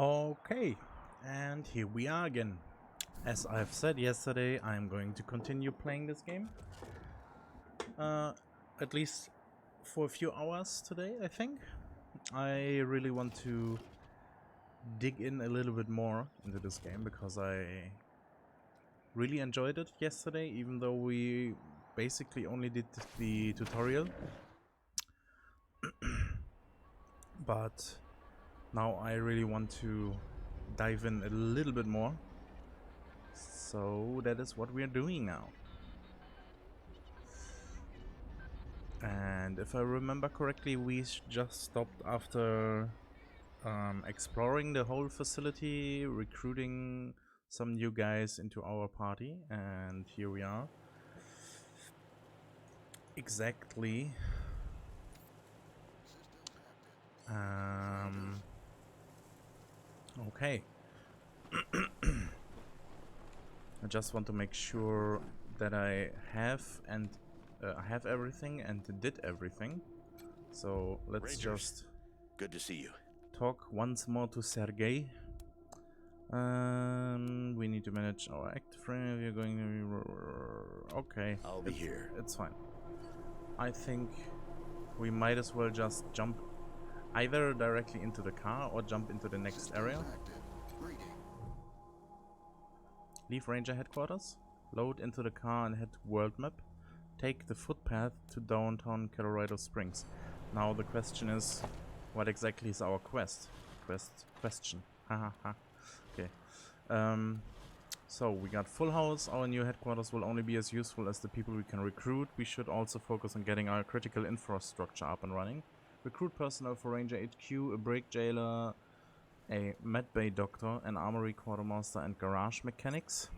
Okay, and here we are again. As I've said yesterday, I'm going to continue playing this game. At least for a few hours today, I think. I really want to dig in a little bit more into this game because I really enjoyed it yesterday, even though we basically only did the tutorial. But now I really want to dive in a little bit more. So that is what we are doing now. And if I remember correctly, we just stopped after exploring the whole facility, recruiting some new guys into our party, and here we are. Exactly. Okay. I just want to make sure that I have everything and did everything. So let's Rangers, just good to see you. talk once more to Sergey. We need to manage our active frame. We're going to... Okay. I'll be here. It's fine. I think we might as well just jump either directly into the car or jump into the next area. Leave Ranger headquarters. Load into the car and head to world map. Take the footpath to downtown Colorado Springs. Now the question is, what exactly is our quest? Question. Hahaha. Okay. So we got full house. Our new headquarters will only be as useful as the people we can recruit. We should also focus on getting our critical infrastructure up and running. Recruit personnel for Ranger HQ, a brake jailer, a medbay doctor, an armory quartermaster, and garage mechanics.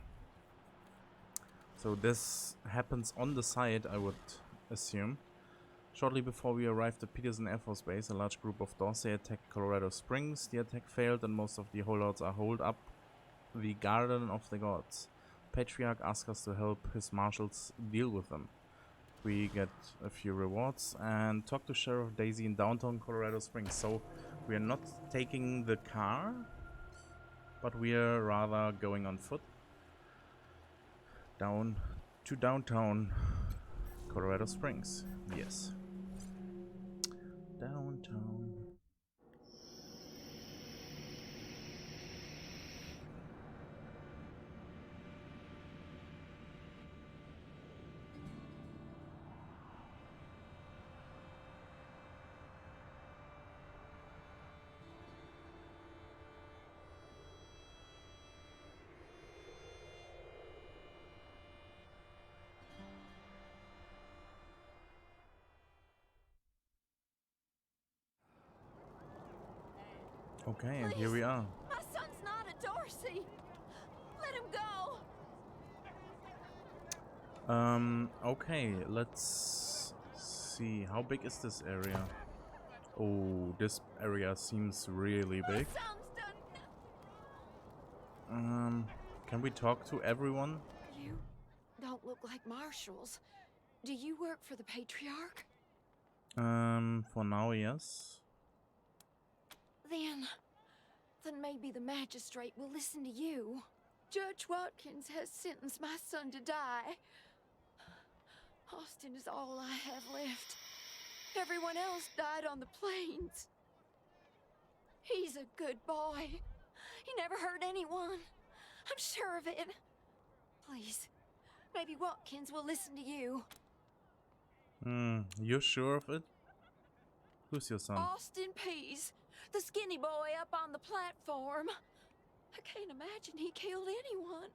So this happens on the side, I would assume. Shortly before we arrived at Peterson Air Force Base, a large group of Dorsey attacked Colorado Springs. The attack failed and most of the holdouts are holed up the Garden of the Gods. Patriarch asked us to help his marshals deal with them. We get a few rewards and talk to Sheriff Daisy in downtown Colorado Springs. So we are not taking the car, but we are rather going on foot down to downtown Colorado Springs. Yes. Downtown. Okay, and here we are. My son's not a Dorsey. Let him go. Okay, let's see. How big is this area? Oh, this area seems really big. My son's done. Can we talk to everyone? You don't look like marshals. Do you work for the Patriarch? For now, yes. Then maybe the magistrate will listen to you. Judge Watkins has sentenced my son to die. Austin is all I have left. Everyone else died on the plains. He's a good boy. He never hurt anyone. I'm sure of it. Please, maybe Watkins will listen to you. You sure of it? Who's your son? Austin Pease, the skinny boy up on the platform. I can't imagine he killed anyone.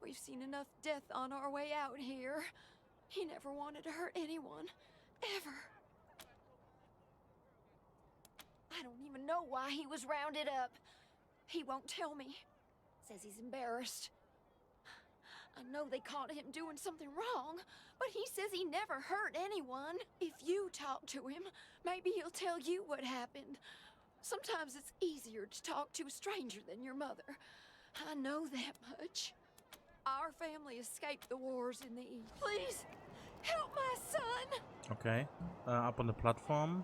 We've seen enough death on our way out here. He never wanted to hurt anyone, ever. I don't even know why he was rounded up. He won't tell me. Says he's embarrassed. I know they caught him doing something wrong, but he says he never hurt anyone. If you talk to him, maybe he'll tell you what happened. Sometimes it's easier to talk to a stranger than your mother. I know that much. Our family escaped the wars in the East. Please, help my son! Okay, up on the platform.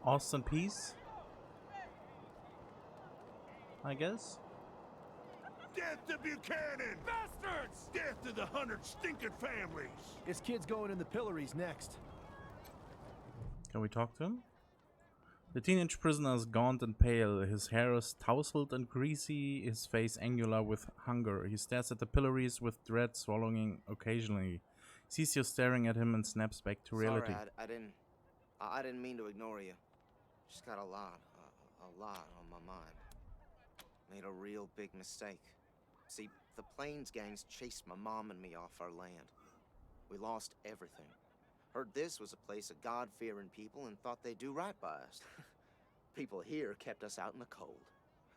Austin Pease. I guess. Death to Buchanan! Bastards! Death to the 100 stinking families! His kid's going in the pillories next. Can we talk to him? The teenage prisoner is gaunt and pale. His hair is tousled and greasy, his face angular with hunger. He stares at the pillories with dread, swallowing occasionally. He sees you staring at him and snaps back to reality. Sorry, I didn't mean to ignore you. Just got a lot on my mind. Made a real big mistake. See, the Plains gangs chased my mom and me off our land. We lost everything. Heard this was a place of God-fearing people and thought they'd do right by us. People here kept us out in the cold,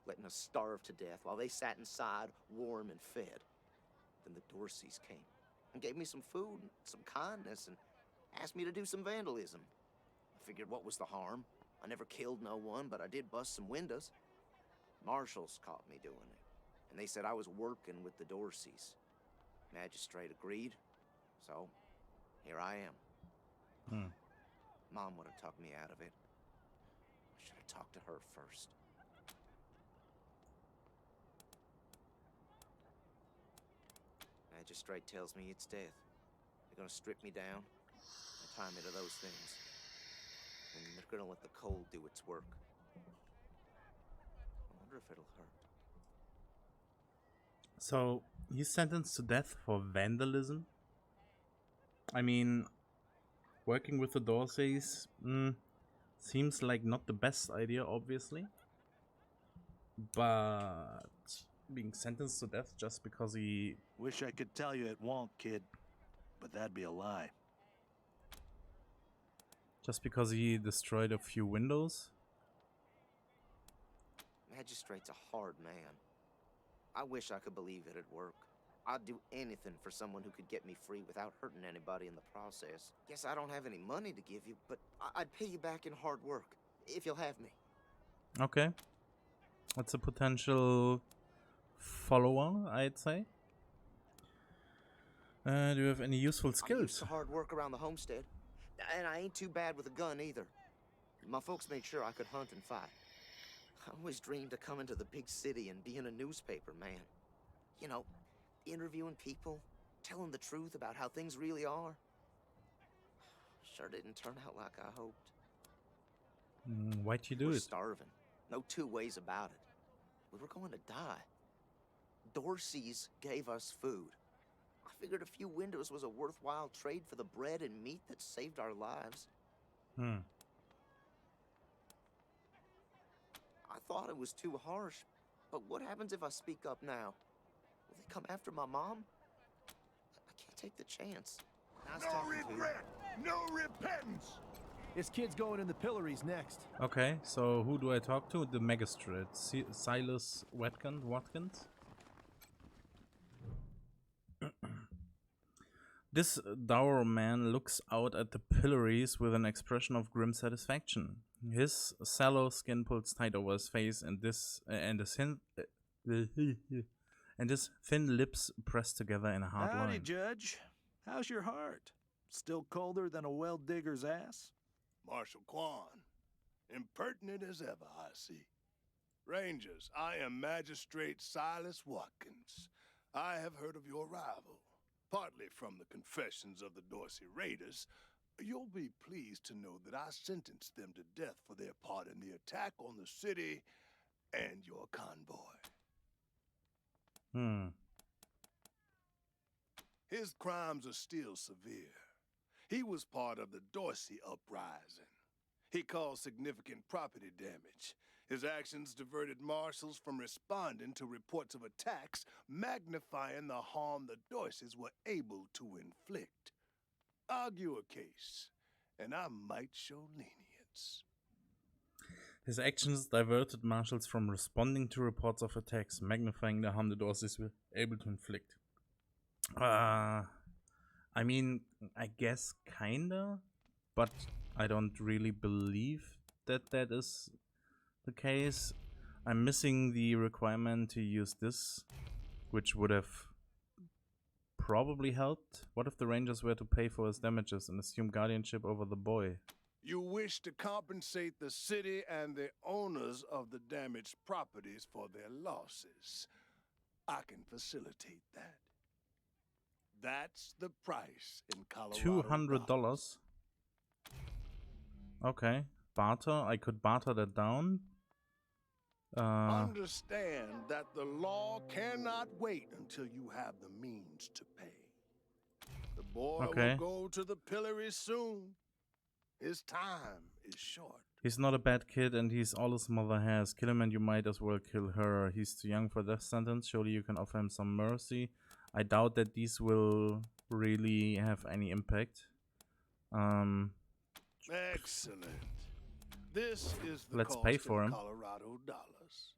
letting us starve to death while they sat inside, warm and fed. Then the Dorseys came and gave me some food, and some kindness, and asked me to do some vandalism. I figured, what was the harm? I never killed no one, but I did bust some windows. Marshals caught me doing it, and they said I was working with the Dorseys. Magistrate agreed, so here I am. Mom would have talked me out of it. I should have talked to her first. Magistrate tells me it's death. They're gonna strip me down and tie me to those things. And they're gonna let the cold do its work. I wonder if it'll hurt. So, he's sentenced to death for vandalism? I mean, working with the Dorseys seems like not the best idea, obviously. But being sentenced to death just because he... Wish I could tell you it won't, kid. But that'd be a lie. Just because he destroyed a few windows? Magistrate's a hard man. I wish I could believe it'd work. I'd do anything for someone who could get me free without hurting anybody in the process. Guess I don't have any money to give you, but I'd pay you back in hard work, if you'll have me. Okay. That's a potential follower, I'd say. Do you have any useful I'm used skills? to hard work around the homestead, and I ain't too bad with a gun either. My folks made sure I could hunt and fight. I always dreamed of coming to the big city and being a newspaper man. You know, interviewing people, telling the truth about how things really are. Sure didn't turn out like I hoped. Why'd you do We're it? starving. No two ways about it. We were going to die. Dorseys gave us food. I figured a few windows was a worthwhile trade for the bread and meat that saved our lives. I thought it was too harsh, but what happens if I speak up now? Will they come after my mom? I can't take the chance. Nice No talking to you. regret! No repentance! His kid's going in the pillories next. Okay, so who do I talk to? The magistrate. Silas Watkins? This dour man looks out at the pillories with an expression of grim satisfaction. His sallow skin pulls tight over his face, and his thin lips pressed together in a hard Howdy, line. Judge. How's your heart? Still colder than a well-digger's ass? Marshal Quan, impertinent as ever, I see. Rangers, I am Magistrate Silas Watkins. I have heard of your arrival, partly from the confessions of the Dorsey Raiders. You'll be pleased to know that I sentenced them to death for their part in the attack on the city and your convoy. His crimes are still severe. He was part of the Dorsey uprising. He caused significant property damage. His actions diverted marshals from responding to reports of attacks, magnifying the harm the Dorseys were able to inflict. Argue a case, and I might show lenience. His actions diverted marshals from responding to reports of attacks, magnifying the harm the Dorseys were able to inflict. I mean, I guess kinda, but I don't really believe that that is the case. I'm missing the requirement to use this, which would have probably helped. What if the Rangers were to pay for his damages and assume guardianship over the boy? You wish to compensate the city and the owners of the damaged properties for their losses. I can facilitate that. That's the price in Colorado. $200. Okay. Barter. I could barter that down. Understand that the law cannot wait until you have the means to pay. The boy Okay. will go to the pillory soon. His time is short. He's not a bad kid and he's all his mother has. Kill him and you might as well kill her. He's too young for death sentence. Surely you can offer him some mercy. I doubt that these will really have any impact. Excellent. This is the Let's cost pay for in him. Colorado dollars.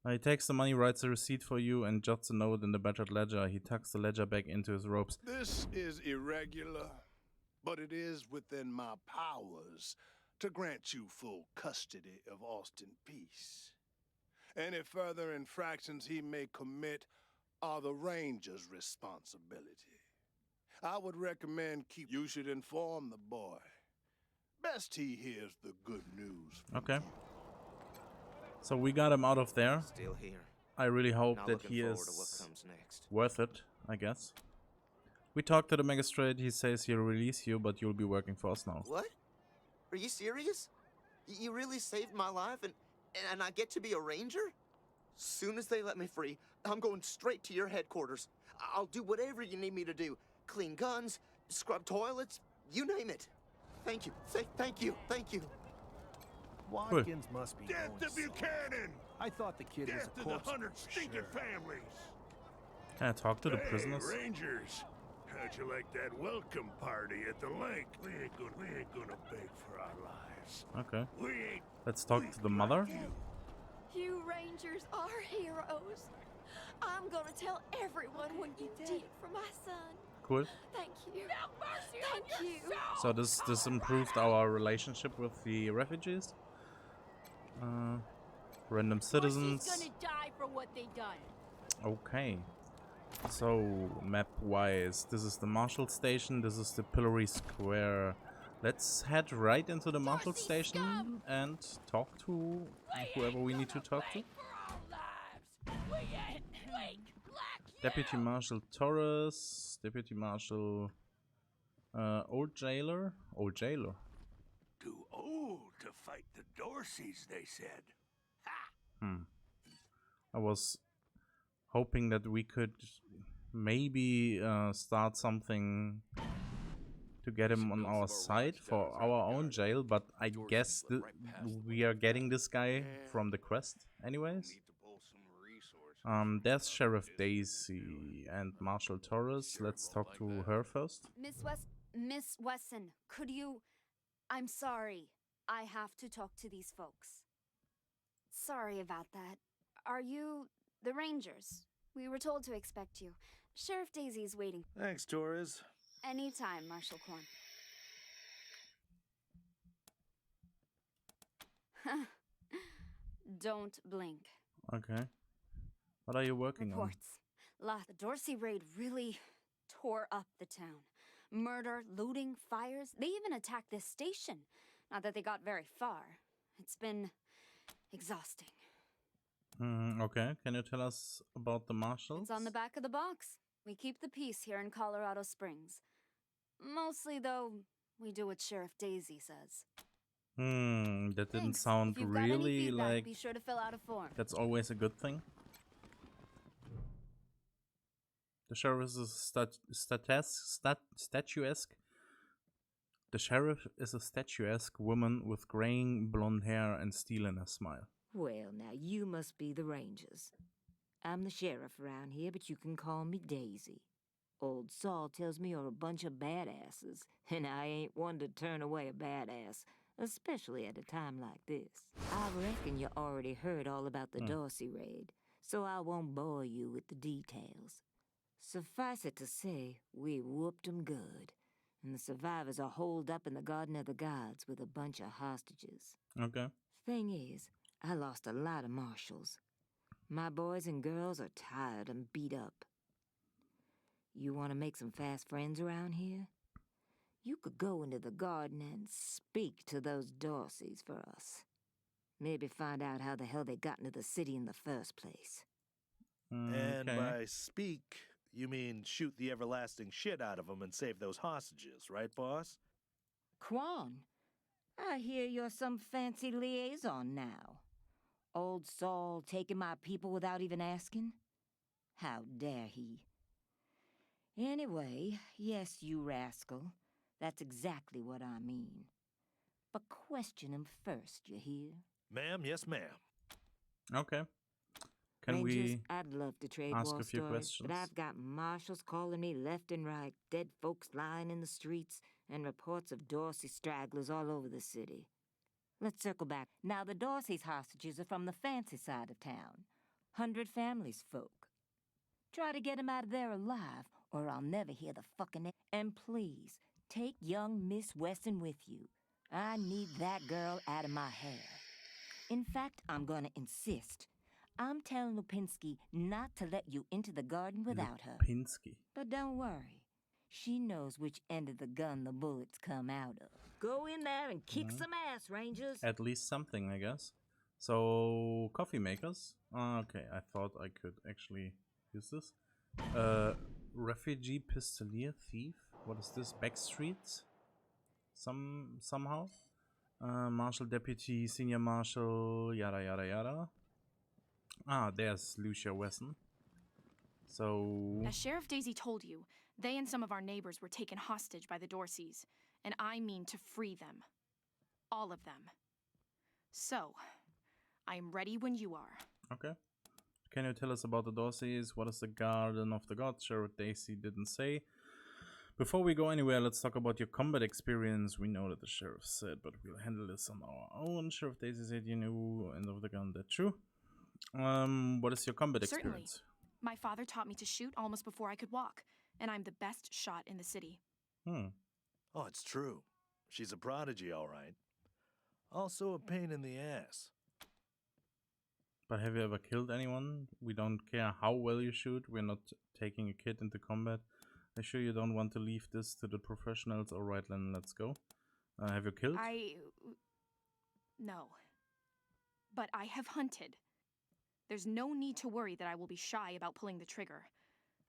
He takes the money, writes a receipt for you, and jots a note in the battered ledger. He tucks the ledger back into his robes. This is irregular, but it is within my powers to grant you full custody of Austin Peace. Any further infractions he may commit are the Ranger's responsibility. I would recommend you should inform the boy. Best he hears the good news from Okay. you. So we got him out of there. Still here. I really hope Not that looking he forward to what is comes next. worth it, I guess. We talked to the magistrate. He says he'll release you, but you'll be working for us now. What? Are you serious? You really saved my life and I get to be a ranger? Soon as they let me free, I'm going straight to your headquarters. I'll do whatever you need me to do. Clean guns, scrub toilets, you name it. Thank you. Thank you. Thank you. Watkins must be Death going to Buchanan! I thought the kid was Death a to the corpse. 100 for stinking sure. families! Can I talk to the Hey, prisoners? Rangers! How'd you like that welcome party at the lake? We ain't gonna beg for our lives. Okay. We ain't. Let's talk to the mother. You Rangers are heroes. I'm gonna tell everyone what you did for my son. Cool. Thank you. Thank you. So this improved our relationship with the refugees. Random citizens. She's gonna die for what they done. Okay. So map wise, this is the Marshall Station. This is the Pillory Square. Let's head right into the Marshall Darcy Station scum! and talk to whoever we need to talk to. Deputy Marshal Torres, Deputy Marshal Old Jailer. Too old to fight the Dorseys, they said. I was hoping that we could maybe start something to get him on our side for our own jail, but I guess we are getting this guy from the quest anyways. There's Sheriff Daisy and Marshal Torres. Let's talk to her first. Miss Wesson, could you... I'm sorry. I have to talk to these folks. Sorry about that. Are you the Rangers? We were told to expect you. Sheriff Daisy's waiting. Thanks, Torres. Anytime, Marshal Korn. Don't blink. Okay. What are you working on? Reports. The Dorsey raid really tore up the town. Murder, looting, fires. They even attacked this station. Not that they got very far. It's been exhausting. Okay, can you tell us about the marshals? It's on the back of the box. We keep the peace here in Colorado Springs. Mostly, though, we do what Sheriff Daisy says. That didn't Thanks. sound If you've got any really feedback, like be sure to fill out a form. that's always a good thing. The sheriff is a statuesque. The sheriff is a statuesque woman with graying blonde hair and steel in her smile. Well, now you must be the Rangers. I'm the sheriff around here, but you can call me Daisy. Old Saul tells me you're a bunch of badasses, and I ain't one to turn away a badass, especially at a time like this. I reckon you already heard all about the Dorsey raid, so I won't bore you with the details. Suffice it to say, we whooped 'em good, and the survivors are holed up in the Garden of the Gods with a bunch of hostages. Okay. Thing is, I lost a lot of marshals. My boys and girls are tired and beat up. You want to make some fast friends around here? You could go into the garden and speak to those Dorseys for us. Maybe find out how the hell they got into the city in the first place. And Okay. by speak, you mean shoot the everlasting shit out of them and save those hostages, right, boss? Quan, I hear you're some fancy liaison now. Old Saul taking my people without even asking? How dare he? Anyway, yes, you rascal. That's exactly what I mean. But question him first, you hear? Ma'am, yes, ma'am. Okay. Can Rangers, we I'd love to trade ask war a few stories, but questions? I've got marshals calling me left and right, dead folks lying in the streets, and reports of Dorsey stragglers all over the city. Let's circle back. Now, the Dorsey's hostages are from the fancy side of town. 100 families folk. Try to get them out of there alive, or I'll never hear the fucking end. And please, take young Miss Weston with you. I need that girl out of my hair. In fact, I'm gonna insist. I'm telling Lupinski not to let you into the garden without her. Pinsky. But don't worry. She knows which end of the gun the bullets come out of. Go in there and kick some ass, Rangers. At least something, I guess. So, coffee makers. Okay, I thought I could actually use this. Refugee pistolier thief. What is this? Backstreets? Somehow. Marshal deputy, senior marshal, yada yada yada. Ah, there's Lucia Wesson. So As Sheriff Daisy told you, they and some of our neighbors were taken hostage by the Dorseys, and I mean to free them. All of them. So, I am ready when you are. okay. Can you tell us about the Dorseys? What is the Garden of the Gods? Sheriff Daisy didn't say. Before we go anywhere, let's talk about your combat experience. We know that the sheriff said, but we'll handle this on our own. Sheriff Daisy said you knew end of the gun. That's true. What is your combat Certainly. experience? My father taught me to shoot almost before I could walk, and I'm the best shot in the city. Oh, it's true. She's a prodigy, all right. Also a pain in the ass. But have you ever killed anyone? We don't care how well you shoot. We're not taking a kid into combat. I'm sure you don't want to leave this to the professionals. Alright, then let's go. Have you killed? No. But I have hunted. There's no need to worry that I will be shy about pulling the trigger.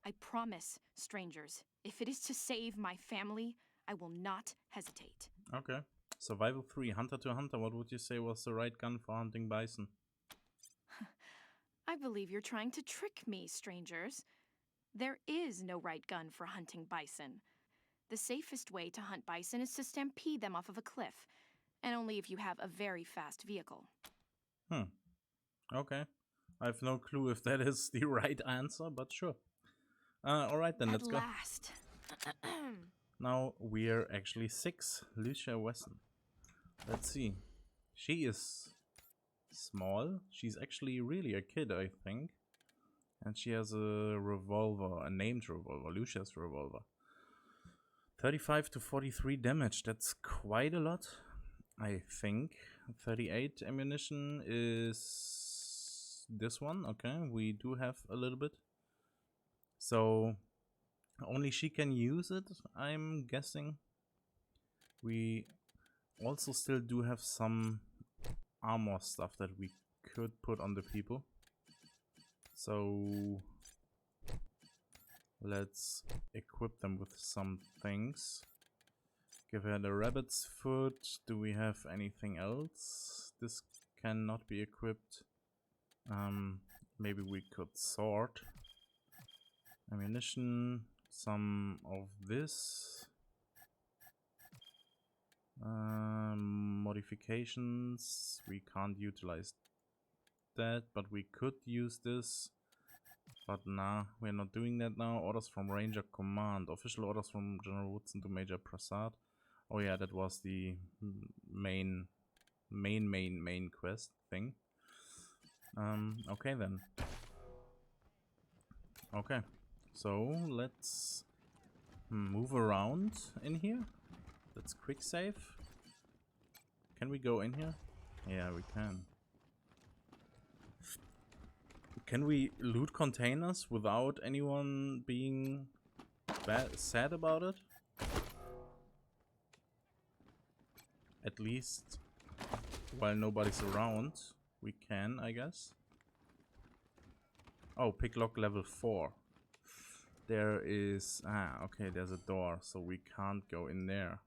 I promise, strangers, if it is to save my family, I will not hesitate. Okay. Survival 3, Hunter to Hunter. What would you say was the right gun for hunting bison? I believe you're trying to trick me, strangers. There is no right gun for hunting bison. The safest way to hunt bison is to stampede them off of a cliff, and only if you have a very fast vehicle. Okay. I have no clue if that is the right answer, but sure. Alright then, let's go. At last. Now we're actually 6. Lucia Wesson. Let's see. She is small. She's actually really a kid, I think. And she has a revolver, a named revolver, Lucia's revolver. 35 to 43 damage, that's quite a lot, I think. 38 ammunition is this one, okay, we do have a little bit. So, only she can use it, I'm guessing. We also still do have some armor stuff that we could put on the people. So let's equip them with some things. Give her the rabbit's foot. Do we have anything else? This cannot be equipped. Maybe we could sort. Ammunition, some of this. Modifications, we can't utilize that, but we could use this. But nah, we're not doing that now. Orders from Ranger Command. Official orders from General Woodson to Major Prasad. Oh yeah, that was the main quest thing. Okay then. Okay, so let's move around in here. Let's quick save. Can we go in here? Yeah, we can. Can we loot containers without anyone being sad about it? At least while nobody's around, we can, I guess. Oh, pick lock level 4. There is... okay, there's a door, so we can't go in there.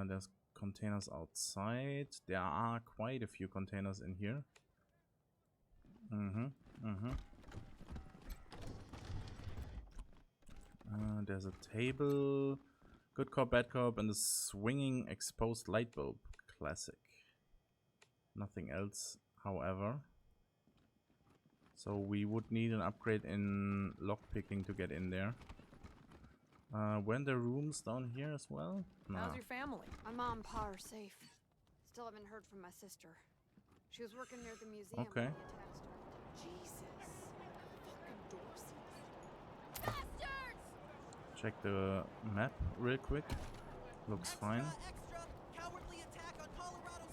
There's containers outside. There are quite a few containers in here. There's a table. Good cop, bad cop, and a swinging exposed light bulb. Classic. Nothing else, however. So we would need an upgrade in lockpicking to get in there. Were there rooms down here as well? No. How's your family? My mom and pa are safe. Still haven't heard from my sister. She was working near the museum Okay. when the attack started. Jesus. Fucking Dorseys. Bastards! Check the map real quick. Looks fine.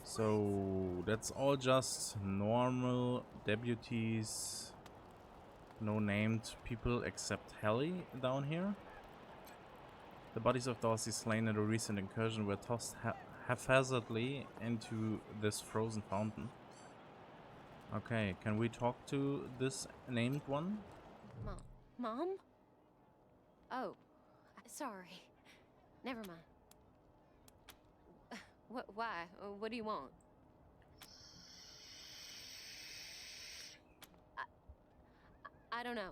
So that's all just normal deputies. No named people except Helly down here. The bodies of Dorsey slain in a recent incursion were tossed haphazardly into this frozen fountain. Okay, can we talk to this named one? Mom? Oh, sorry. Never mind. Why? What do you want? I don't know.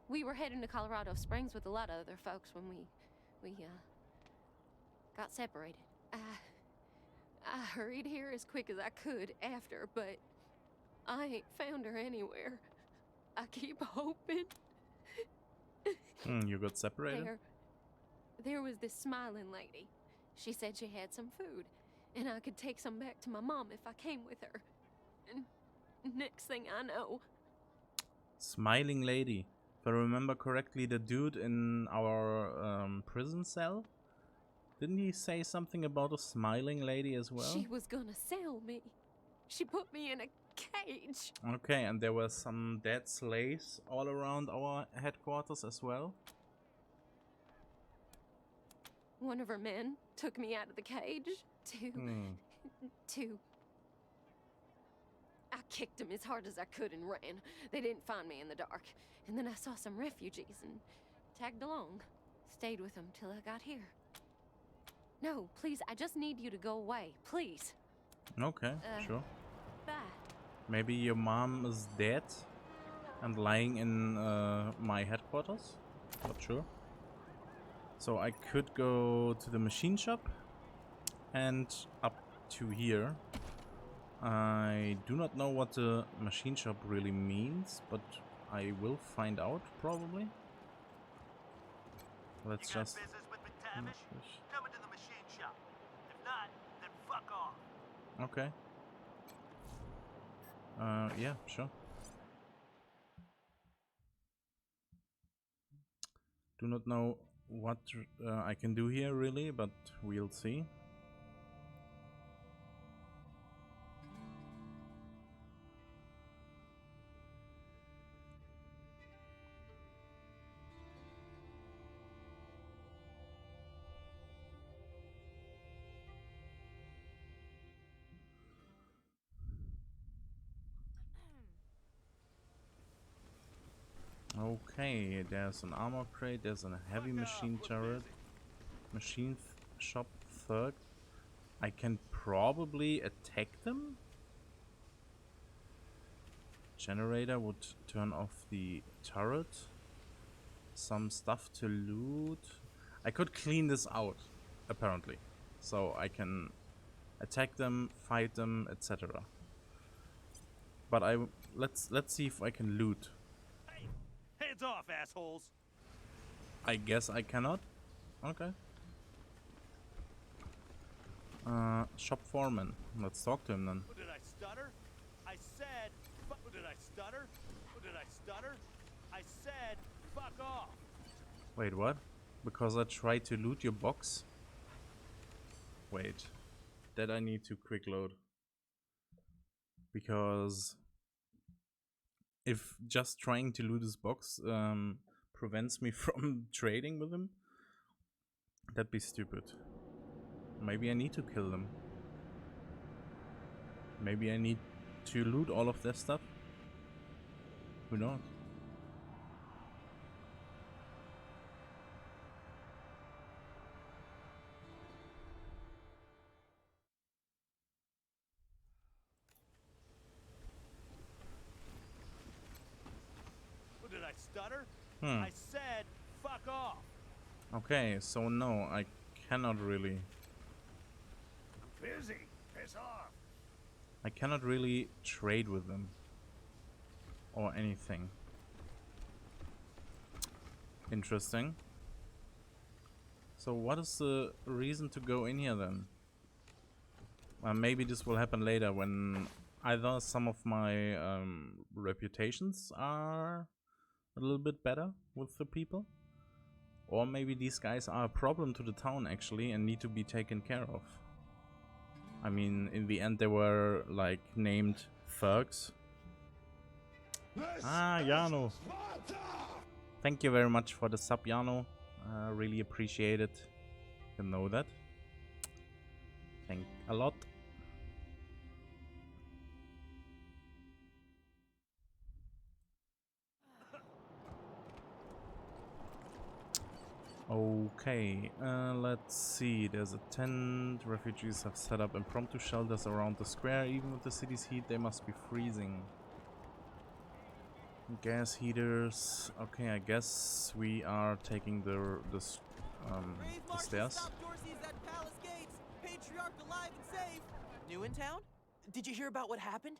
We were heading to Colorado Springs with a lot of other folks when we got separated. I hurried here as quick as I could after, but I ain't found her anywhere. I keep hoping. You got separated? There was this smiling lady. She said she had some food, and I could take some back to my mom if I came with her. And next thing I know... Smiling lady. If I remember correctly, the dude in our prison cell? Didn't he say something about a smiling lady as well? She was gonna sell me. She put me in a cage. Okay, and there were some dead slaves all around our headquarters as well? One of her men took me out of the cage to... I kicked him as hard as I could and ran. They didn't find me in the dark. And then I saw some refugees and tagged along. Stayed with them till I got here. No, please, I just need you to go away. Please. Okay, sure. Bye. Maybe your mom is dead and lying in my headquarters? Not sure. So I could go to the machine shop and up to here. I do not know what the machine shop really means, but I will find out probably. Let's just... business with McTavish? Come into the machine shop. If not, then fuck off. Okay. Yeah, sure. Do not know what I can do here really, but we'll see. Okay, there's an armor crate, there's a heavy machine turret, machine shop third. I can probably attack them? Generator would turn off the turret. Some stuff to loot. I could clean this out, apparently. So I can attack them, fight them, etc. But let's see if I can loot. Hands off, assholes! I guess I cannot. Okay. Shop foreman. Let's talk to him then. Did I stutter? I said... Did I stutter? Did I stutter? I said, fuck off! Wait, what? Because I tried to loot your box? Wait. That I need to quick load. Because... if just trying to loot this box prevents me from trading with him, that'd be stupid. Maybe I need to kill them. Maybe I need to loot all of their stuff. Who knows? What, did I stutter? Hmm. I said, fuck off. Okay, so no, I cannot really. I'm busy. Piss off. I cannot really trade with them. Or anything. Interesting. So what is the reason to go in here then? Maybe this will happen later when either some of my reputations are a little bit better with the people, or maybe these guys are a problem to the town actually and need to be taken care of. I mean, in the end they were like named thugs. Ah, Jano. Thank you very much for the sub, Jano. Really appreciate it. You know that. Thank a lot. Okay, let's see. There's a tent. Refugees have set up impromptu shelters around the square. Even with the city's heat, they must be freezing. Gas heaters. Okay, I guess we are taking the stairs. Stop Dorsey's at Palace Gates. Patriarch alive and safe. New in town? Did you hear about what happened?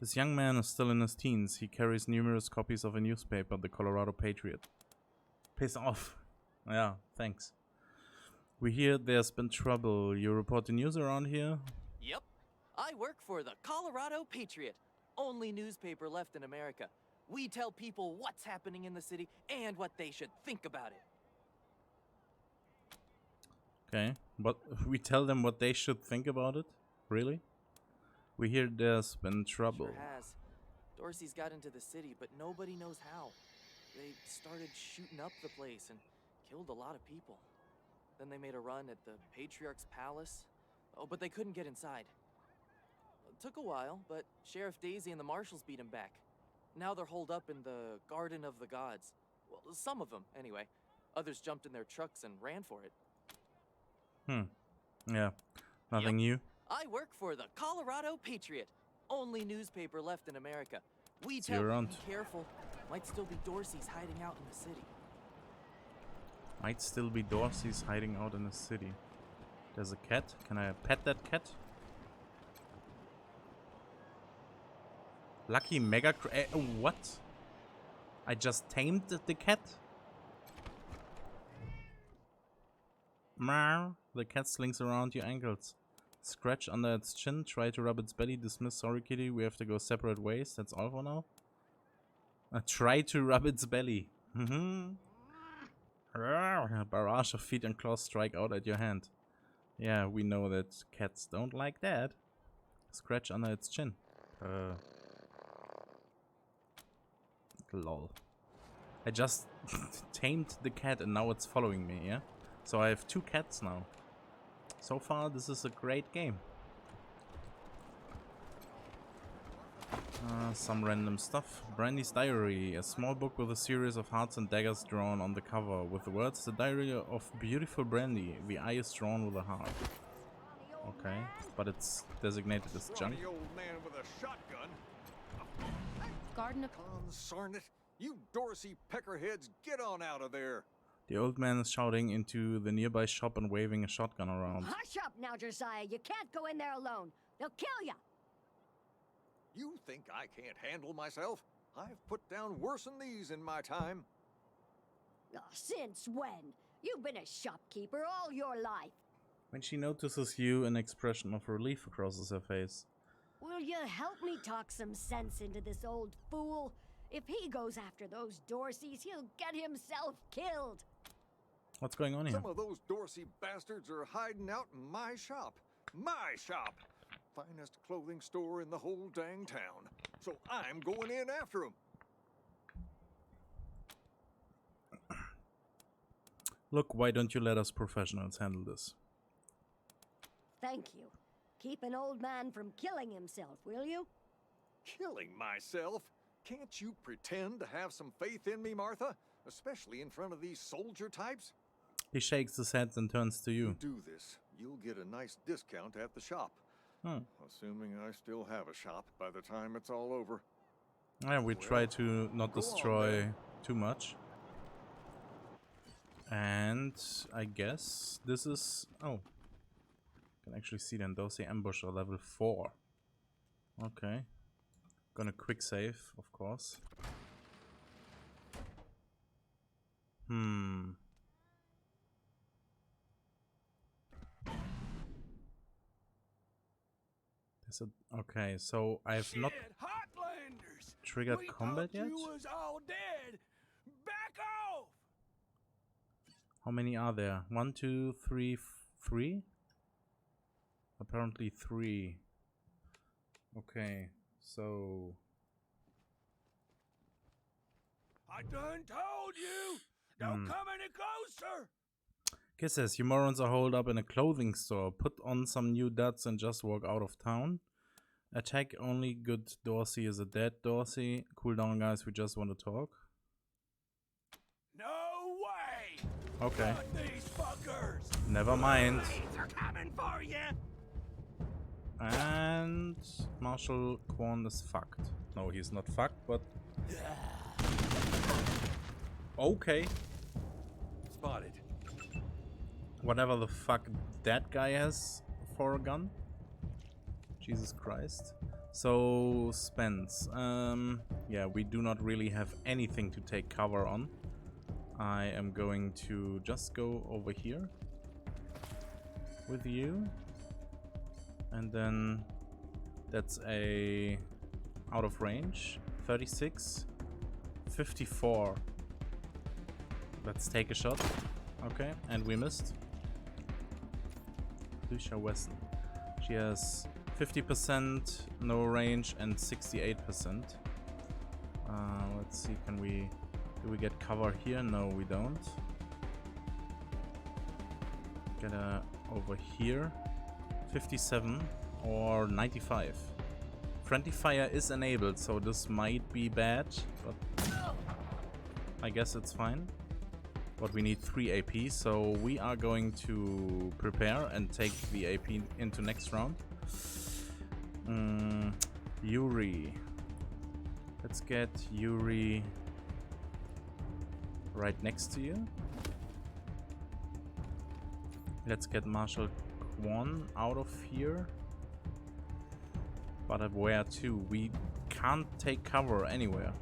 This young man is still in his teens. He carries numerous copies of a newspaper, the Colorado Patriot. Piss off. Yeah, thanks. We hear there's been trouble. You report the news around here? Yep. I work for the Colorado Patriot. Only newspaper left in America. We tell people what's happening in the city and what they should think about it. Okay, but we tell them what they should think about it? Really? We hear there's been trouble. Sure has. Dorsey's got into the city, but nobody knows how. They started shooting up the place and killed a lot of people. Then they made a run at the Patriarch's palace. Oh, but they couldn't get inside. It took a while, but Sheriff Daisy and the marshals beat him back. Now they're holed up in the Garden of the Gods. Well, some of them, anyway. Others jumped in their trucks and ran for it. Yeah. Nothing new. I work for the Colorado Patriot. Only newspaper left in America. We See you tell around. Be careful. Might still be Dorsey's hiding out in the city. Might still be Dorsey's hiding out in the city. There's a cat. Can I pet that cat? Lucky Mega what? I just tamed the cat? Meow. The cat slings around your ankles. Scratch under its chin. Try to rub its belly. Dismiss. Sorry, kitty. We have to go separate ways. That's all for now. Try to rub its belly. A barrage of feet and claws strike out at your hand. Yeah, we know that cats don't like that. Scratch under its chin. Lol. I just tamed the cat and now it's following me, yeah? So I have 2 cats now. So far, this is a great game. Some random stuff. Brandy's diary, a small book with a series of hearts and daggers drawn on the cover. With the words, the diary of beautiful Brandy. The eye is drawn with a heart. Okay, but it's designated as junk. The old man with a shotgun. Garden of... Consarn it. You Dorsey peckerheads, get on out of there. The old man is shouting into the nearby shop and waving a shotgun around. Hush up now, Josiah. You can't go in there alone. They'll kill you. You think I can't handle myself? I've put down worse than these in my time. Oh, since when? You've been a shopkeeper all your life. When she notices you, an expression of relief crosses her face. Will you help me talk some sense into this old fool? If he goes after those Dorseys, he'll get himself killed. What's going on here? Some of those Dorsey bastards are hiding out in my shop. My shop! Finest clothing store in the whole dang town. So I'm going in after them. Look, why don't you let us professionals handle this? Thank you. Keep an old man from killing himself, will you? Killing myself? Can't you pretend to have some faith in me, Martha? Especially in front of these soldier types? He shakes his head and turns to you. Do this, you'll get a nice discount at the shop. Assuming I still have a shop by the time it's all over. Yeah, we try to not destroy too much. And I guess this is... Oh. Can actually see the Dorsey Ambusher level 4. Okay. Gonna quick save, of course. Is it okay? So I have not triggered combat yet. You was all dead. Back off! How many are there? 1, 2, 3, 3? Apparently 3. Okay, so I done told you. Don't come any closer. Kid says, you morons are holed up in a clothing store. Put on some new duds and just walk out of town. Attack only good Dorsey is a dead Dorsey. Cool down, guys. We just want to talk. No way. Okay. Not these fuckers. Never mind. They're coming for you. And Marshal Quan is fucked. No, he's not fucked, but okay. Spotted. Whatever the fuck that guy has for a gun. Jesus Christ. So, Spence. Yeah, we do not really have anything to take cover on. I am going to just go over here with you. And then that's a out of range. 36. 54. Let's take a shot. Okay, and we missed. Lucia Wesson. She has 50% no range and 68%. Let's see, do we get cover here? No, we don't. Get over here. 57 or 95. Friendly fire is enabled, so this might be bad, but I guess it's fine. But we need 3 AP, so we are going to prepare and take the AP into next round. Yuri. Let's get Yuri right next to you. Let's get Marshal Quan out of here. But where to? We can't take cover anywhere.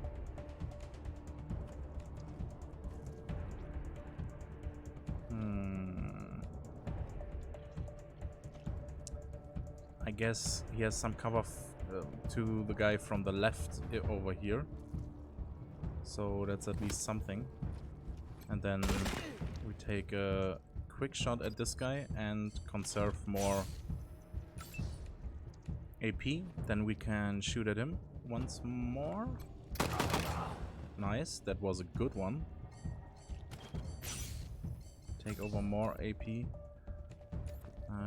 I guess he has some cover to the guy from the left over here. So that's at least something. And then we take a quick shot at this guy and conserve more AP. Then we can shoot at him once more. Nice, that was a good one. Take over more AP.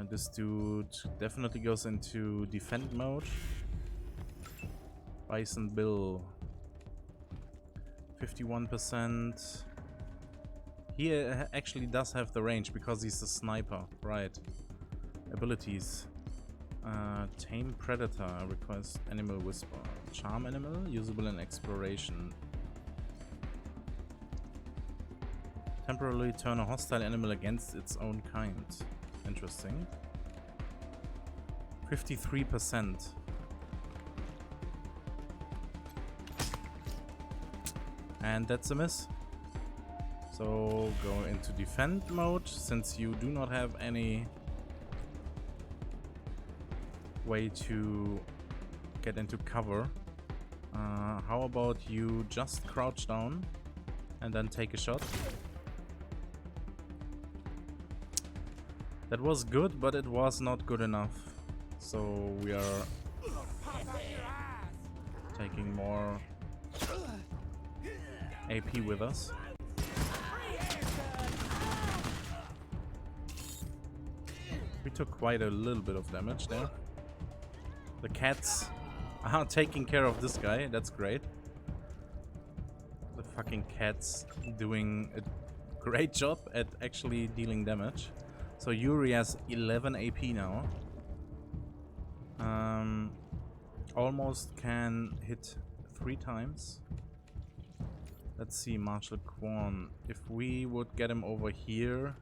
This dude definitely goes into defend mode. Bison Bill. 51%. He actually does have the range because he's a sniper, right? Abilities. Tame Predator, request Animal Whisper. Charm Animal, usable in Exploration. Temporarily turn a hostile animal against its own kind. Interesting. 53%. And that's a miss. So go into defend mode since you do not have any way to get into cover. How about you just crouch down and then take a shot? That was good, but it was not good enough. So we are taking more AP with us. We took quite a little bit of damage there. The cats are taking care of this guy. That's great. The fucking cats doing a great job at actually dealing damage. So Yuri has 11 AP now. Almost can hit 3 times. Let's see, Marshal Quan. If we would get him over here...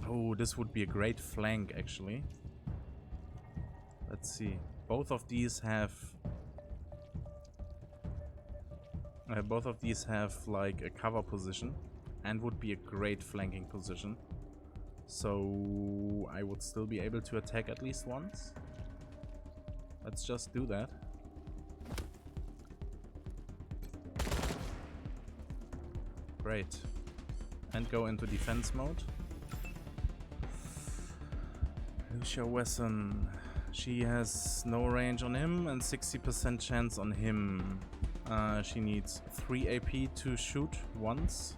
Oh, this would be a great flank, actually. Let's see. Both of these have... like a cover position. And would be a great flanking position. So I would still be able to attack at least once. Let's just do that. Great. And go into defense mode. Lucia Wesson. She has no range on him and 60% chance on him. She needs 3 AP to shoot once.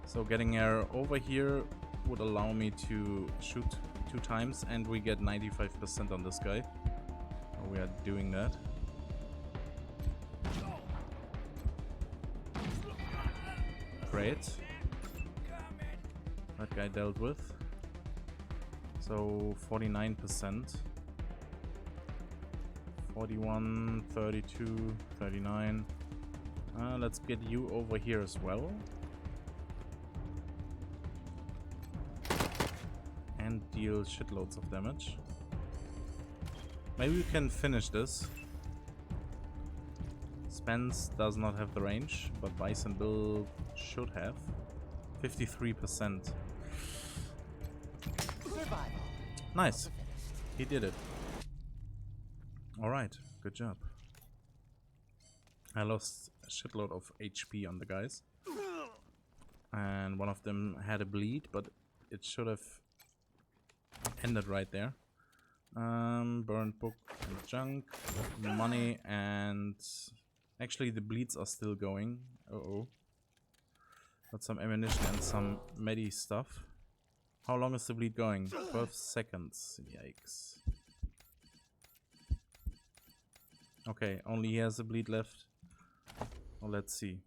So getting her over here would allow me to shoot 2 times and we get 95% on this guy. We are doing that. Great. That guy dealt with. So 49%. 41, 32, 39. Let's get you over here as well. And deal shitloads of damage. Maybe we can finish this. Spence does not have the range, but Bison Bill should have. 53%. Nice. He did it. Alright, good job. I lost a shitload of HP on the guys. And one of them had a bleed, but it should have ended right there. Burned book and junk, money, and actually the bleeds are still going. Uh-oh. Got some ammunition and some medi stuff. How long is the bleed going? 12 seconds. Yikes. Okay, only he has a bleed left. Well, let's see.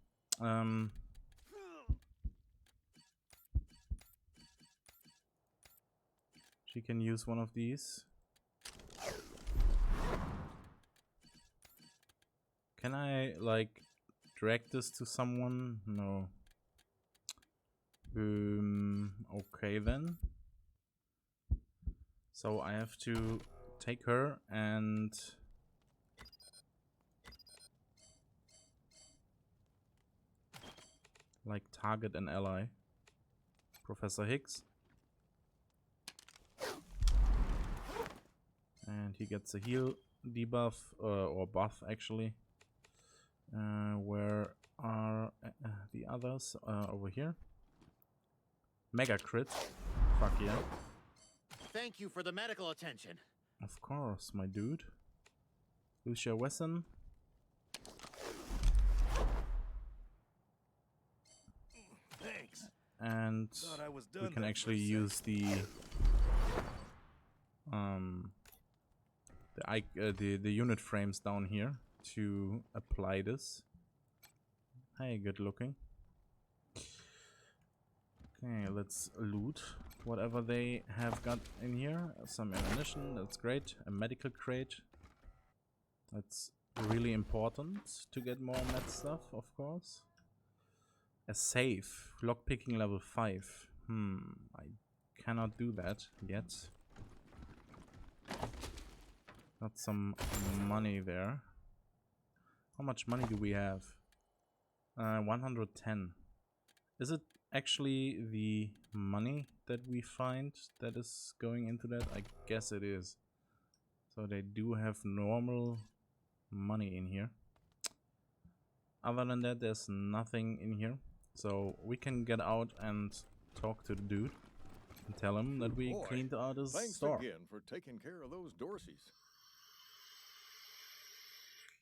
She can use one of these. Can I, like, drag this to someone? No. Okay then. So I have to take her and... like, target an ally. Professor Higgs. And he gets a heal debuff, or buff actually. Where are the others? Over here. Mega crit. Fuck yeah. Thank you for the medical attention. Of course, my dude. Lucia Wesson. Thanks. And we can actually use the unit frames down here to apply this. Hey, good looking. Okay, let's loot whatever they have got in here. Some ammunition, that's great. A medical crate. That's really important to get more med stuff, of course. A safe. Lockpicking level 5. I cannot do that yet. Got some money there. How much money do we have? 110. Is it actually the money that we find that is going into that? I guess it is. So they do have normal money in here. Other than that, there's nothing in here. So we can get out and talk to the dude and tell him that we cleaned out his store. Thanks again for taking care of those Dorseys.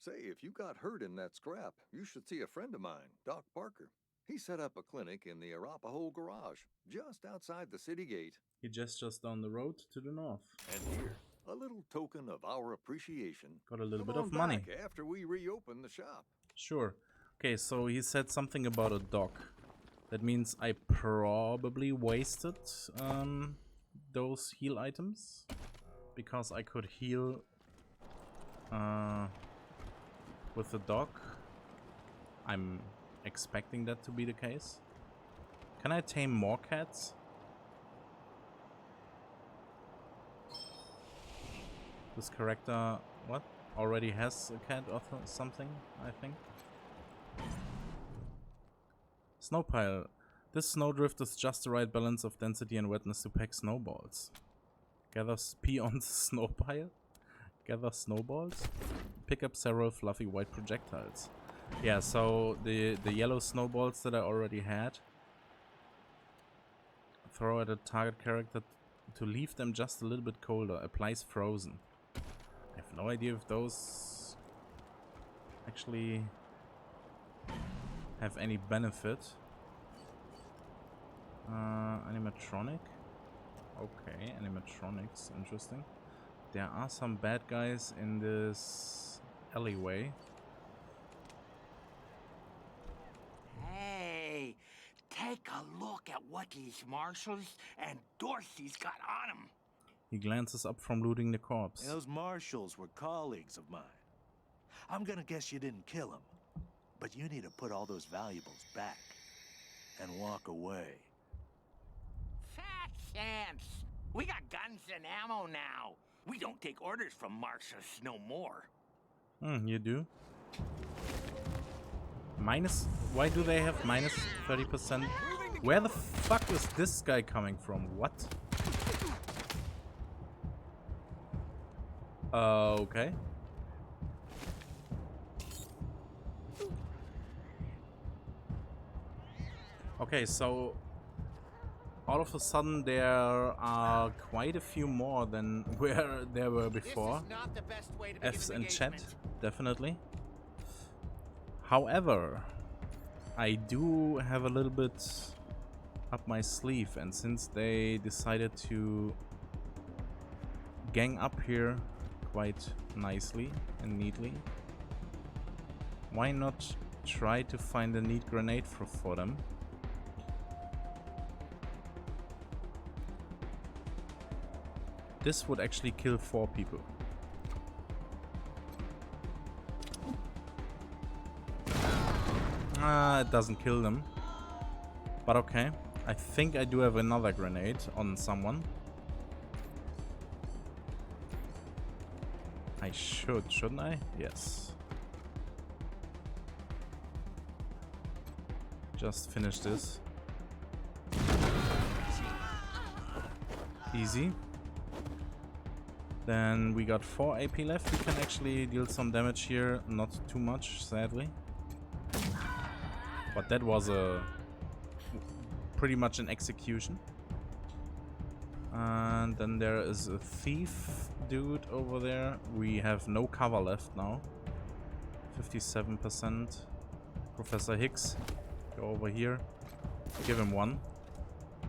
Say, if you got hurt in that scrap, you should see a friend of mine, Doc Parker. He set up a clinic in the Arapahoe garage, just outside the city gate. He gestures down the road to the north. And here, a little token of our appreciation. Got a little Come bit on of money. back after we reopen the shop. Sure. Okay, so he said something about a dock. That means I probably wasted those heal items. Because I could heal with the dock. I'm expecting that to be the case. Can I tame more cats? This character, what? Already has a cat or something, I think. Snowpile. This snowdrift is just the right balance of density and wetness to pack snowballs. Gather pee on the snowpile. Gather snowballs. Pick up several fluffy white projectiles. Yeah, so the yellow snowballs that I already had. Throw at a target character to leave them just a little bit colder. Applies frozen. I have no idea if those actually have any benefit. Animatronic. Okay, animatronics, interesting. There are some bad guys in this alleyway. Hey, take a look at what these marshals and Dorsey's got on them. He glances up from looting the corpse. Those marshals were colleagues of mine. I'm gonna guess you didn't kill them, but you need to put all those valuables back and walk away. Fat chance. We got guns and ammo now. We don't take orders from marshals no more. You do? Minus... Why do they have minus 30%? Where the fuck is this guy coming from? What? Okay. Okay, so all of a sudden there are quite a few more than where there were before. F's in chat, definitely. However, I do have a little bit up my sleeve, and since they decided to gang up here quite nicely and neatly, why not try to find a neat grenade for them? This would actually kill 4 people. It doesn't kill them. But okay. I think I do have another grenade on someone. I shouldn't I? Yes. Just finish this. Easy. Then we got 4 AP left. We can actually deal some damage here. Not too much, sadly. But that was a pretty much an execution. And then there is a thief dude over there. We have no cover left now. 57%. Professor Hicks, go over here. Give him 1.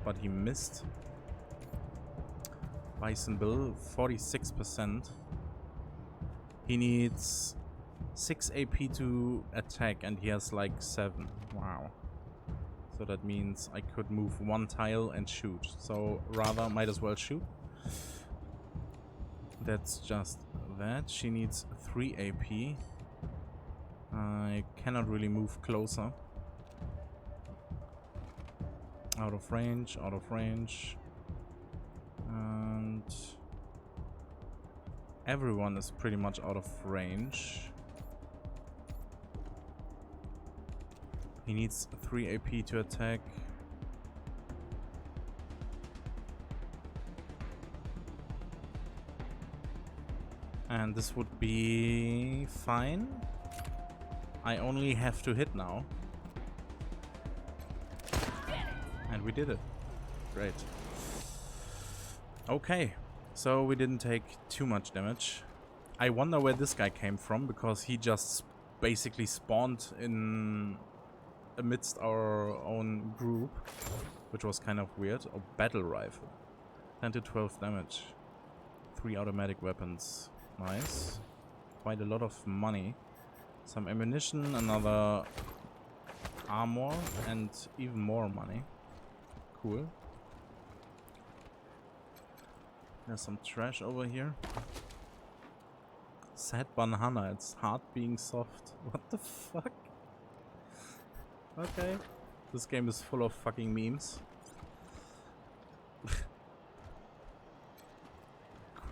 But he missed. Bison Bill, 46%. He needs 6 AP to attack and he has like 7. Wow. So that means I could move 1 tile and shoot. So rather might as well shoot. That's just that. She needs 3 AP. I cannot really move closer. Out of range, out of range. And everyone is pretty much out of range. He needs 3 AP to attack. And this would be fine. I only have to hit now. And we did it. Great. Okay, so we didn't take too much damage. I wonder where this guy came from, because he just basically spawned in amidst our own group, which was kind of weird. Oh, battle rifle. 10 to 12 damage. 3 automatic weapons. Nice. Quite a lot of money. Some ammunition, another armor, and even more money. Cool. There's some trash over here. Sad banana, it's hard being soft. What the fuck? Okay. This game is full of fucking memes.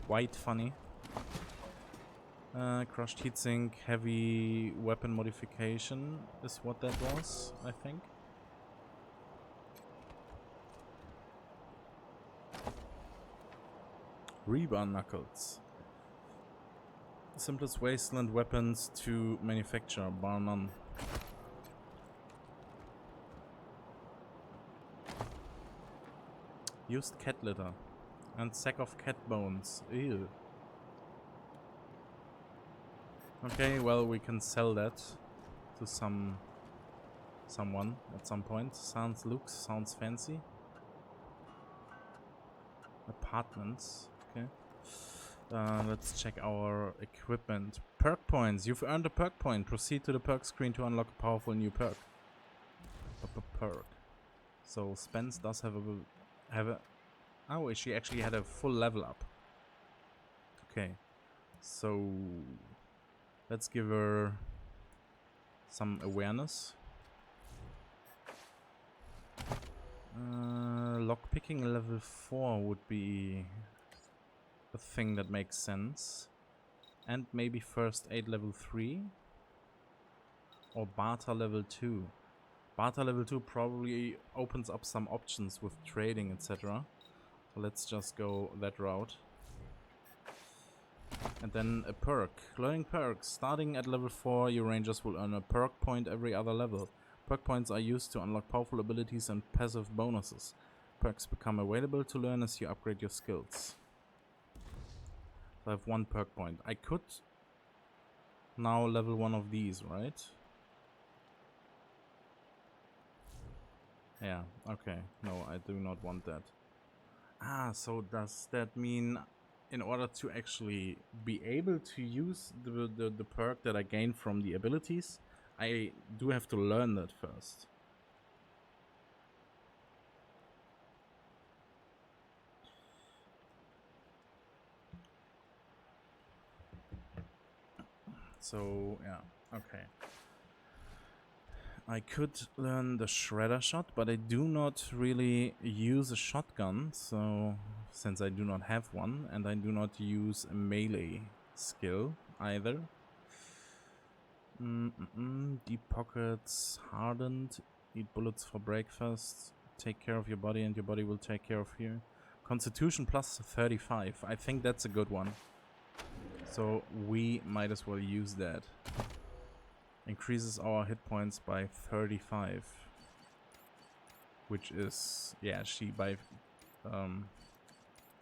Quite funny. Crushed heatsink, heavy weapon modification is what that was, I think. Rebar knuckles. Simplest wasteland weapons to manufacture, bar none. Used cat litter and sack of cat bones. Ew. Okay, well, we can sell that to someone at some point. Sounds fancy. Apartments. Okay. Let's check our equipment. Perk points. You've earned a perk point. Proceed to the perk screen to unlock a powerful new perk. Perk. So Spence does have a. Oh, she actually had a full level up. Okay. So let's give her some awareness. Lockpicking level 4 would be a thing that makes sense. And maybe first aid level 3. Or barter level 2. Barter level 2 probably opens up some options with trading, etc. So let's just go that route. And then a perk. Learning perks. Starting at level 4, your rangers will earn a perk point every other level. Perk points are used to unlock powerful abilities and passive bonuses. Perks become available to learn as you upgrade your skills. So I have 1 perk point. I could now level 1 of these, right? Yeah, okay. No, I do not want that. Ah, so does that mean in order to actually be able to use the perk that I gain from the abilities, I do have to learn that first? So, yeah, okay. I could learn the shredder shot, but I do not really use a shotgun, so since I do not have one, and I do not use a melee skill either. Deep pockets, hardened, eat bullets for breakfast, take care of your body and your body will take care of you. Constitution plus 35, I think that's a good one. So we might as well use that. Increases our hit points by 35, which is, yeah, she by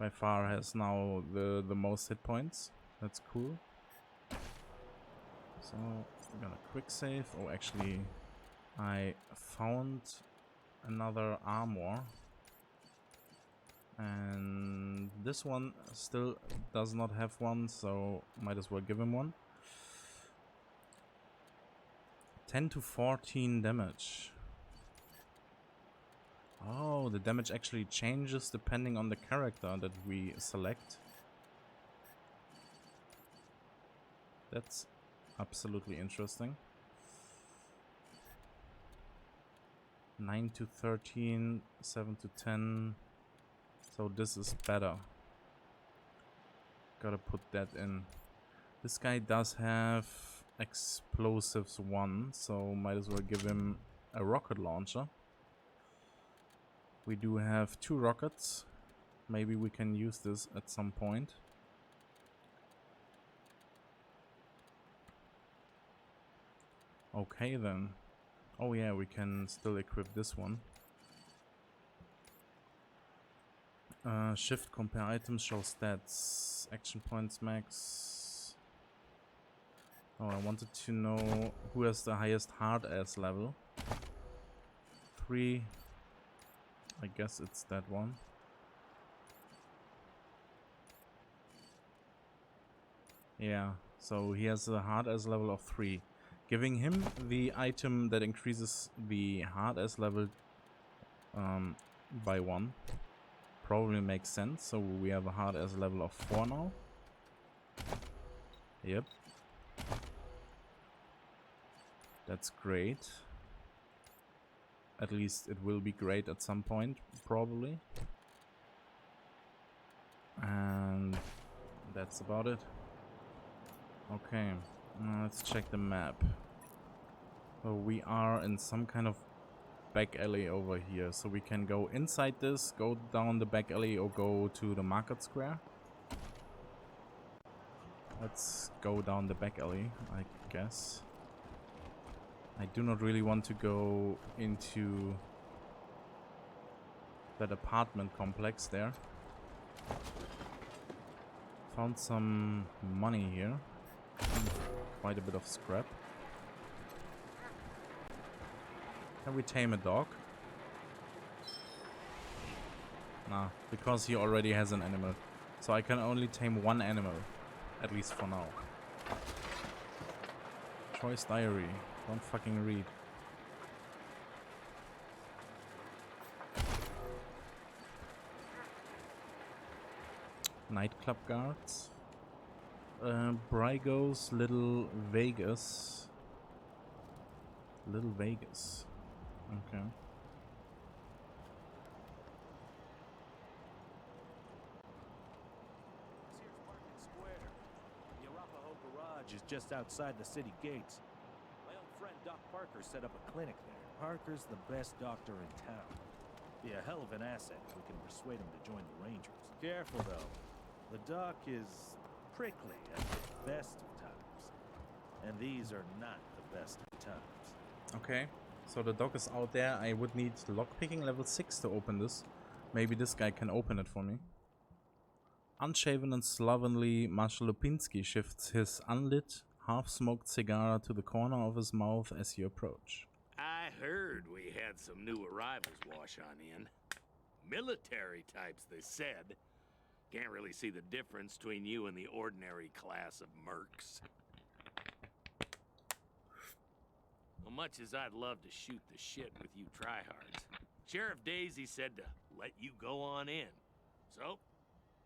far has now the most hit points. That's cool. So we're gonna quick save. Oh, actually, I found another armor, and this one still does not have one, so might as well give him one. 10 to 14 damage. Oh, the damage actually changes depending on the character that we select. That's absolutely interesting. 9 to 13, 7 to 10. So this is better. Gotta put that in. This guy does have explosives 1, so might as well give him a rocket launcher. We do have 2 rockets. Maybe we can use this at some point. Okay then. Oh yeah, we can still equip this one. Shift, compare items, show stats, action points max. Oh, I wanted to know who has the highest hard ass level. 3. I guess it's that one. Yeah, so he has a hard as level of 3. Giving him the item that increases the hard as level by 1 probably makes sense. So we have a hard as level of 4 now. Yep. That's great. At least it will be great at some point, probably. And that's about it. Okay, let's check the map. So we are in some kind of back alley over here. So we can go inside this, go down the back alley, or go to the market square. Let's go down the back alley, I guess. I do not really want to go into that apartment complex there. Found some money here. Quite a bit of scrap. Can we tame a dog? Nah, because he already has an animal. So I can only tame one animal. At least for now. Choice diary. Don't fucking read. Nightclub guards. Brygo's Little Vegas. Little Vegas. Okay. Here's Market Square. The Arapahoe Garage is just outside the city gates. My old friend Doc Parker set up a clinic there. Parker's the best doctor in town. Be a hell of an asset if we can persuade him to join the Rangers. Careful though. The doc is prickly at the best of times. And these are not the best of times. Okay. So the dog is out there. I would need lockpicking level 6 to open this. Maybe this guy can open it for me. Unshaven and slovenly, Marshal Lupinski shifts his unlit, half-smoked cigar to the corner of his mouth as you approach. I heard we had some new arrivals wash on in. Military types, they said. Can't really see the difference between you and the ordinary class of mercs. Well, much as I'd love to shoot the shit with you tryhards, Sheriff Daisy said to let you go on in. So,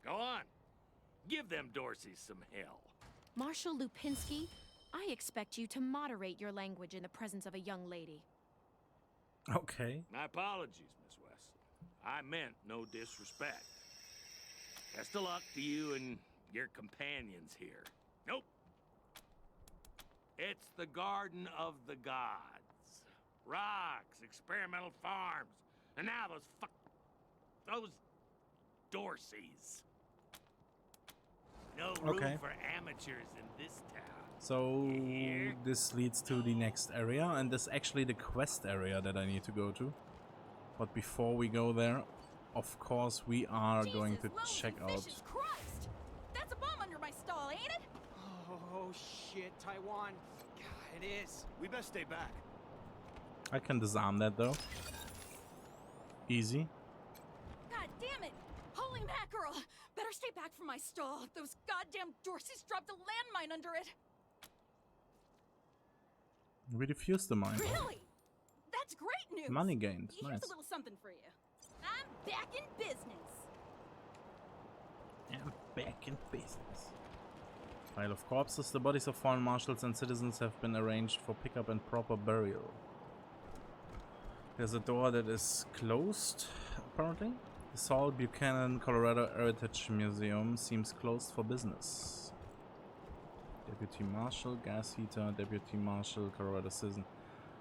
go on. Give them Dorseys some hell. Marshal Lupinski, I expect you to moderate your language in the presence of a young lady. Okay. My apologies, Miss Wesley. I meant no disrespect. Best of luck to you and your companions here. Nope. It's the Garden of the Gods. Rocks, experimental farms, and now those Dorseys. No room for amateurs in this town. So this leads to the next area, and this is actually the quest area that I need to go to. But before we go there, of course we are going to check out. Christ! That's a bomb under my stall, ain't it? Oh shit, Taiwan. God, it is. We best stay back. I can disarm that though. Easy. God damn it! Holy mackerel! Better stay back from my stall. Those goddamn Dorseys dropped a landmine under it. We defused the mine. Really? That's great news. Money gained. Here's Nice. a little something for you. I'm back in business. I'm back in business. Pile of corpses. The bodies of fallen marshals and citizens have been arranged for pickup and proper burial. There's a door that is closed, apparently. The Saul Buchanan, Colorado Heritage Museum seems closed for business. Deputy Marshal, gas heater, Deputy Marshal, Colorado citizen.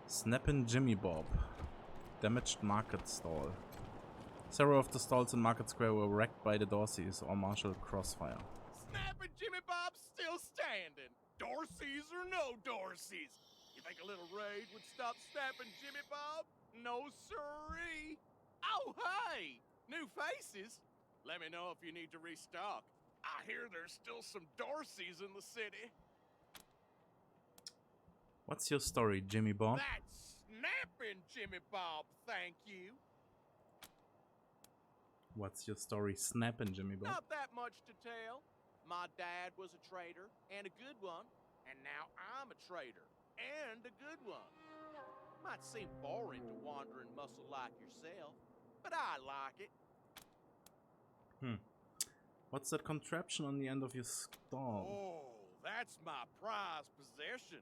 Snappin' Jimmy Bob. Damaged market stall. Several of the stalls in Market Square were wrecked by the Dorseys or Marshal Crossfire. Snappin' Jimmy Bob's still standing. Dorseys or no Dorseys. You think a little raid would stop snapping Jimmy Bob? No siree. Oh, hey! New faces? Let me know if you need to restock. I hear there's still some Dorseys in the city. What's your story, Jimmy Bob? That's snapping, Jimmy Bob, thank you. What's your story, snapping, Jimmy Bob? Not that much to tell. My dad was a trader, and a good one. And now I'm a trader, and a good one. Might seem boring to wandering muscle like yourself, but I like it. What's that contraption on the end of your stall? Oh, that's my prized possession.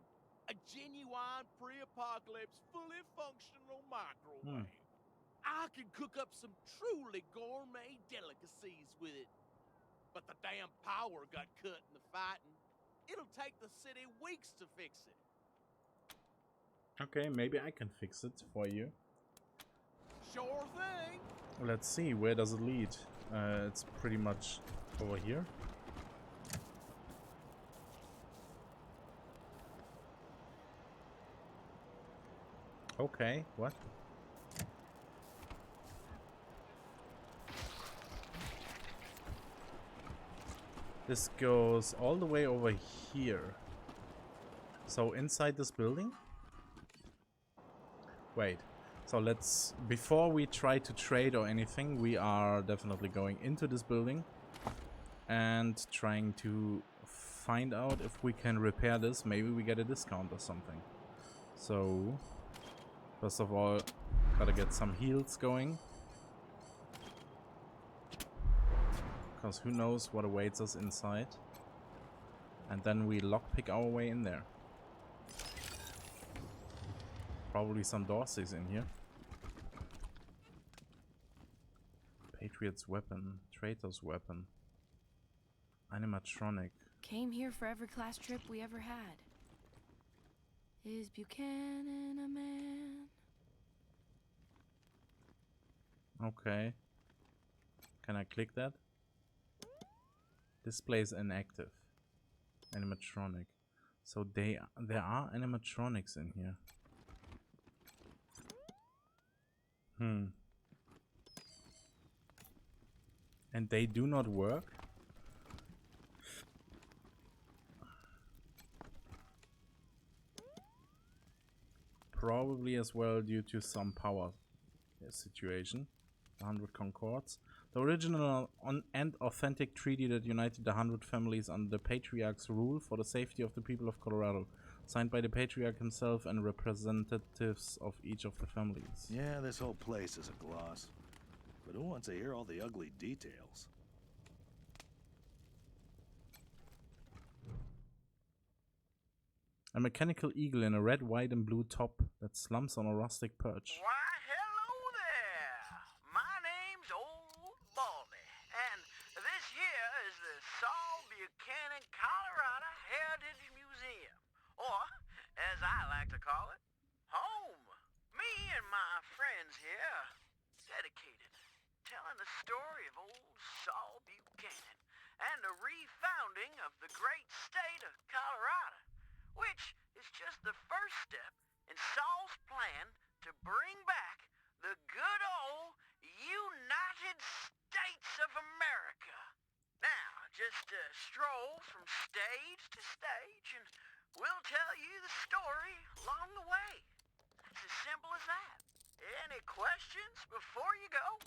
A genuine pre-apocalypse, fully functional microwave. I can cook up some truly gourmet delicacies with it. But the damn power got cut in the fighting. It'll take the city weeks to fix it. Okay, maybe I can fix it for you. Sure thing. Let's see, where does it lead? It's pretty much over here. Okay, what? This goes all the way over here. So inside this building? Wait. So let's, before we try to trade or anything, we are definitely going into this building and trying to find out if we can repair this. Maybe we get a discount or something. So, first of all, gotta get some heals going. Because who knows what awaits us inside. And then we lockpick our way in there. Probably some Dorseys in here. Patriot's weapon, traitor's weapon, animatronic. Came here for every class trip we ever had. Is Buchanan a man? Okay. Can I click that? Displays inactive. Animatronic. So there are animatronics in here. And they do not work? Probably as well due to some power situation. 100 Concords. The original and authentic treaty that united the 100 families under the Patriarch's rule for the safety of the people of Colorado. Signed by the Patriarch himself and representatives of each of the families. Yeah, this whole place is a gloss. But who wants to hear all the ugly details? A mechanical eagle in a red, white and blue top that slumps on a rustic perch. Why, hello there! My name's Old Baldy, and this here is the Saul Buchanan, Colorado Heritage Museum, or, as I like to call it, home. Me and my friends here, dedicated, telling the story of old Saul Buchanan and the refounding of the great state of Colorado, which is just the first step in Saul's plan to bring back the good old United States of America. Now, just stroll from stage to stage and we'll tell you the story along the way. It's as simple as that. Any questions before you go?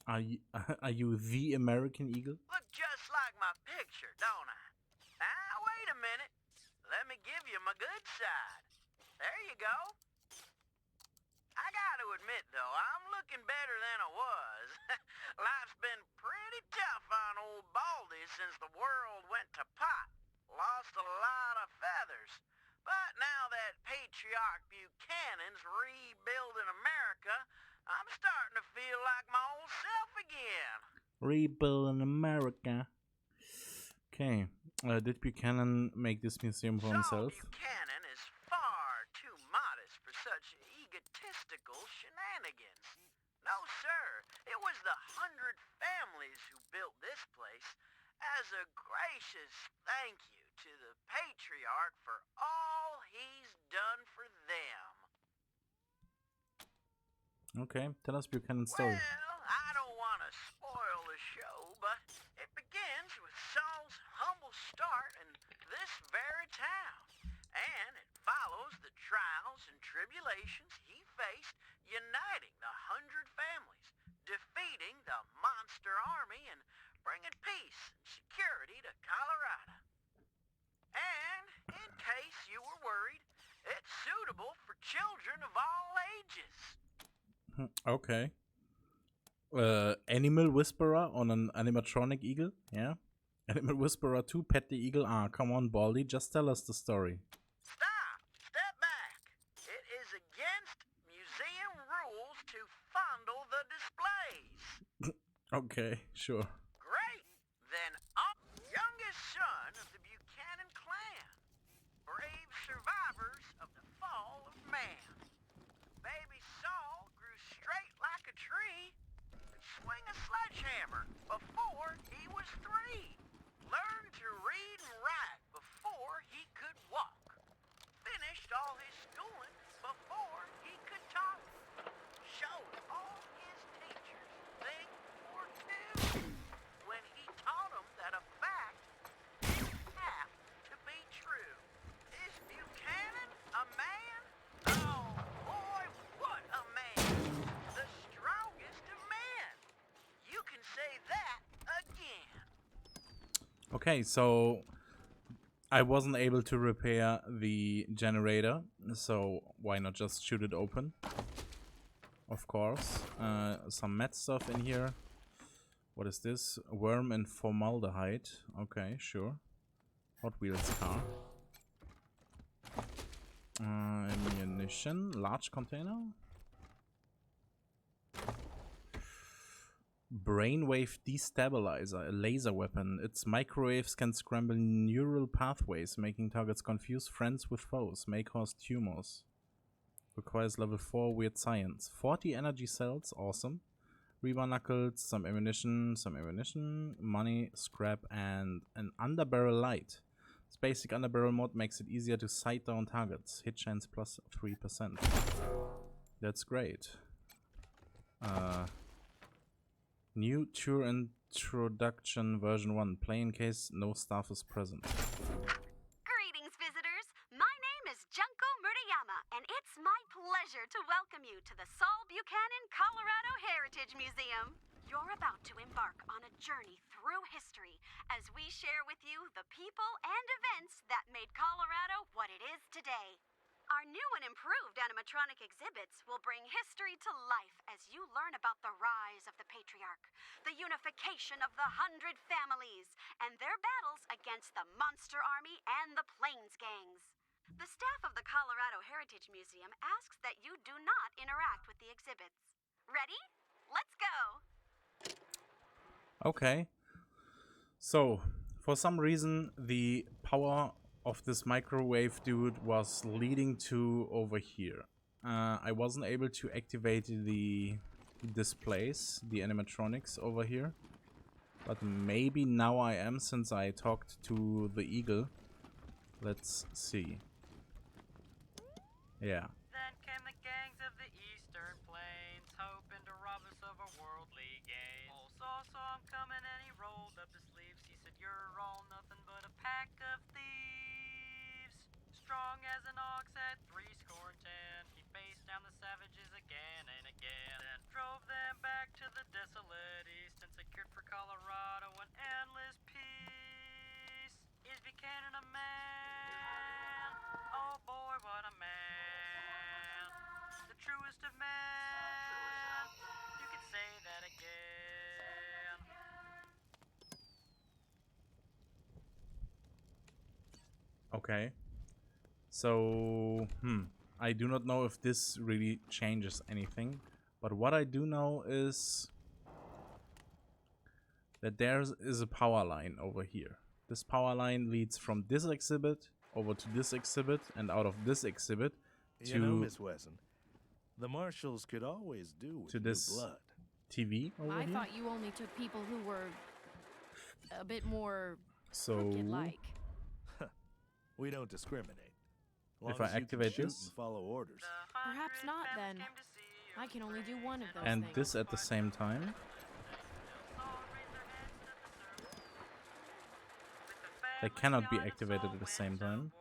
Are you the American Eagle? Look just like my picture, don't I? Now, wait a minute. Let me give you my good side. There you go. I gotta admit, though, I'm looking better than I was. Life's been pretty tough on old Baldy since the world went to pot. Lost a lot of feathers. But now that Patriarch Buchanan's rebuilding America, I'm starting to feel like my old self again. Rebuilding America. Okay. Did Buchanan make this museum for himself? Buchanan is far too modest for such egotistical shenanigans. No, sir. It was the 100 families who built this place as a gracious thank you to the Patriarch for all he's done for them. Okay, tell us Buchanan's story. Well, I don't want to spoil the show, but it begins with Saul's humble start in this very town. And it uniting the 100 families, defeating the monster army, and bringing peace and security to Colorado. And, in case you were worried, it's suitable for children of all ages. Okay. Animal Whisperer on an animatronic eagle? Yeah. Animal Whisperer 2, Pet the Eagle. Ah, come on, Baldy, just tell us the story. Stop! Step back! It is against museum rules to fondle the displays. Okay, sure. Great! Then our youngest son of the Buchanan clan, brave survivors of the fall of man. Baby Saul grew straight like a tree, could swing a sledgehammer before he was 3. Learned to read and write before he could walk. Finished all his schooling before he could talk. Showed all his teachers thing or two when he taught them that a fact didn't have to be true. Is Buchanan a man? Oh boy, what a man! The strongest of men. You can say that again. Okay, so I wasn't able to repair the generator, so why not just shoot it open? Of course. Some meth stuff in here. What is this? Worm and formaldehyde. Okay, sure. Hot Wheels car. Ammunition. Large container. Brainwave destabilizer, a laser weapon. Its microwaves can scramble neural pathways, making targets confuse friends with foes, may cause tumors. Requires level 4 weird science. 40 energy cells, awesome. Rebar knuckles, some ammunition, money, scrap, and an underbarrel light. This basic underbarrel mod makes it easier to sight down targets. Hit chance plus 3%. That's great. New tour introduction version 1. Play in case no staff is present. Greetings, visitors. My name is Junko Murayama, and it's my pleasure to welcome you to the Saul Buchanan, Colorado Heritage Museum. You're about to embark on a journey through history as we share with you the people and events that made Colorado what it is today. Our new and improved animatronic exhibits will bring history to life as you learn about the rise of the Patriarch, the unification of the 100 families, and their battles against the Monster Army and the Plains Gangs. The staff of the Colorado Heritage Museum asks that you do not interact with the exhibits. Ready? Let's go! Okay. So, for some reason, the power of this microwave dude was leading to over here. I wasn't able to activate the displays, the animatronics over here. But maybe now I am, since I talked to the eagle. Let's see. Yeah. Then came the gangs of the Eastern Plains, hoping to rob us of our worldly gains. Old Saw saw him coming and he rolled up his sleeves. He said, "You're all nothing but a pack of thieves." Strong as an ox at 70, he faced down the savages again and again, and drove them back to the desolate east and secured for Colorado an endless peace. Is Buchanan a man? Oh boy, what a man! The truest of men. You could say that again. Okay. So, I do not know if this really changes anything, but what I do know is that there is a power line over here. This power line leads from this exhibit over to this exhibit, and out of this exhibit to, you know, Miss Wesson, the marshals could always do with to new this blood. TV over I here. thought you only took people who were a bit more So, crooked-like. We don't discriminate. Long if I as you can activate shoot this and follow orders. Perhaps not, then. I can only do one of those and things. this at the same time, they cannot be activated at the same time.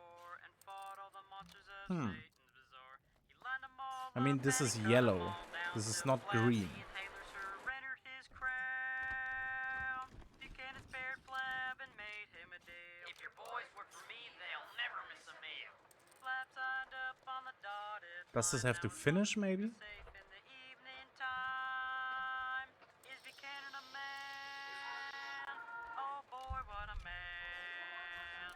I mean, this is yellow. This is not green. Taylor surrendered his crown. Buchanan spared Flab and made him a deal. If your boys work for me, they'll never miss a meal. Flab signed up on the dotted Does this have to finish, maybe? safe in the evening time. Is Buchanan a man? Oh boy, what a man.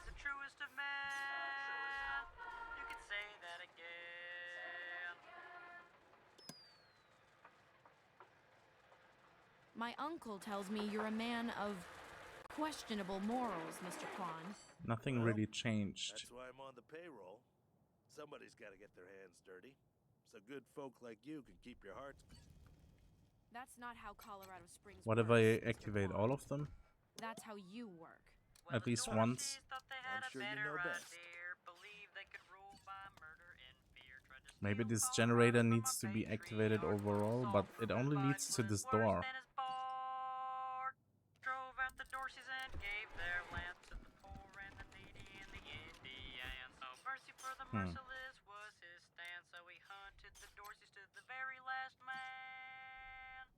The truest of men. You could say that again. My uncle tells me you're a man of questionable morals, Mr. Kwan. Nothing really changed. That's why I'm on the payroll. Somebody's got to get their hands dirty. So good folk like you can keep your hearts. That's not how Colorado Springs What if works, I Mr. activate Kwan. all of them? That's how you work. At least once. I'm sure you know best. Maybe this generator needs to be activated overall, but it only leads to this door. Drove out the Dorseys and gave their lands to the poor and the needy and the Indians. No mercy for the merciless was his stand, so he hunted the Dorseys to the very last man.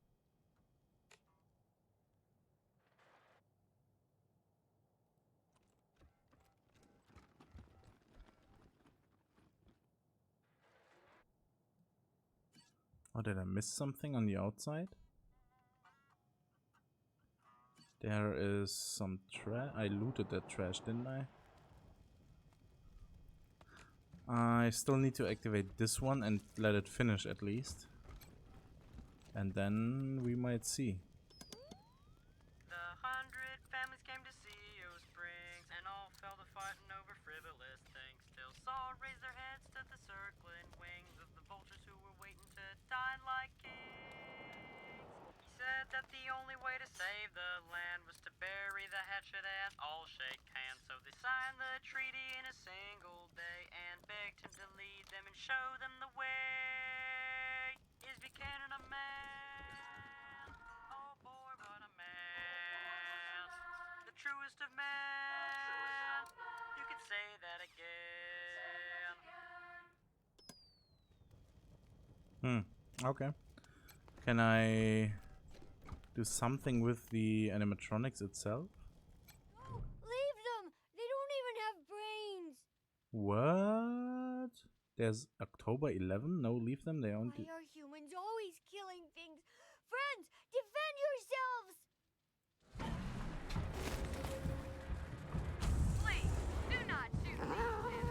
Oh, did I miss something on the outside? There is some trash. I looted that trash, didn't I? I still need to activate this one and let it finish at least. And then we might see. The 100 families came to see O Springs, and all fell to fighting over frivolous things. Still saw raise their heads to the circling wings of the vultures who were waiting to dine like kings. He said that the only way to save the land was to bury the hatchet and all shake hands. So they signed the treaty in a single day and begged him to lead them and show them the way. Is Buchanan a man? Oh boy, what a man. The truest of men. You could say that again. Okay. Can I do something with the animatronics itself? Leave them! They don't even have brains! What? There's October 11? No, leave them. They only. Why are humans always killing things? Friends, defend yourselves! Please, do not shoot these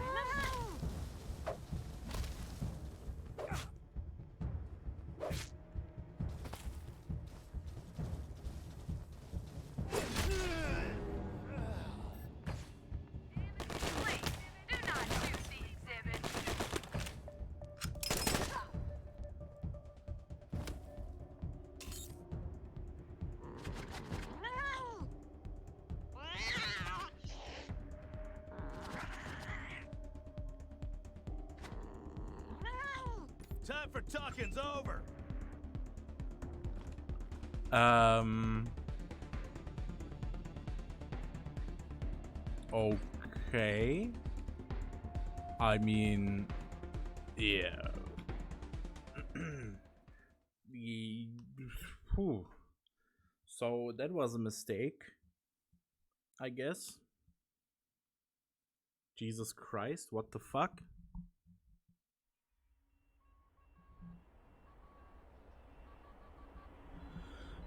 Time for talking's over. Okay. I mean, yeah. Whew. So that was a mistake, I guess. Jesus Christ, what the fuck?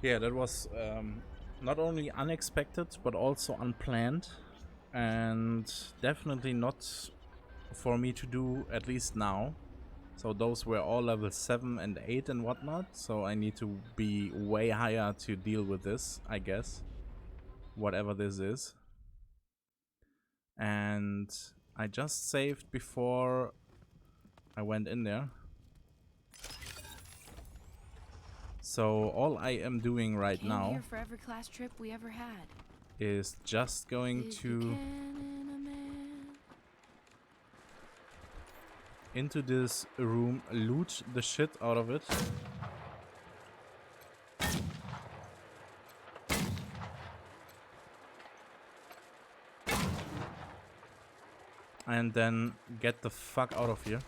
Yeah, that was not only unexpected, but also unplanned. And definitely not for me to do, at least now. So those were all level 7 and 8 and whatnot. So I need to be way higher to deal with this, I guess. Whatever this is. And I just saved before I went in there. So all I am doing right Came now here for every class trip we ever had. is just going to into this room, loot the shit out of it. And then get the fuck out of here.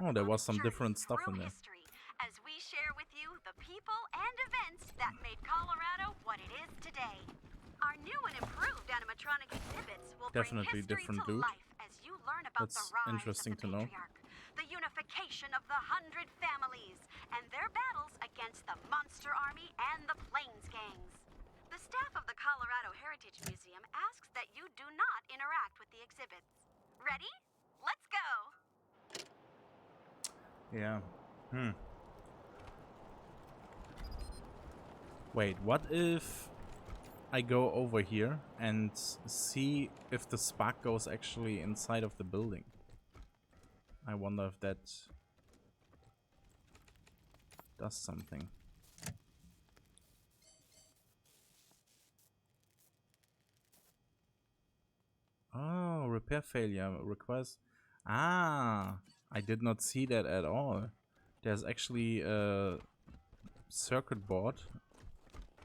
Oh, there was some journey different stuff through in there. history as we share with you the people and events that made Colorado what it is today. Our new and improved animatronic exhibits will Definitely bring history different to loot. life as you learn about the That's rise interesting of the to know. Patriarch, the unification of the 100 families, and their battles against the Monster Army and the Plains Gangs. The staff of the Colorado Heritage Museum asks that you do not interact with the exhibits. Ready? Let's go! Yeah. Wait, what if I go over here and see if the spark goes actually inside of the building? I wonder if that does something. Oh, repair failure requires... Ah, I did not see that at all. There's actually a circuit board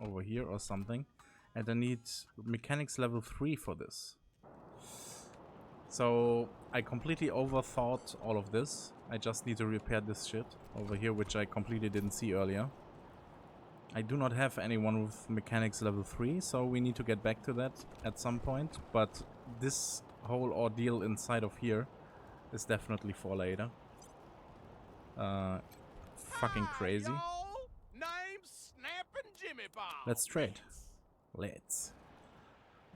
over here or something. And I need mechanics level 3 for this. So I completely overthought all of this. I just need to repair this shit over here, which I completely didn't see earlier. I do not have anyone with mechanics level 3, so we need to get back to that at some point. But this whole ordeal inside of here is definitely for later. Fucking crazy. Name's Snappin' Jimmy Bob. Let's trade. Let's.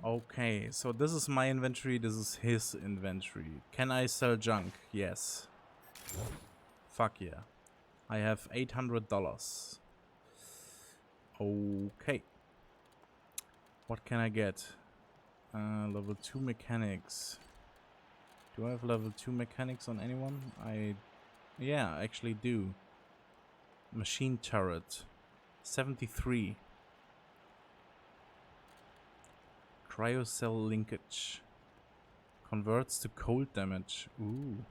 Okay, so this is my inventory, this is his inventory. Can I sell junk? Yes. Fuck yeah. I have $800. Okay. What can I get? Level 2 mechanics. Do I have level 2 mechanics on anyone? Yeah, I actually do. Machine turret. 73. Cryocell linkage. Converts to cold damage. Ooh.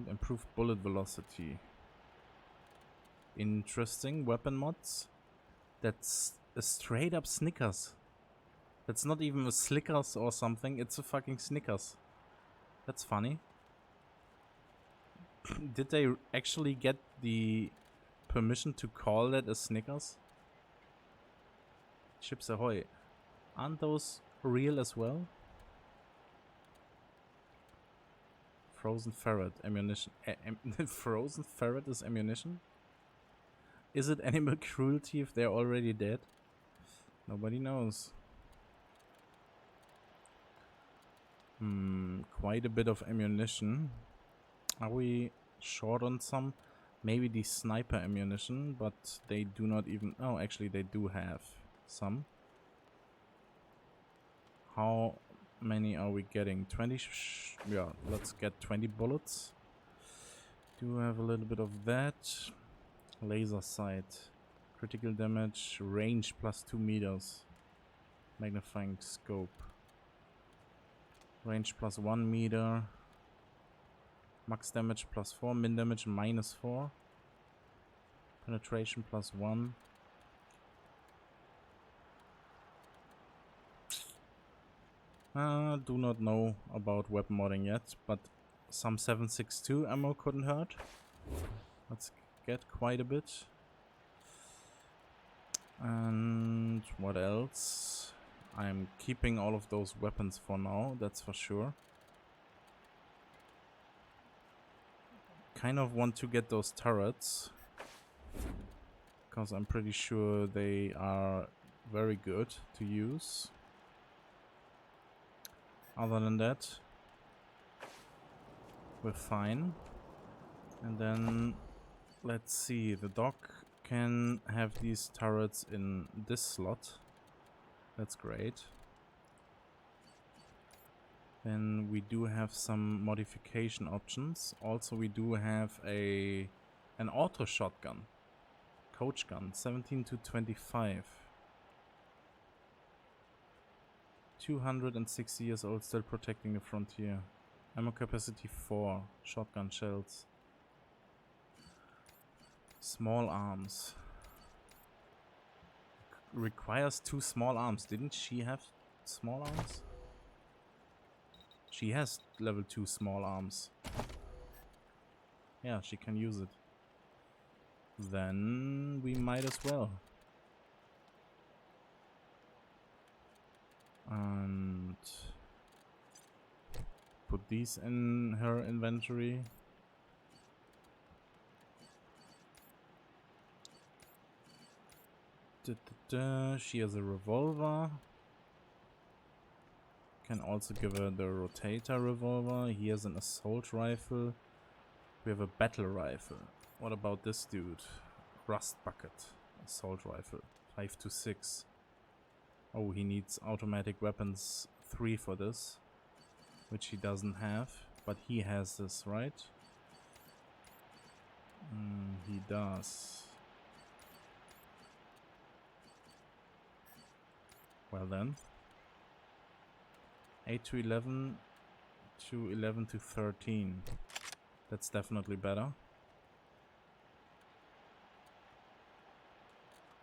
Improved bullet velocity. Interesting. Weapon mods. That's a straight up Snickers. That's not even a Slickers or something. It's a fucking Snickers. That's funny. Did they actually get the permission to call that a Snickers? Chips Ahoy. Aren't those real as well? Frozen ferret ammunition. Frozen ferret is ammunition? Is it animal cruelty if they're already dead? Nobody knows. Quite a bit of ammunition. Are we short on some? Maybe the sniper ammunition, but they do not even... Oh, actually they do have some. How many are we getting? 20? Yeah, let's get 20 bullets. Do have a little bit of that. Laser sight. Critical damage. Range plus 2 meters. Magnifying scope. Range plus 1 meter. Max damage plus 4. Min damage minus 4. Penetration plus 1. Do not know about weapon modding yet, but some 7.62 ammo couldn't hurt. Let's get quite a bit. And what else? I'm keeping all of those weapons for now, that's for sure. Kind of want to get those turrets, because I'm pretty sure they are very good to use. Other than that, we're fine. And then, let's see, the dog can have these turrets in this slot. That's great. Then we do have some modification options. Also, we do have an auto shotgun. Coach gun, 17 to 25. 260 years old, still protecting the frontier. Ammo capacity 4. Shotgun shells. Small arms. Requires 2 small arms. Didn't she have small arms? She has level 2 small arms. Yeah, she can use it. Then we might as well. And put these in her inventory. She has a revolver. Can also give her the rotator revolver. He has an assault rifle. We have a battle rifle. What about this dude? Rust bucket. Assault rifle. 5.26. Oh, he needs automatic weapons 3 for this. Which he doesn't have. But he has this, right? He does. Well then. 8 to 11 to 11 to 13. That's definitely better.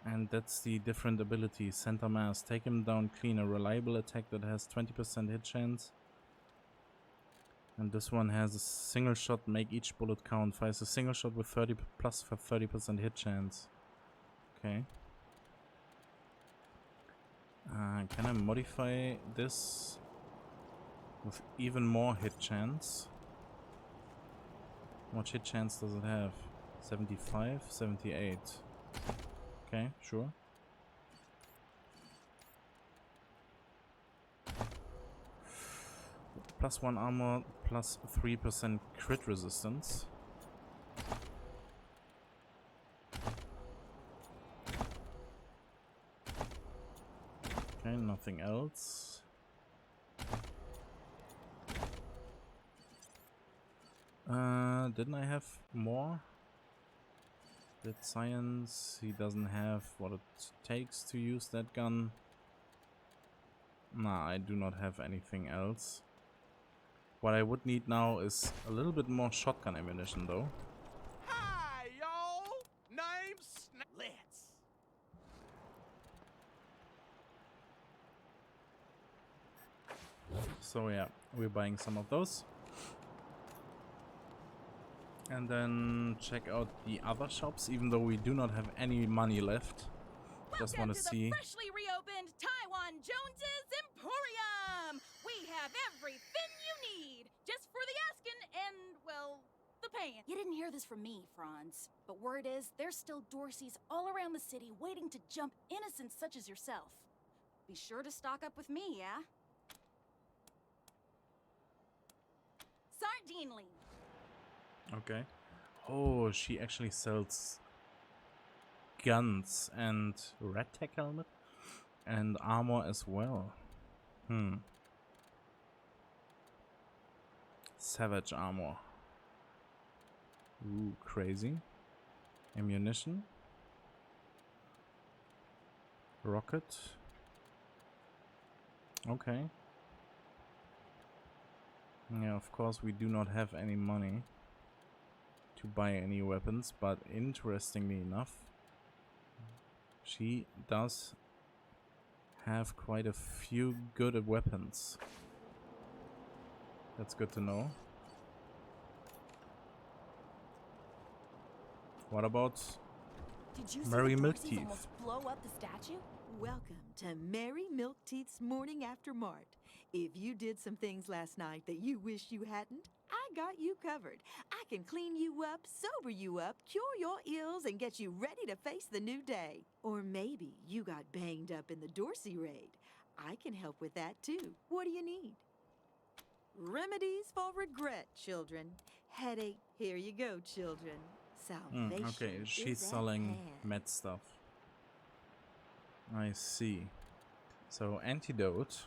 And that's the different ability. Center mass. Take him down clean. A reliable attack that has 20% hit chance. And this one has a single shot. Make each bullet count. Fires a single shot with 30 plus for 30% hit chance. Okay. Can I modify this with even more hit chance? How much hit chance does it have? 75, 78. Okay, sure. Plus 1 armor, plus 3% crit resistance. Okay, nothing else. Didn't I have more? Did science? He doesn't have what it takes to use that gun. Nah, I do not have anything else. What I would need now is a little bit more shotgun ammunition though. Hi, y'all! Name's Let's. So yeah, we're buying some of those. And then check out the other shops, even though we do not have any money left. Just want to see. Freshly reopened Taiwan Jones's Emporium! We have everything you need, just for the asking and, well, the paying. You didn't hear this from me, Franz, but word is there's still Dorseys all around the city waiting to jump innocents such as yourself. Be sure to stock up with me, yeah? Sardinely. Okay. Oh, she actually sells guns and red tech helmet and armor as well. Savage armor. Ooh, crazy. Ammunition. Rocket. Okay. Yeah, of course we do not have any money to buy any weapons, but interestingly enough, she does have quite a few good weapons. That's good to know. What about Did you Mary see the Milk Dorseys Teeth? almost blow up the statue? Welcome to Mary Milk Teeth's Morning After Mart. If you did some things last night that you wish you hadn't, I got you covered. I can clean you up, sober you up, cure your ills, and get you ready to face the new day. Or maybe you got banged up in the Dorsey raid. I can help with that too. What do you need? Remedies for regret, children. Headache, here you go, children. Salvation okay, she's is at selling hand. med stuff. I see. So antidote.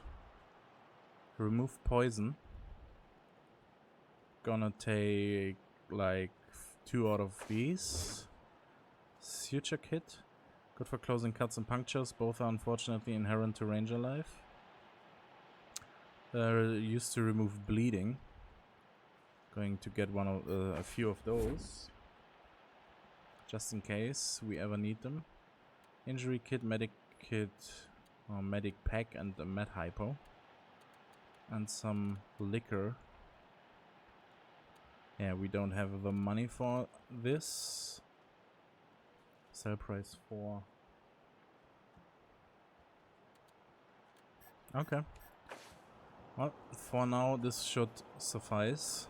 Remove poison. Gonna take like 2 out of these. Suture kit. Good for closing cuts and punctures. Both are unfortunately inherent to ranger life. Used to remove bleeding. Going to get one of a few of those. Just in case we ever need them. Injury kit, medic kit, or medic pack, and a med hypo. And some liquor. Yeah, we don't have the money for this. Sell price 4. Okay. Well, for now this should suffice.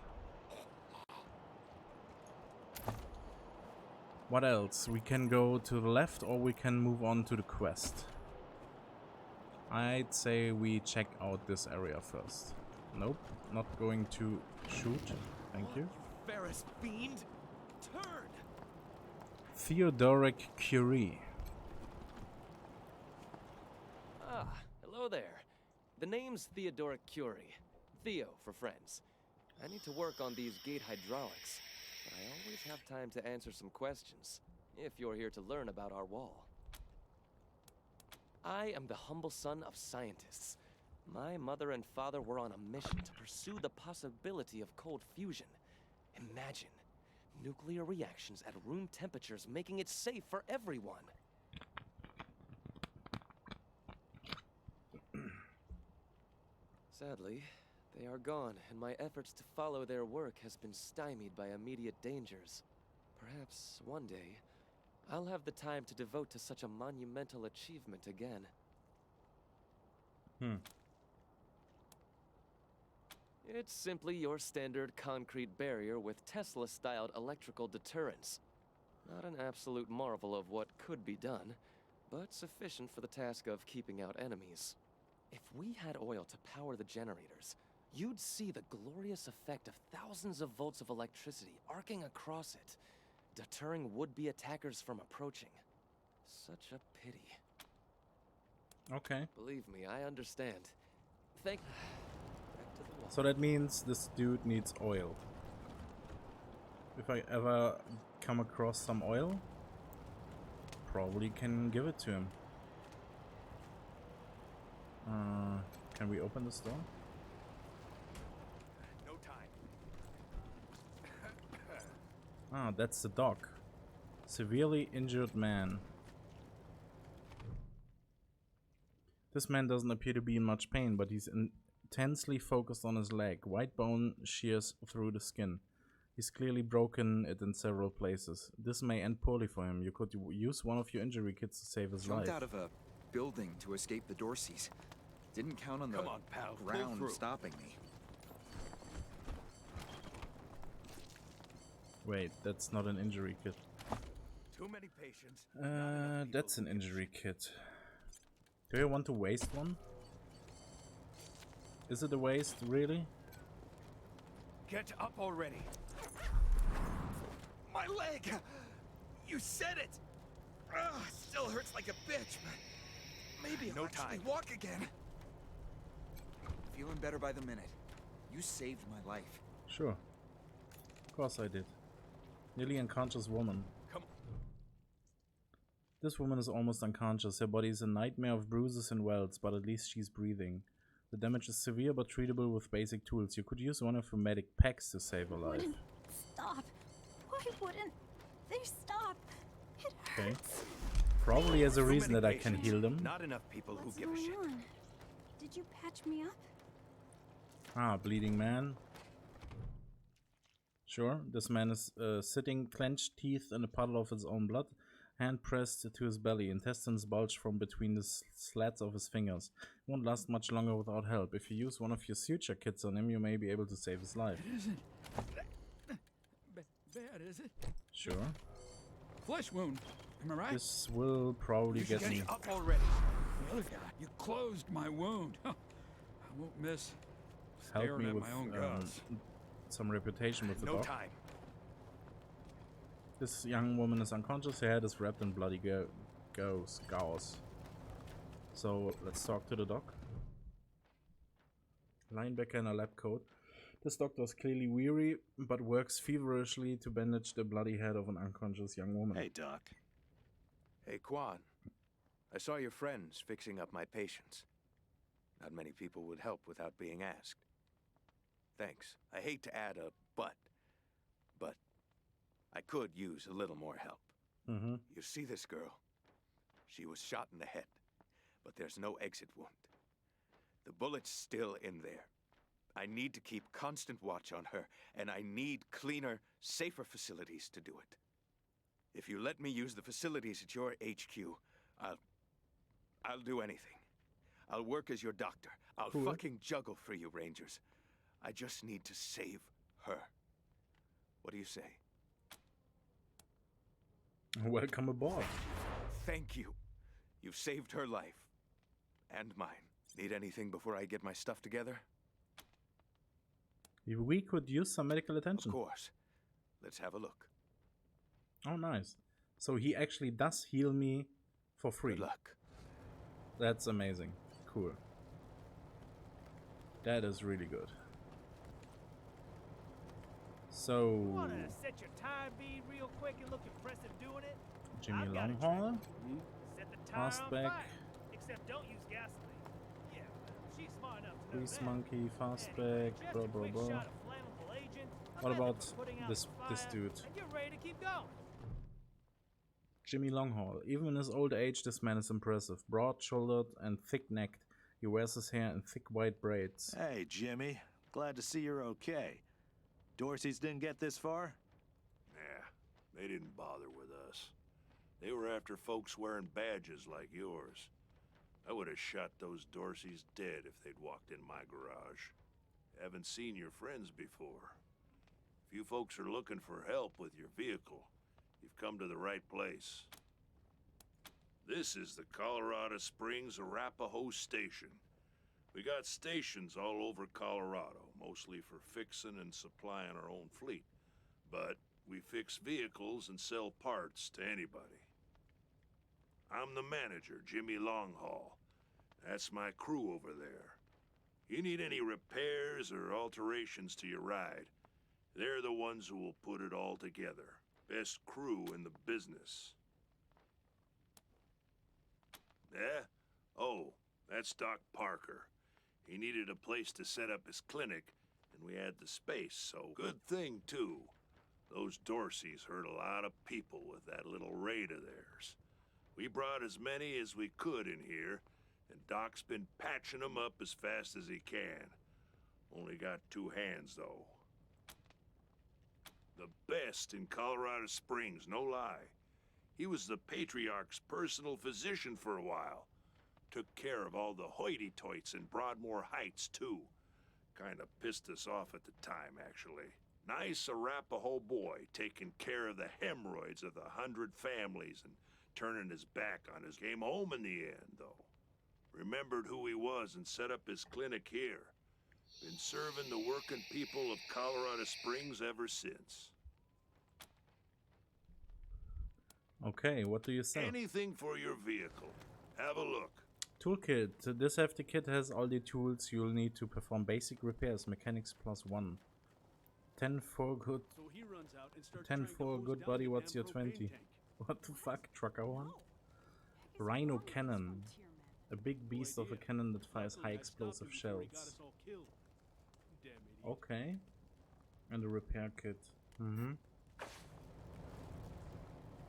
What else? We can go to the left or we can move on to the quest. I'd say we check out this area first. Nope, not going to shoot. Thank you. Ferris fiend! Turn! Theodoric Curie. Ah, hello there. The name's Theodoric Curie. Theo for friends. I need to work on these gate hydraulics, but I always have time to answer some questions, if you're here to learn about our wall. I am the humble son of scientists. My mother and father were on a mission to pursue the possibility of cold fusion. Imagine nuclear reactions at room temperatures, making it safe for everyone. Sadly, they are gone, and my efforts to follow their work has been stymied by immediate dangers. Perhaps one day, I'll have the time to devote to such a monumental achievement again. It's simply your standard concrete barrier with Tesla-styled electrical deterrence. Not an absolute marvel of what could be done, but sufficient for the task of keeping out enemies. If we had oil to power the generators, you'd see the glorious effect of thousands of volts of electricity arcing across it, deterring would-be attackers from approaching. Such a pity. Okay. Believe me, I understand. Thank you. Back to the wall. So that means this dude needs oil. If I ever come across some oil, probably can give it to him. Can we open this door? No time. Ah, that's the doc. Severely injured man. This man doesn't appear to be in much pain, but he's intensely focused on his leg. White bone shears through the skin. He's clearly broken it in several places. This may end poorly for him. You could use one of your injury kits to save his life. Jumped out of a building to escape the Dorseys. Didn't count on the Come on, pal. Pull ground through. stopping me. Wait, that's not an injury kit. Too many patients. That's an injury kit. Do you want to waste one? Is it a waste, really? Get up already. My leg! You said it! Ugh, still hurts like a bitch, but maybe I'll actually walk again. Feeling better by the minute. You saved my life. Sure. Of course I did. Nearly unconscious woman. Come. This woman is almost unconscious. Her body is a nightmare of bruises and welts, but at least she's breathing. The damage is severe but treatable with basic tools. You could use one of your medic packs to save her life. Stop. Why wouldn't they stop? It Okay. hurts. Probably has a Too reason many that I can patients. heal them. Not enough people What's who give a going shit. on? Did you patch me up? Ah, bleeding man. Sure, this man is sitting, clenched teeth in a puddle of his own blood, hand pressed to his belly. Intestines bulge from between the slats of his fingers. Won't last much longer without help. If you use one of your suture kits on him, you may be able to save his life. It isn't bad, is it? Sure. Flesh wound. Am I right? This will probably You should get me. up already. The other guy, you closed my wound. I won't miss Help staring me at with my own guts. some reputation with the No dog. time. This young woman is unconscious. Her head is wrapped in bloody gauze. So let's talk to the doc. Linebacker in a lab coat. This doctor is clearly weary, but works feverishly to bandage the bloody head of an unconscious young woman. Hey, Doc. Hey, Quan. I saw your friends fixing up my patients. Not many people would help without being asked. Thanks. I hate to add a but I could use a little more help. Mm-hmm. You see this girl? She was shot in the head, but there's no exit wound. The bullet's still in there. I need to keep constant watch on her, and I need cleaner, safer facilities to do it. If you let me use the facilities at your HQ, I'll do anything. I'll work as your doctor. I'll fucking juggle for you, Rangers. I just need to save her. What do you say? Welcome aboard. Thank you. You've saved her life. And mine. Need anything before I get my stuff together? We could use some medical attention. Of course. Let's have a look. Oh, nice. So he actually does heal me for free. Good luck. That's amazing. Cool. That is really good. So... Wanna set your time bead real quick and look impressive doing it? Jimmy Longhorn. Set the tire on Fastback. fire. Except don't use gasoline. Yeah, she's smart enough to know Grease that. Monkey, Fastback, Just blah a blah quick blah. shot of flammable agent, a What method about for putting out this the fire, dude? And you're ready to keep going. Jimmy Longhorn. Even in his old age, this man is impressive. Broad-shouldered and thick-necked. He wears his hair in thick white braids. Hey, Jimmy. Glad to see you're okay. Dorsey's didn't get this far? Nah, they didn't bother with us. They were after folks wearing badges like yours. I would have shot those Dorseys dead if they'd walked in my garage. Haven't seen your friends before. If you folks are looking for help with your vehicle, you've come to the right place. This is the Colorado Springs Arapahoe Station. We got stations all over Colorado, mostly for fixing and supplying our own fleet. But we fix vehicles and sell parts to anybody. I'm the manager, Jimmy Longhaul. That's my crew over there. You need any repairs or alterations to your ride, they're the ones who will put it all together. Best crew in the business. Yeah? Oh, that's Doc Parker. He needed a place to set up his clinic, and we had the space, so good thing, too. Those Dorseys hurt a lot of people with that little raid of theirs. We brought as many as we could in here, and Doc's been patching them up as fast as he can. Only got 2 hands, though. The best in Colorado Springs, no lie. He was the Patriarch's personal physician for a while. Took care of all the hoity-toits in Broadmoor Heights, too. Kinda pissed us off at the time, actually. Nice Arapahoe boy, taking care of the hemorrhoids of the 100 families and turning his back on us. Came home in the end, though. Remembered who he was and set up his clinic here. Been serving the working people of Colorado Springs ever since. Okay, what do you say? Anything for your vehicle. Have a look. Toolkit. This hefty kit has all the tools you'll need to perform basic repairs. Mechanics +1. 10 for good. So he runs out and starts 10 trying to for hose good down body. the What's damn your propane 20? tank. What the fuck? Trucker one? Rhino cannon. A big beast of a cannon that fires high explosive shells. Okay. And a repair kit.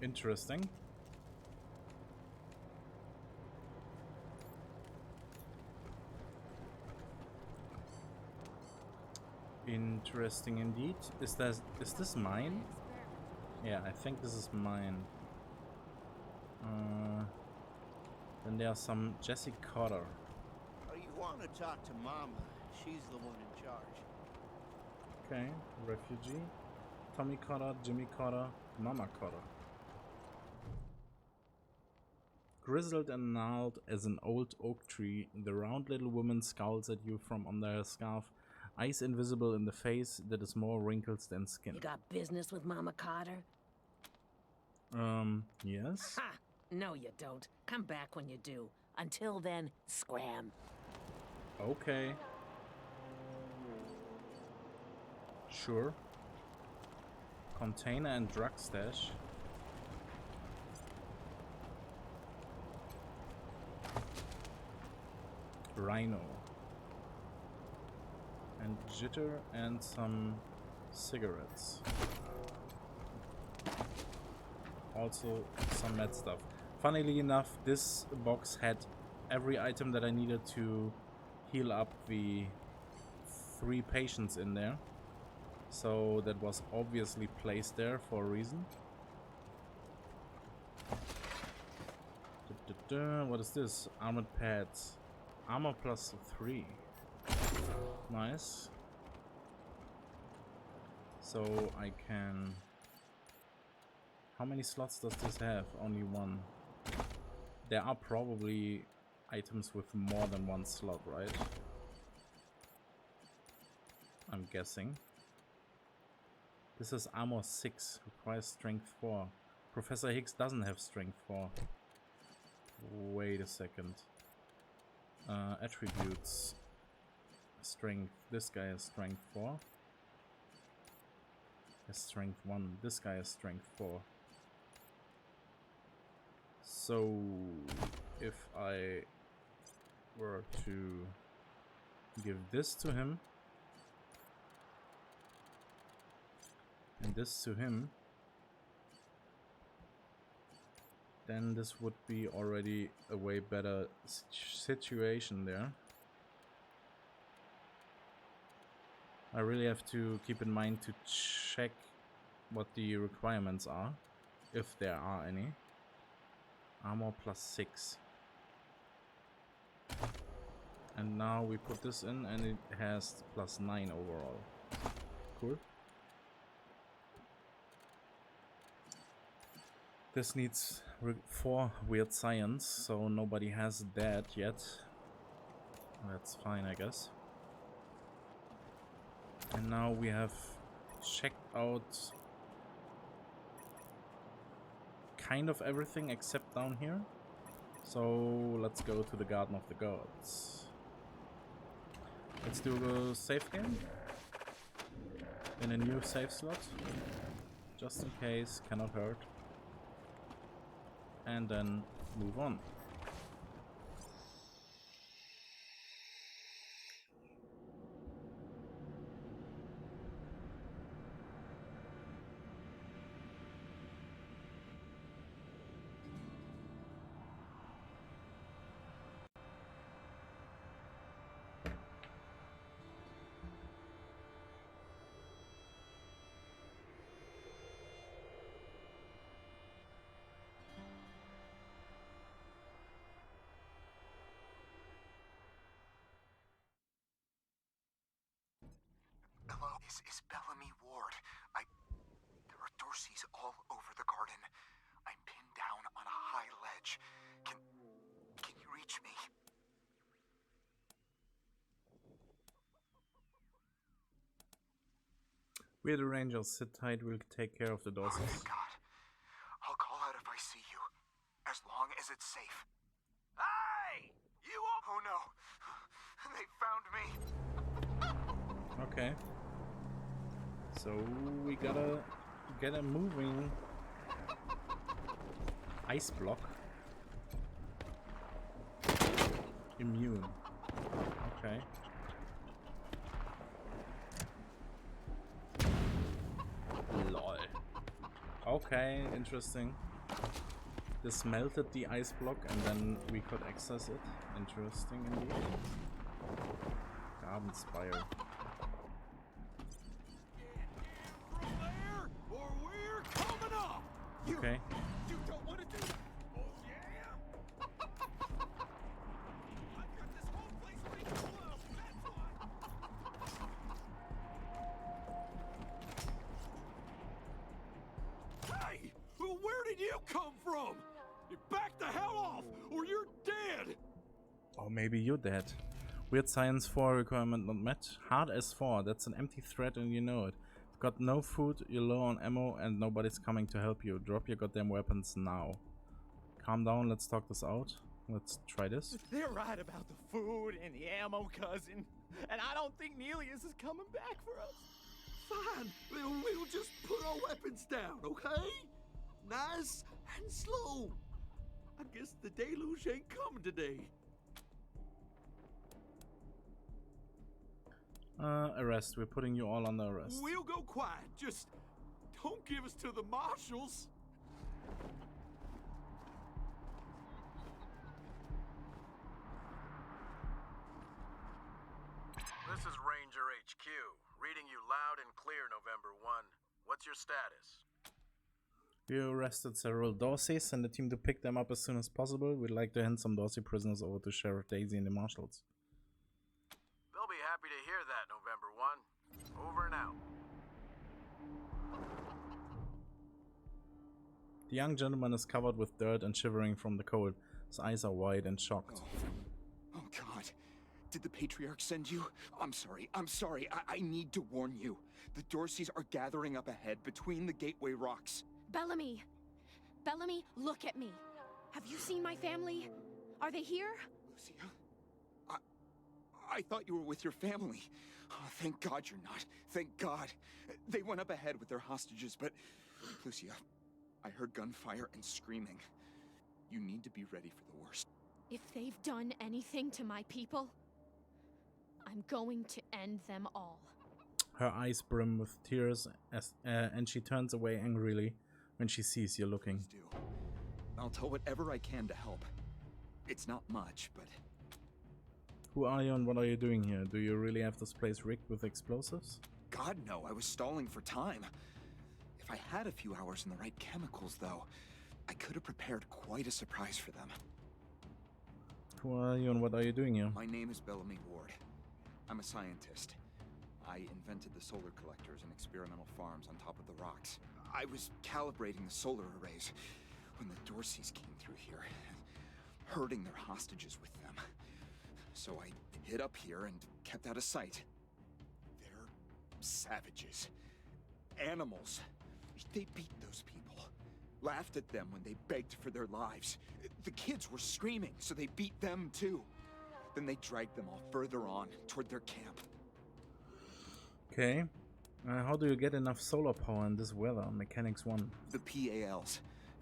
Interesting. Interesting indeed. Is this mine? Yeah, I think this is mine. Then there's some Jesse Cotter. Oh, you want to talk to Mama? She's the one in charge. Okay, refugee. Tommy Cotter, Jimmy Cotter, Mama Cotter. Grizzled and gnarled as an old oak tree, the round little woman scowls at you from under her scarf, eyes invisible in the face that is more wrinkles than skin. You got business with Mama Carter? Yes? Ha! No, you don't. Come back when you do. Until then, scram. Okay. Sure. Container and drug stash. Rhino. And jitter and some cigarettes. Also some med stuff. Funnily enough, this box had every item that I needed to heal up the 3 patients in there. So that was obviously placed there for a reason. What is this? Armored pads. Armor plus 3. Nice. So I can... How many slots does this have? Only 1. There are probably items with more than 1 slot, right? I'm guessing. This is armor 6, requires strength 4. Professor Higgs doesn't have strength 4. Wait a second. Attributes. Strength. This guy has strength 4. Has strength 1. This guy has strength 4. So if I were to give this to him and this to him, then this would be already a way better situation there. I really have to keep in mind to check what the requirements are, if there are any. Armor plus 6. And now we put this in and it has plus 9 overall. Cool. This needs 4 weird science, so nobody has that yet. That's fine, I guess. And now we have checked out kind of everything except down here. So let's go to the Garden of the Gods. Let's do a save game in a new save slot, just in case, cannot hurt. And then move on. Hello, this is Bellamy Ward. There are Dorseys all over the garden. I'm pinned down on a high ledge. Can you reach me? We're the Rangers. Sit tight, we'll take care of the Dorseys. Oh, God. I'll call out if I see you. As long as it's safe. Hey! You all... Oh, no. They found me. Okay. So we gotta get a moving. Ice block. Immune. Okay. Lol. Okay, interesting. This melted the ice block and then we could access it. Interesting indeed. Garden Spire. Okay. You don't want to do that. Oh yeah. I've got this whole place ready to blow. That's why. Hey, where did you come from? You back the hell off, or you're dead. Or maybe you're dead. Weird science 4 requirement not met. Hard S4. That's an empty threat and you know it. Got no food, you're low on ammo, and nobody's coming to help you. Drop your goddamn weapons now. Calm down, let's talk this out. Let's try this. They're right about the food and the ammo, cousin. And I don't think Nelius is coming back for us. Fine, we'll just put our weapons down, okay? Nice and slow. I guess the deluge ain't coming today. Arrest. We're putting you all under arrest. We'll go quiet. Just don't give us to the marshals. This is Ranger HQ. HQ. Reading you loud and clear, November 1. What's your status? We arrested several Dorseys and the team to pick them up as soon as possible. We'd like to hand some Dorsey prisoners over to Sheriff Daisy and the Marshals. They'll be happy to hear that, November 1. Over and out. The young gentleman is covered with dirt and shivering from the cold. His eyes are wide and shocked. Oh God. Did the Patriarch send you? I'm sorry. I need to warn you. The Dorseys are gathering up ahead between the Gateway Rocks. Bellamy! Bellamy, look at me. Have you seen my family? Are they here? Lucia? I thought you were with your family. Oh, thank God you're not. Thank God. They went up ahead with their hostages, but... Lucia, I heard gunfire and screaming. You need to be ready for the worst. If they've done anything to my people, I'm going to end them all. Her eyes brim with tears and she turns away angrily when she sees you looking. Please do. I'll tell whatever I can to help. It's not much, but... Who are you and what are you doing here? Do you really have this place rigged with explosives? God, no. I was stalling for time. If I had a few hours and the right chemicals, though, I could have prepared quite a surprise for them. Who are you and what are you doing here? My name is Bellamy Ward. I'm a scientist. I invented the solar collectors and experimental farms on top of the rocks. I was calibrating the solar arrays when the Dorseys came through here, herding their hostages with them. So I hid up here and kept out of sight. They're savages. Animals. They beat those people. Laughed at them when they begged for their lives. The kids were screaming, so they beat them too. Then they dragged them all further on, toward their camp. Okay. How do you get enough solar power in this weather? Mechanics 1. The PALs.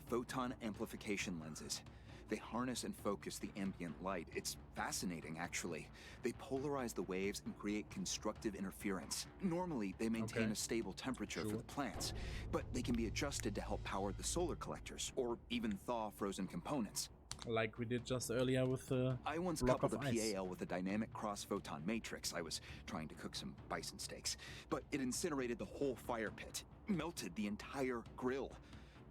Photon amplification lenses. They harness and focus the ambient light. It's fascinating, actually. They polarize the waves and create constructive interference. Normally, they maintain a stable temperature for the plants, but they can be adjusted to help power the solar collectors, or even thaw frozen components. Like we did just earlier with the I once block coupled of a ice. PAL with a dynamic cross-photon matrix. I was trying to cook some bison steaks, but it incinerated the whole fire pit, melted the entire grill.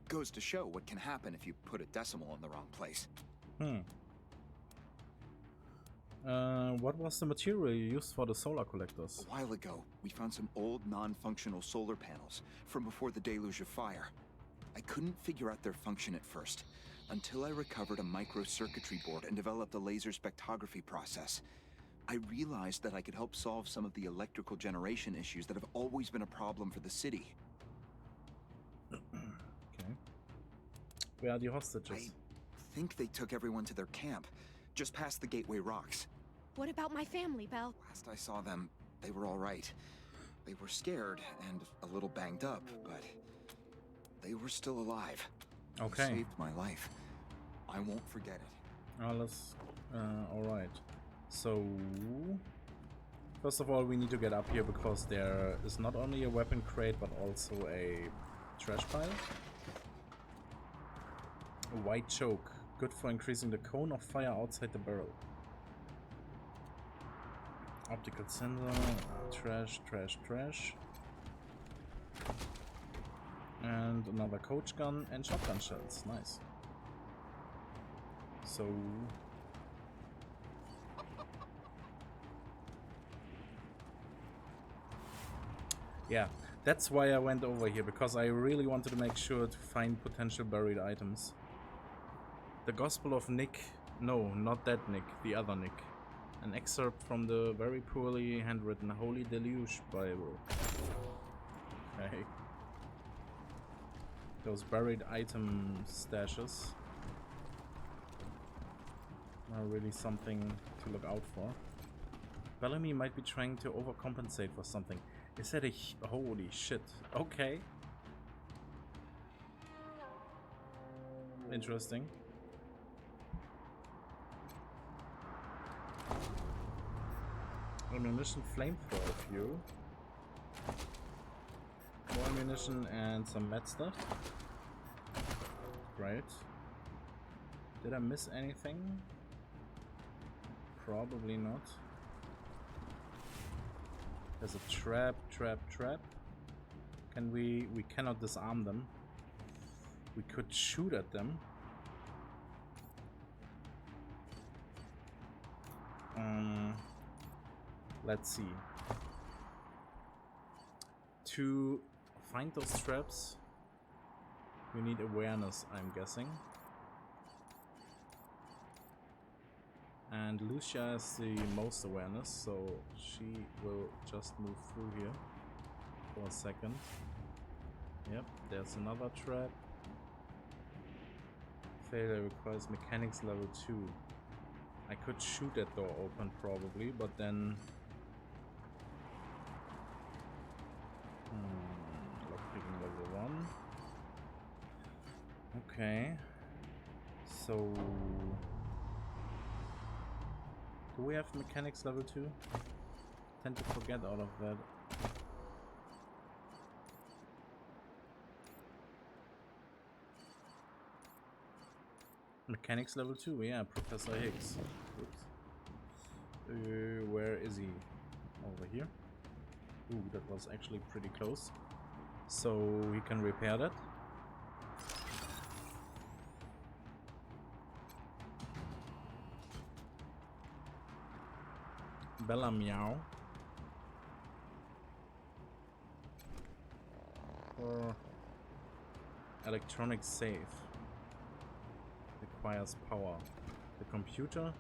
Goes to show what can happen if you put a decimal in the wrong place. What was the material you used for the solar collectors? A while ago, we found some old non-functional solar panels from before the deluge of fire. I couldn't figure out their function at first, until I recovered a microcircuitry board and developed a laser spectrography process. I realized that I could help solve some of the electrical generation issues that have always been a problem for the city. Okay. Where are the hostages? I think they took everyone to their camp, just past the Gateway Rocks. What about my family, Belle? Last I saw them, they were all right. They were scared and a little banged up, but they were still alive. Okay. They saved my life. I won't forget it. Alright. So... First of all, we need to get up here because there is not only a weapon crate, but also a trash pile. A white choke. Good for increasing the cone of fire outside the barrel. Optical sensor. Trash. And another coach gun and shotgun shells. Nice. So... yeah, that's why I went over here, because I really wanted to make sure to find potential buried items. The Gospel of Nick. No, not that Nick, the other Nick. An excerpt from the very poorly handwritten Holy Deluge Bible. Okay. Those buried item stashes are really something to look out for. Bellamy might be trying to overcompensate for something. Is that a... holy shit. Okay. Interesting. Ammunition, flamethrower fuel. More ammunition and some med stuff. Great. Did I miss anything? Probably not. There's a trap. Can we cannot disarm them. We could shoot at them. Let's see. To find those traps, we need awareness, I'm guessing. And Lucia has the most awareness, so she will just move through here for a second. Yep, there's another trap. Failure requires mechanics level 2. I could shoot that door open probably, but then... lockpicking level 1. Okay. So... do we have mechanics level 2? Tend to forget all of that. Mechanics level 2, yeah, Professor Higgs. Oops. Where is he? Over here. Ooh, that was actually pretty close. So he can repair that. Bella Meow. Or electronic safe. Requires power. The computer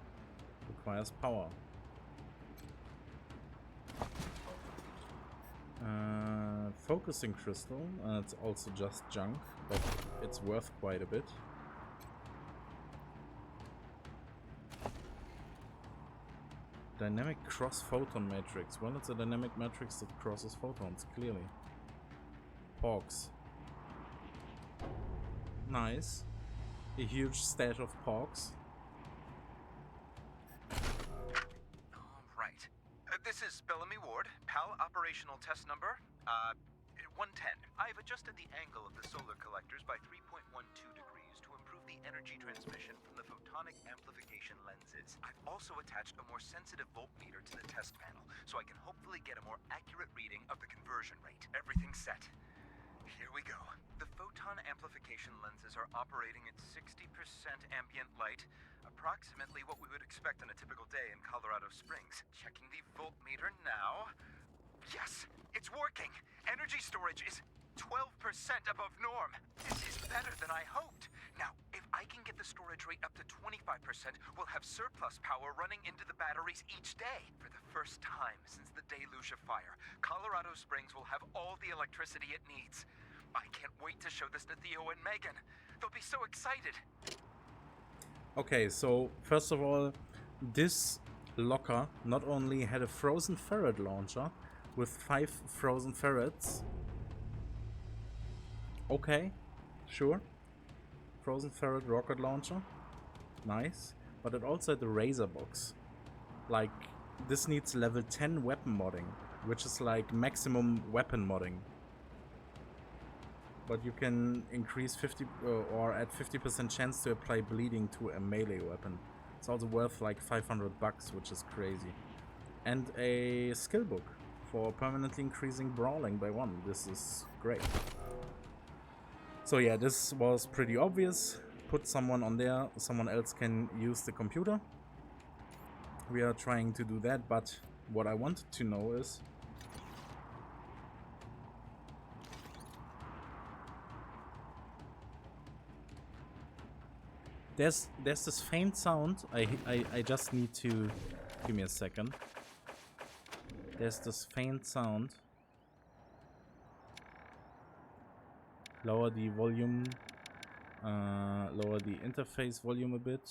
requires power. Focusing crystal, it's also just junk, but it's worth quite a bit. Dynamic cross photon matrix. Well, it's a dynamic matrix that crosses photons, clearly. Porks. Nice. A huge stash of porks. Right. This is Bellamy Ward, PAL operational test number, 110. I've adjusted the angle of the solar collectors by 3.12 degrees to improve the energy transmission from the photonic amplification lenses. I've also attached a more sensitive voltmeter to the test panel, so I can hopefully get a more accurate reading of the conversion rate. Everything's set. Here we go. The photon amplification lenses are operating at 60% ambient light, approximately what we would expect on a typical day in Colorado Springs. Checking the voltmeter now. Yes, it's working. Energy storage is 12% above norm. This is better than I hoped. Now, if I can get the storage rate up to 25%, we'll have surplus power running into the batteries each day. For the first time since the deluge of fire, Colorado Springs will have all the electricity it needs. I can't wait to show this to Theo and Megan. They'll be so excited. Okay, so first of all, this locker not only had a frozen ferret launcher with 5 frozen ferrets. Okay, sure. Frozen ferret rocket launcher. Nice. But it also had the razor box. Like, this needs level 10 weapon modding, which is like maximum weapon modding. But you can increase 50 or add 50% chance to apply bleeding to a melee weapon. It's also worth like $500, which is crazy. And a skill book for permanently increasing brawling by 1. This is great. So yeah, this was pretty obvious. Put someone on there, someone else can use the computer. We are trying to do that, but what I wanted to know is there's this faint sound. I just need to give me a second. There's this faint sound. Lower the volume, lower the interface volume a bit.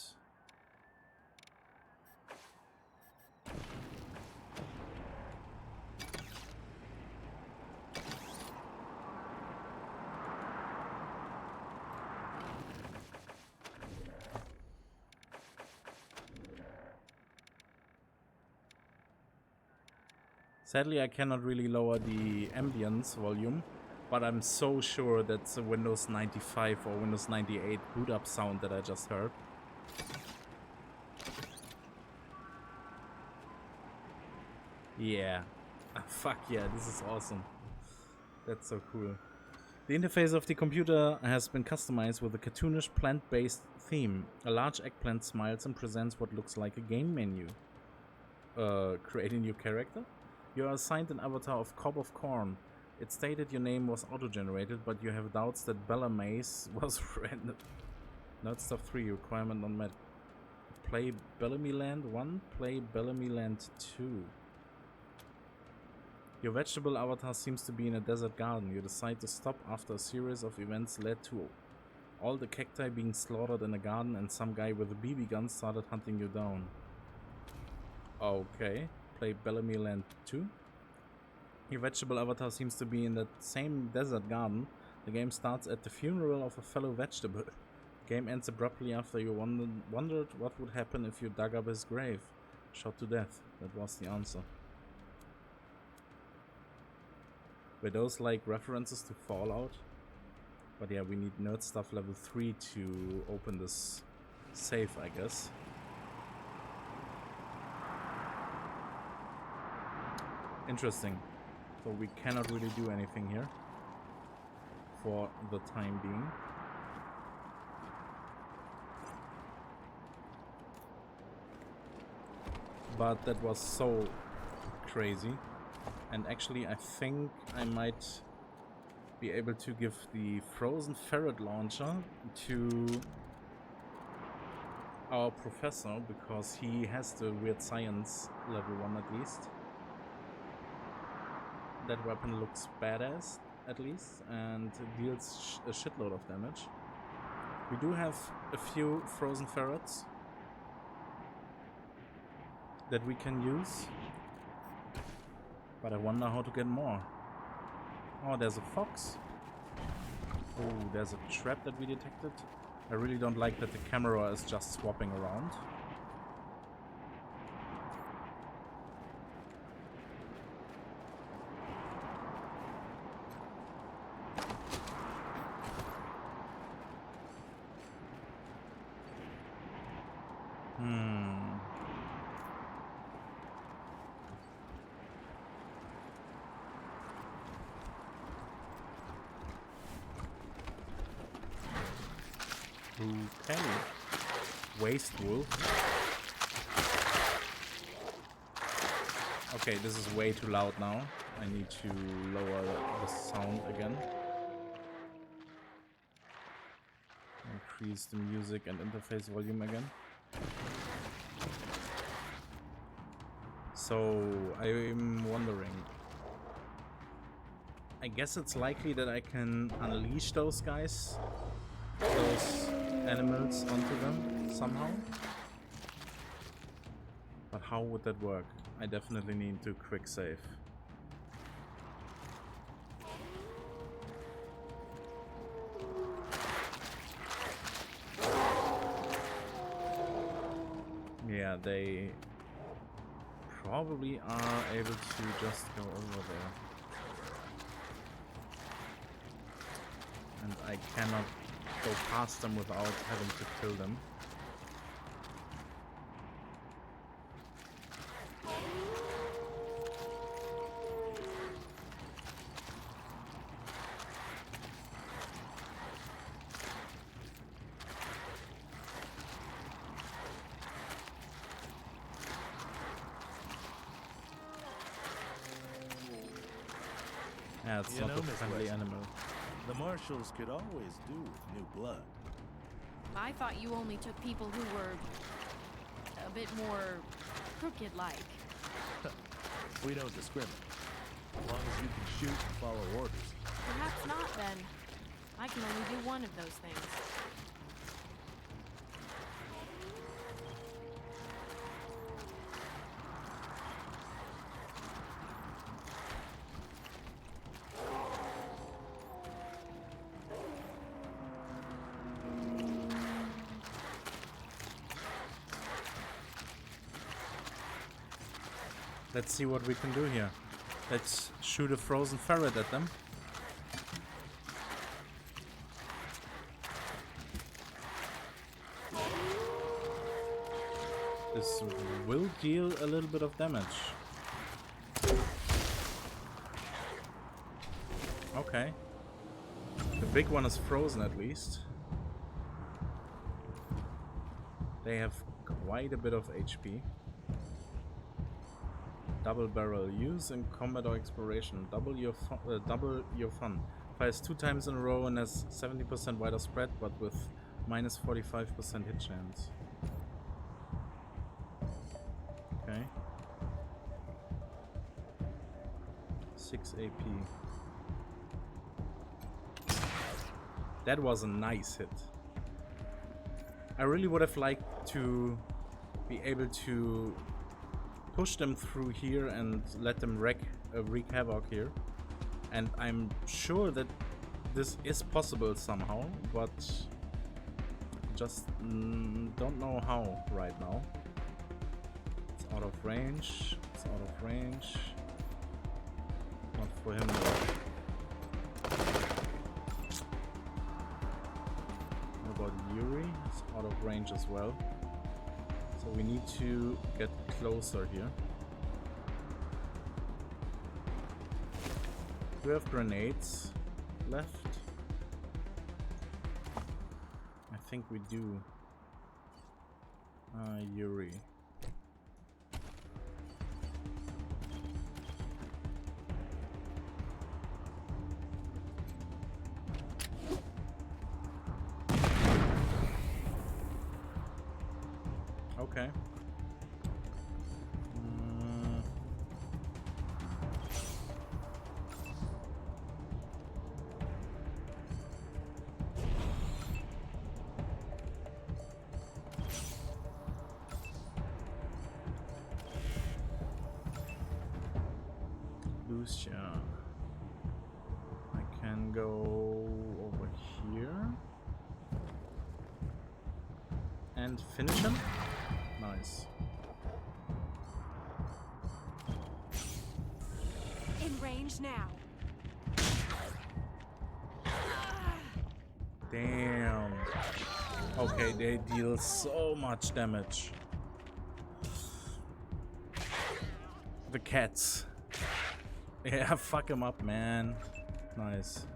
Sadly, I cannot really lower the ambience volume, but I'm so sure that's a Windows 95 or Windows 98 boot up sound that I just heard. Yeah. Fuck yeah, this is awesome. That's so cool. The interface of the computer has been customized with a cartoonish plant-based theme. A large eggplant smiles and presents what looks like a game menu. Create a new character? You are assigned an avatar of Cob of Corn. It stated your name was auto-generated, but you have doubts that Bella Mace was random. Nerd Stuff 3, requirement unmet. Play Bellamy Land 1, play Bellamy Land 2. Your vegetable avatar seems to be in a desert garden. You decide to stop after a series of events led to all the cacti being slaughtered in the garden, and some guy with a BB gun started hunting you down. Okay, play Bellamy Land 2. Your vegetable avatar seems to be in that same desert garden. The game starts at the funeral of a fellow vegetable. The game ends abruptly after you wondered what would happen if you dug up his grave. Shot to death. That was the answer. Were those like references to Fallout? But yeah, we need Nerd Stuff level 3 to open this safe, I guess. Interesting. So we cannot really do anything here for the time being. But that was so crazy. And actually I think I might be able to give the frozen ferret launcher to our professor, because he has the weird science level 1 at least. That weapon looks badass at least and deals a shitload of damage. We do have a few frozen ferrets that we can use, but I wonder how to get more. Oh, there's a fox. Oh, there's a trap that we detected. I really don't like that the camera is just swapping around. Okay. Wasteland. Okay, this is way too loud now. I need to lower the sound again. Increase the music and interface volume again. So, I'm wondering. I guess it's likely that I can unleash those guys, those animals, onto them somehow. But how would that work? I definitely need to quick save. Yeah, they probably are able to just go over there. And I cannot go past them without having to kill them. Yeah, it's not a friendly animal. The marshals could always do with new blood. I thought you only took people who were a bit more crooked-like. We don't discriminate. As long as you can shoot and follow orders. Perhaps not, then. I can only do one of those things. Let's see what we can do here. Let's shoot a frozen ferret at them. This will deal a little bit of damage. Okay. The big one is frozen at least. They have quite a bit of HP. Double barrel. Use in combat or exploration. Double your fun. Fires 2 times in a row and has 70% wider spread, but with minus 45% hit chance. Okay. 6 AP. That was a nice hit. I really would have liked to be able to push them through here and let them wreak havoc here. And I'm sure that this is possible somehow, but just don't know how right now. It's out of range. It's out of range. Not for him though. What about Yuri? It's out of range as well. So we need to get closer here. Do we have grenades left? I think we do. Yuri. Okay. Lucia. I can go over here and finish him. Nice. In range now. Damn. Okay, they deal so much damage. The cats. Yeah, fuck him up, man. Nice.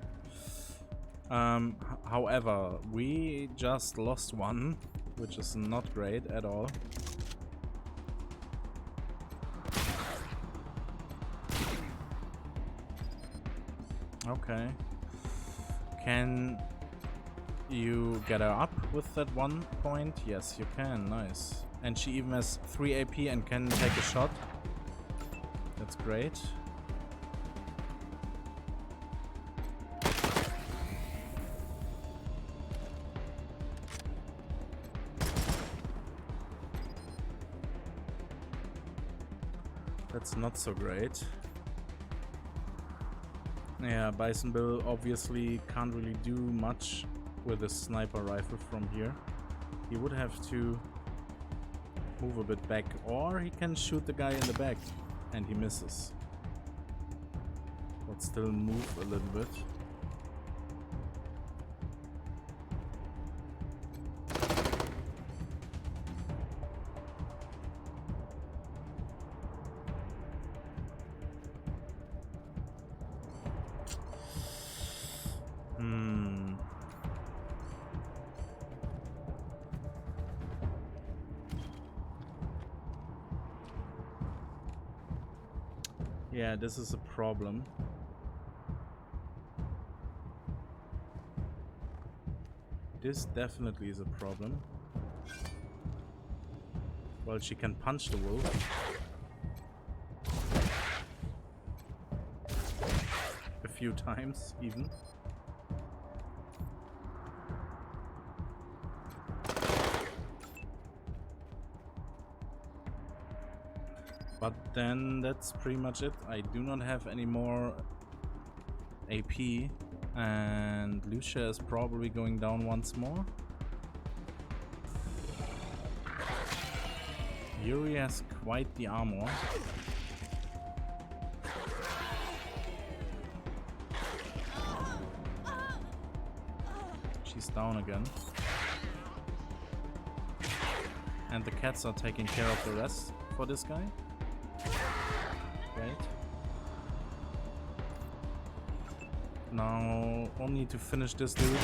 However, we just lost one, which is not great at all. Okay. Can you get her up with that 1 point? Yes, you can. Nice. And she even has 3 AP and can take a shot. That's great. That's not so great. Yeah, Bison Bill obviously can't really do much with a sniper rifle from here. He would have to move a bit back, or he can shoot the guy in the back and he misses. But still move a little bit. Yeah, this is a problem. This definitely is a problem. Well, she can punch the wolf. A few times, even. But then that's pretty much it. I do not have any more AP, and Lucia is probably going down once more. Yuri has quite the armor. She's down again. And the cats are taking care of the rest for this guy. Great. Now, only to finish this dude.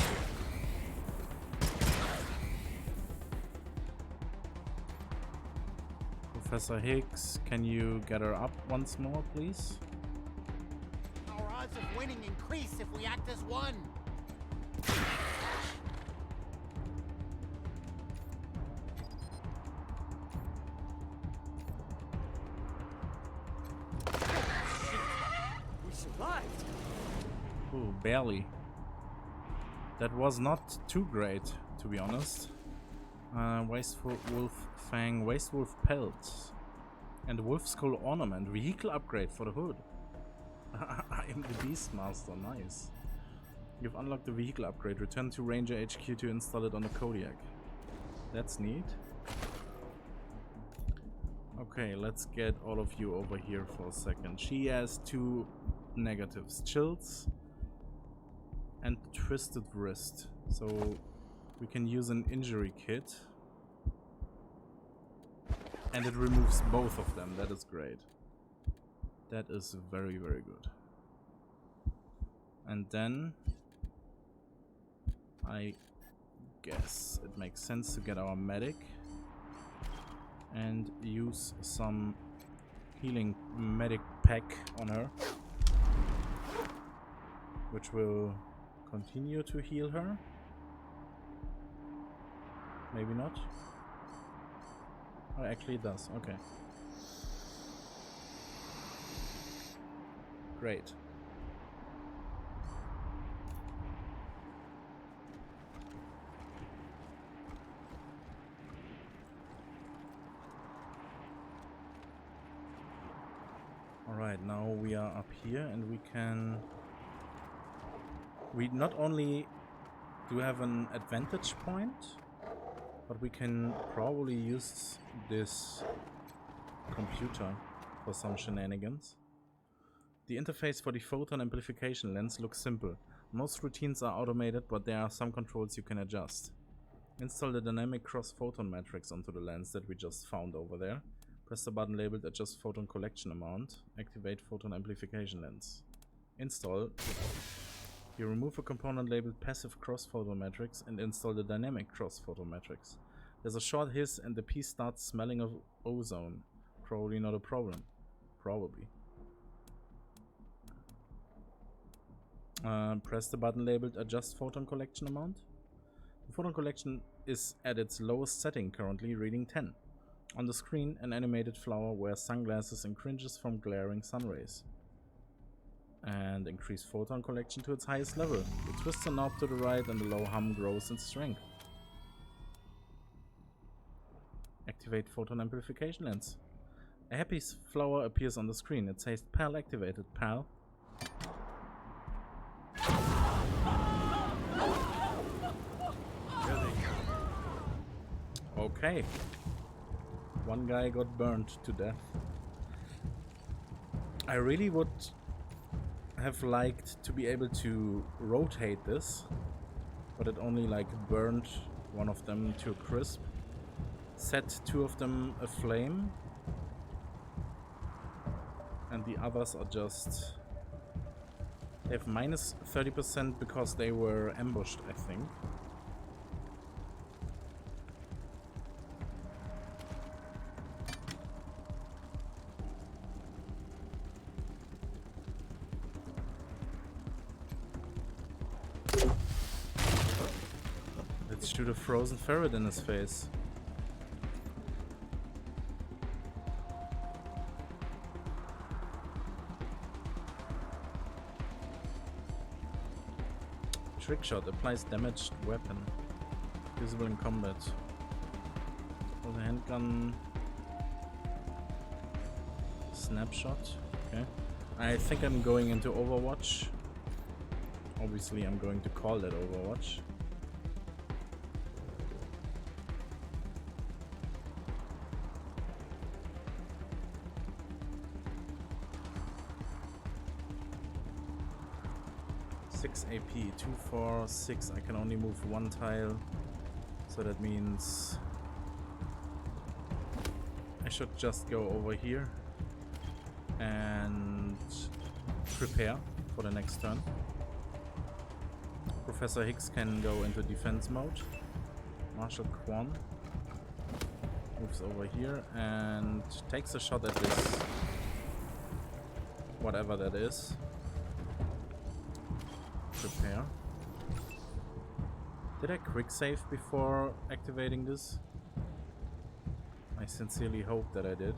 Professor Higgs, can you get her up once more, please? Our odds of winning increase if we act as one. We survived. Ooh, barely. That was not too great, to be honest. Wasteful Wolf Fang, Waste Wolf Pelt, and Wolf Skull Ornament. Vehicle upgrade for the hood. I am the Beastmaster, nice. You've unlocked the vehicle upgrade. Return to Ranger HQ to install it on the Kodiak. That's neat. Okay, let's get all of you over here for a second. She has 2 negatives. Chills and twisted wrist. So we can use an injury kit. And it removes both of them. That is great. That is very, very good. And then I guess it makes sense to get our medic and use some healing medic pack on her, which will continue to heal her. Maybe not. Oh, actually it does. Okay. Great. Alright, now we are up here and we can... We not only do have an advantage point, but we can probably use this computer for some shenanigans. The interface for the photon amplification lens looks simple. Most routines are automated, but there are some controls you can adjust. Install the dynamic cross-photon matrix onto the lens that we just found over there. Press the button labeled Adjust Photon Collection Amount. Activate Photon Amplification Lens. Install. You remove a component labeled Passive Cross-Photon Matrix and install the Dynamic Cross-Photon Matrix. There's a short hiss and the piece starts smelling of ozone. Probably not a problem. Probably. Press the button labeled Adjust Photon Collection Amount. The photon collection is at its lowest setting currently, reading 10. On the screen, an animated flower wears sunglasses and cringes from glaring sun rays. And increase photon collection to its highest level. It twists a knob to the right and the low hum grows in strength. Activate Photon Amplification Lens. A happy flower appears on the screen. It says PAL activated. PAL. Here they come. Okay. One guy got burned to death. I really would have liked to be able to rotate this, but it only like burned one of them to a crisp. Set 2 of them aflame, and the others are just... They have minus 30% because they were ambushed, I think. Let's shoot a frozen ferret in his face. Trick shot applies damaged weapon. Visible in combat. For the handgun. Snapshot. Okay. I think I'm going into Overwatch. Obviously I'm going to call that Overwatch. AP 2, 4, 6. I can only move 1 tile, so that means I should just go over here and prepare for the next turn. Professor Hicks can go into defense mode. Marshal Quan moves over here and takes a shot at this, whatever that is. Prepare. Did I quick save before activating this? I sincerely hope that I did.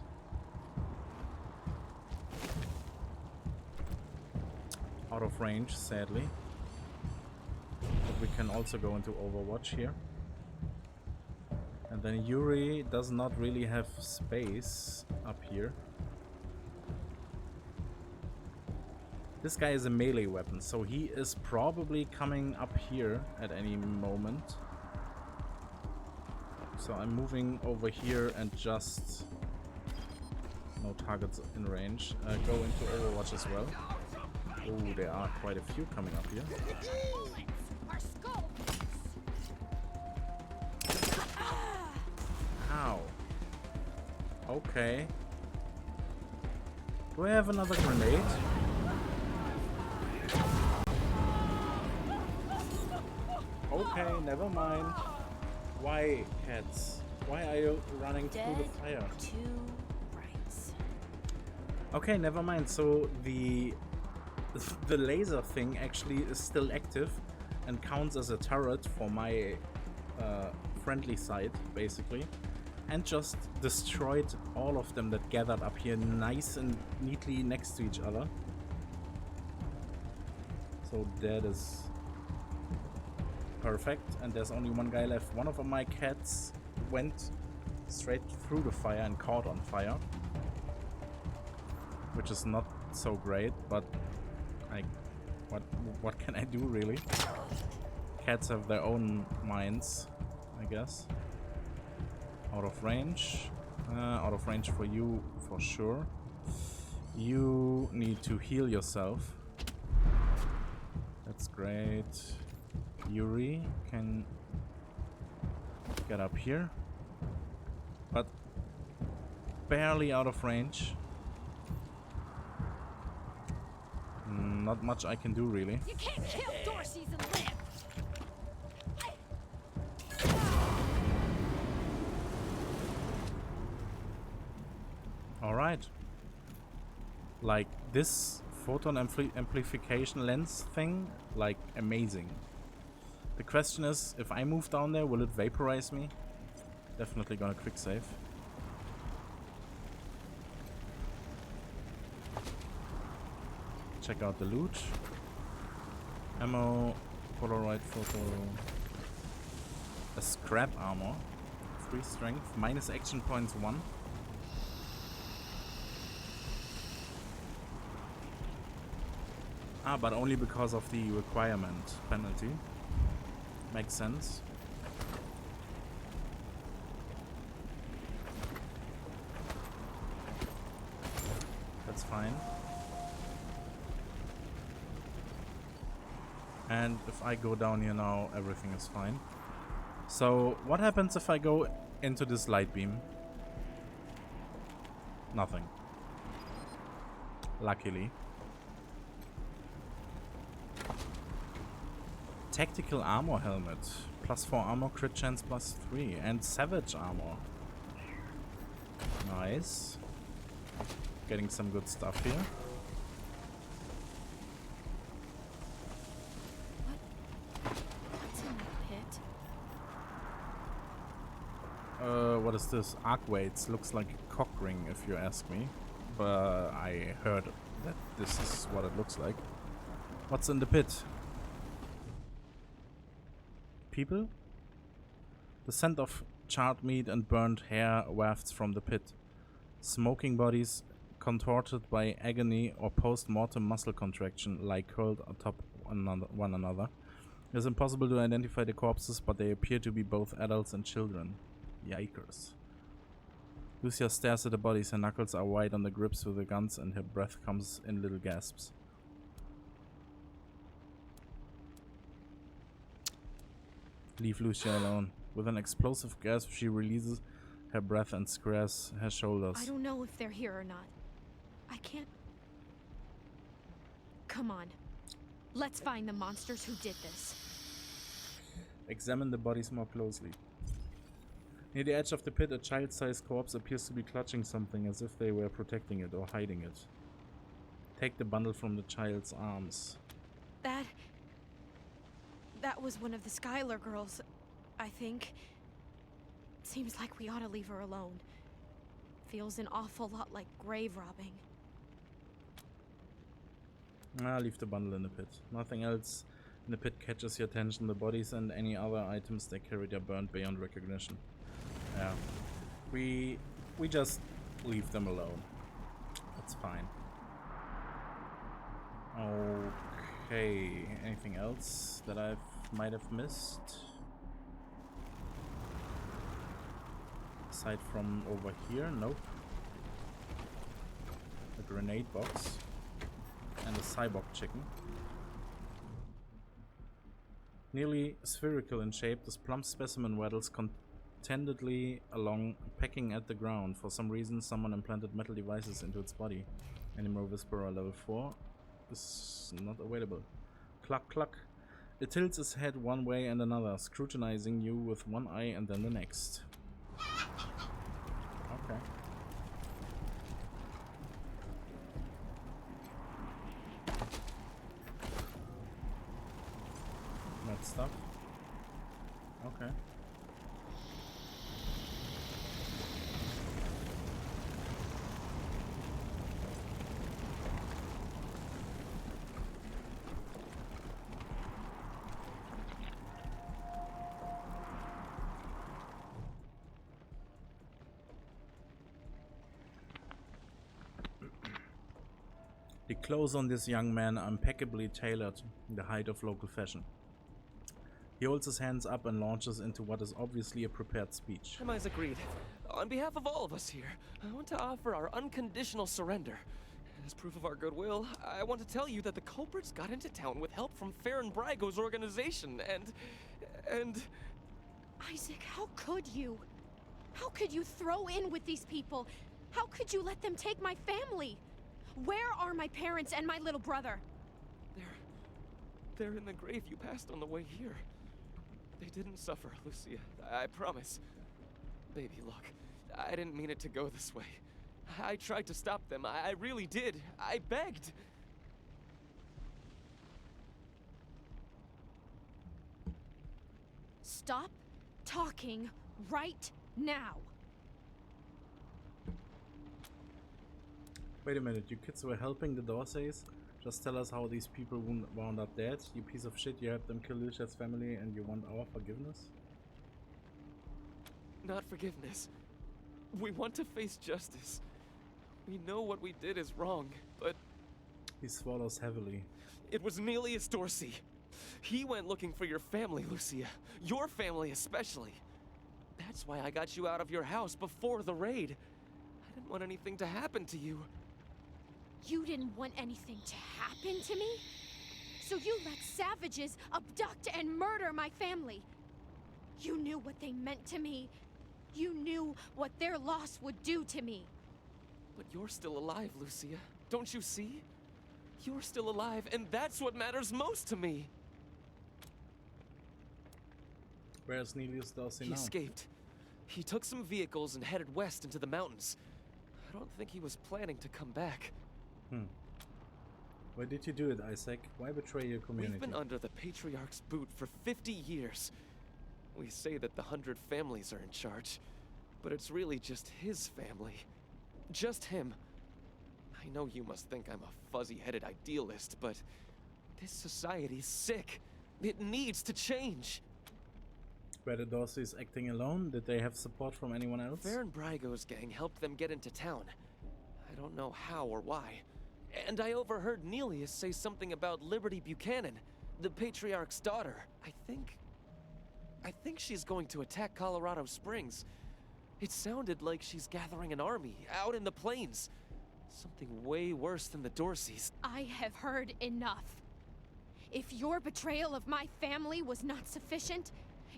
Out of range, sadly. But we can also go into Overwatch here. And then Yuri does not really have space up here. This guy is a melee weapon, so he is probably coming up here at any moment. So I'm moving over here and just... no targets in range. Go into Overwatch as well. Oh, there are quite a few coming up here. Ow. Okay. Do I have another grenade? Okay, never mind. Why, cats? Why are you running through the fire? Okay, never mind. So the laser thing actually is still active and counts as a turret for my friendly side, basically, and just destroyed all of them that gathered up here nice and neatly next to each other. So that is perfect, and there's only one guy left. One of my cats went straight through the fire and caught on fire, which is not so great, but what can I do, really? Cats have their own minds, I guess. Out of range. Out of range for you, for sure. You need to heal yourself. That's great. Yuri can get up here, but barely out of range. Not much I can do, really. You can't kill Dorsey's and live. Alright. Like, this photon amplification lens thing, like, amazing. The question is, if I move down there, will it vaporize me? Definitely gonna quick save. Check out the loot. Ammo, Polaroid photo. A scrap armor. 3 strength, minus action points 1. Ah, but only because of the requirement penalty. Makes sense. That's fine. And if I go down here now, everything is fine. So, what happens if I go into this light beam? Nothing. Luckily. Tactical armor helmet. +4 armor, crit chance +3. And savage armor. Nice. Getting some good stuff here. What's in the pit? What is this? Arc weights. Looks like a cock ring, if you ask me. But I heard that this is what it looks like. What's in the pit? People? The scent of charred meat and burnt hair wafts from the pit. Smoking bodies contorted by agony or post-mortem muscle contraction lie curled atop one another. It is impossible to identify the corpses, but they appear to be both adults and children. Yikers. Lucia stares at the bodies. Her knuckles are wide on the grips with the guns and her breath comes in little gasps. Leave Lucia alone. With an explosive gasp, she releases her breath and squares her shoulders. I don't know if they're here or not. I can't... Come on. Let's find the monsters who did this. Examine the bodies more closely. Near the edge of the pit, a child-sized corpse appears to be clutching something as if they were protecting it or hiding it. Take the bundle from the child's arms. That was one of the Skylar girls, I think. Seems like we ought to leave her alone. Feels an awful lot like grave robbing. Leave the bundle in the pit. Nothing else in the pit catches your attention. The bodies and any other items they carried are burned beyond recognition. Yeah. We just leave them alone. That's fine. Okay. Anything else that I might have missed? Aside from over here? Nope. A grenade box. And a cyborg chicken. Nearly spherical in shape, this plump specimen waddles contentedly along, pecking at the ground. For some reason, someone implanted metal devices into its body. Animal Whisperer level 4 is not available. Cluck cluck. It tilts its head one way and another, scrutinizing you with one eye and then the next. Okay. That stuff. Okay. The clothes on this young man are impeccably tailored in the height of local fashion. He holds his hands up and launches into what is obviously a prepared speech. I'm Isaac Reed. On behalf of all of us here, I want to offer our unconditional surrender. As proof of our goodwill, I want to tell you that the culprits got into town with help from Farron Brago's organization, and... Isaac, how could you? How could you throw in with these people? How could you let them take my family? Where are my parents and my little brother? They're in the grave you passed on the way here. They didn't suffer, Lucia. I promise. Baby, look. I didn't mean it to go this way. I tried to stop them. I really did. I begged. Stop talking right now. Wait a minute, you kids were helping the Dorseys? Just tell us how these people wound up dead. You piece of shit, you helped them kill Lucia's family and you want our forgiveness? Not forgiveness. We want to face justice. We know what we did is wrong, but... He swallows heavily. It was Nelius Dorsey. He went looking for your family, Lucia. Your family especially. That's why I got you out of your house before the raid. I didn't want anything to happen to you. You didn't want anything to happen to me? So you let savages abduct and murder my family. You knew what they meant to me. You knew what their loss would do to me. But you're still alive, Lucia. Don't you see? You're still alive, and that's what matters most to me. Where's Nelius Dorsey now? He escaped. He took some vehicles and headed west into the mountains. I don't think he was planning to come back. Why did you do it, Isaac? Why betray your community? We've been under the Patriarch's boot for 50 years. We say that the 100 families are in charge, but it's really just his family. Just him. I know you must think I'm a fuzzy-headed idealist, but this society's sick. It needs to change. Were the Dorseys acting alone? Did they have support from anyone else? Farron Brago's gang helped them get into town. I don't know how or why. And I overheard Nelius say something about Liberty Buchanan, the Patriarch's daughter. I think she's going to attack Colorado Springs. It sounded like she's gathering an army out in the plains. Something way worse than the Dorseys. I have heard enough. If your betrayal of my family was not sufficient,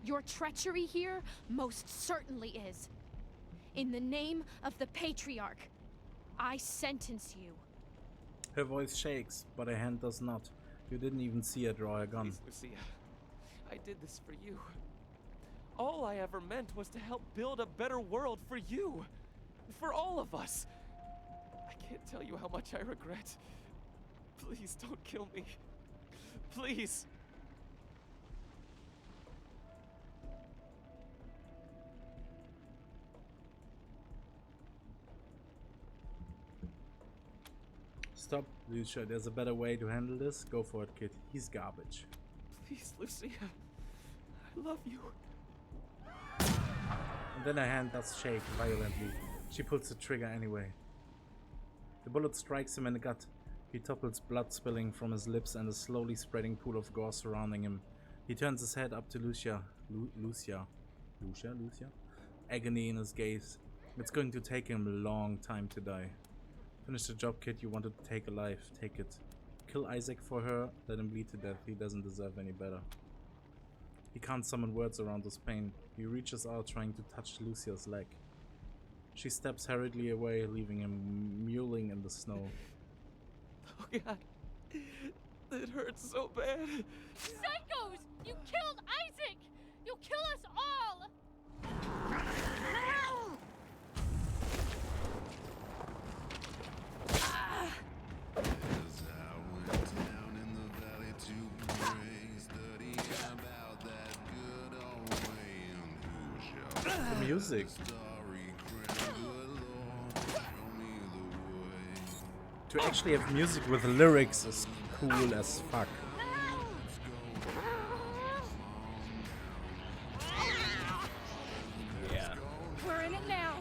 your treachery here most certainly is. In the name of the Patriarch, I sentence you. Her voice shakes, but her hand does not. You didn't even see her draw a gun. Please, Lucia. I did this for you. All I ever meant was to help build a better world for you. For all of us. I can't tell you how much I regret. Please don't kill me. Please. Stop, Lucia. There's a better way to handle this. Go for it, kid. He's garbage. Please, Lucia. I love you. And then her hand does shake violently. She pulls the trigger anyway. The bullet strikes him in the gut. He topples, blood spilling from his lips and a slowly spreading pool of gore surrounding him. He turns his head up to Lucia. Lucia? Agony in his gaze. It's going to take him a long time to die. Finish the job, kid. You wanted to take a life. Take it. Kill Isaac for her. Let him bleed to death. He doesn't deserve any better. He can't summon words around his pain. He reaches out, trying to touch Lucia's leg. She steps hurriedly away, leaving him mewling in the snow. Oh God. It hurts so bad. Psychos! You killed Isaac! You'll kill us all! The music. To actually have music with lyrics is cool as fuck. Yeah. We're in it now.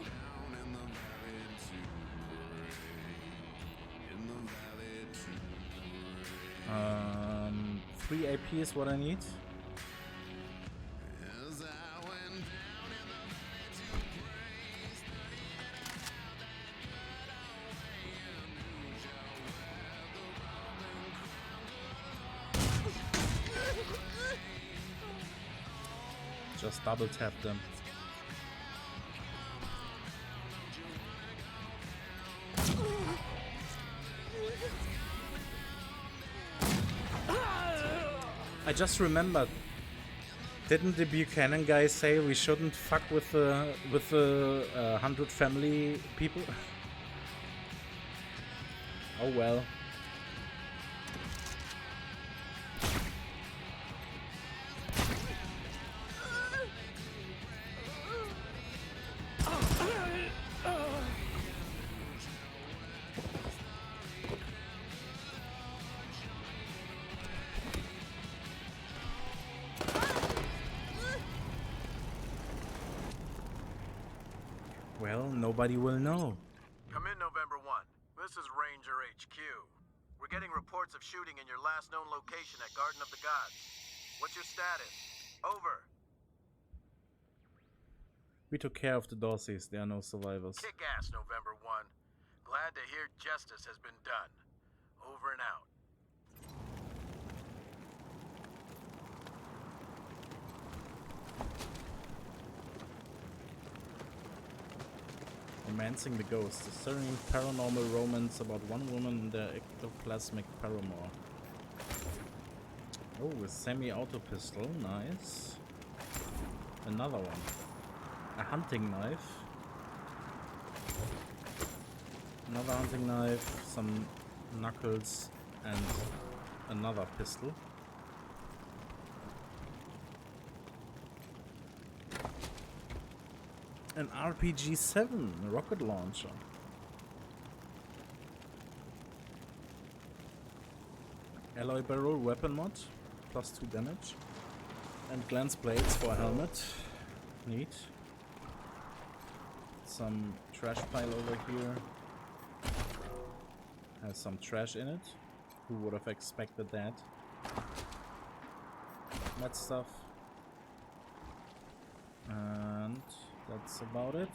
3 AP is what I need. Just double tap them. I just remembered. Didn't the Buchanan guy say we shouldn't fuck with the 100 family people? Oh well. Well, nobody will know. Come in, November 1. This is Ranger HQ. We're getting reports of shooting in your last known location at Garden of the Gods. What's your status? Over. We took care of the Dorseys. There are no survivors. Kick ass, November 1. Glad to hear justice has been done. Over and out. Romancing the Ghost, a stirring paranormal romance about one woman and their ectoplasmic paramour. Oh, a semi-auto pistol, nice. Another one. A hunting knife. Another hunting knife, some knuckles, and another pistol. An RPG-7 rocket launcher. Alloy barrel weapon mod, +2 damage. And glance plates for a helmet. Neat. Some trash pile over here. Has some trash in it. Who would have expected that? That stuff. And that's about it.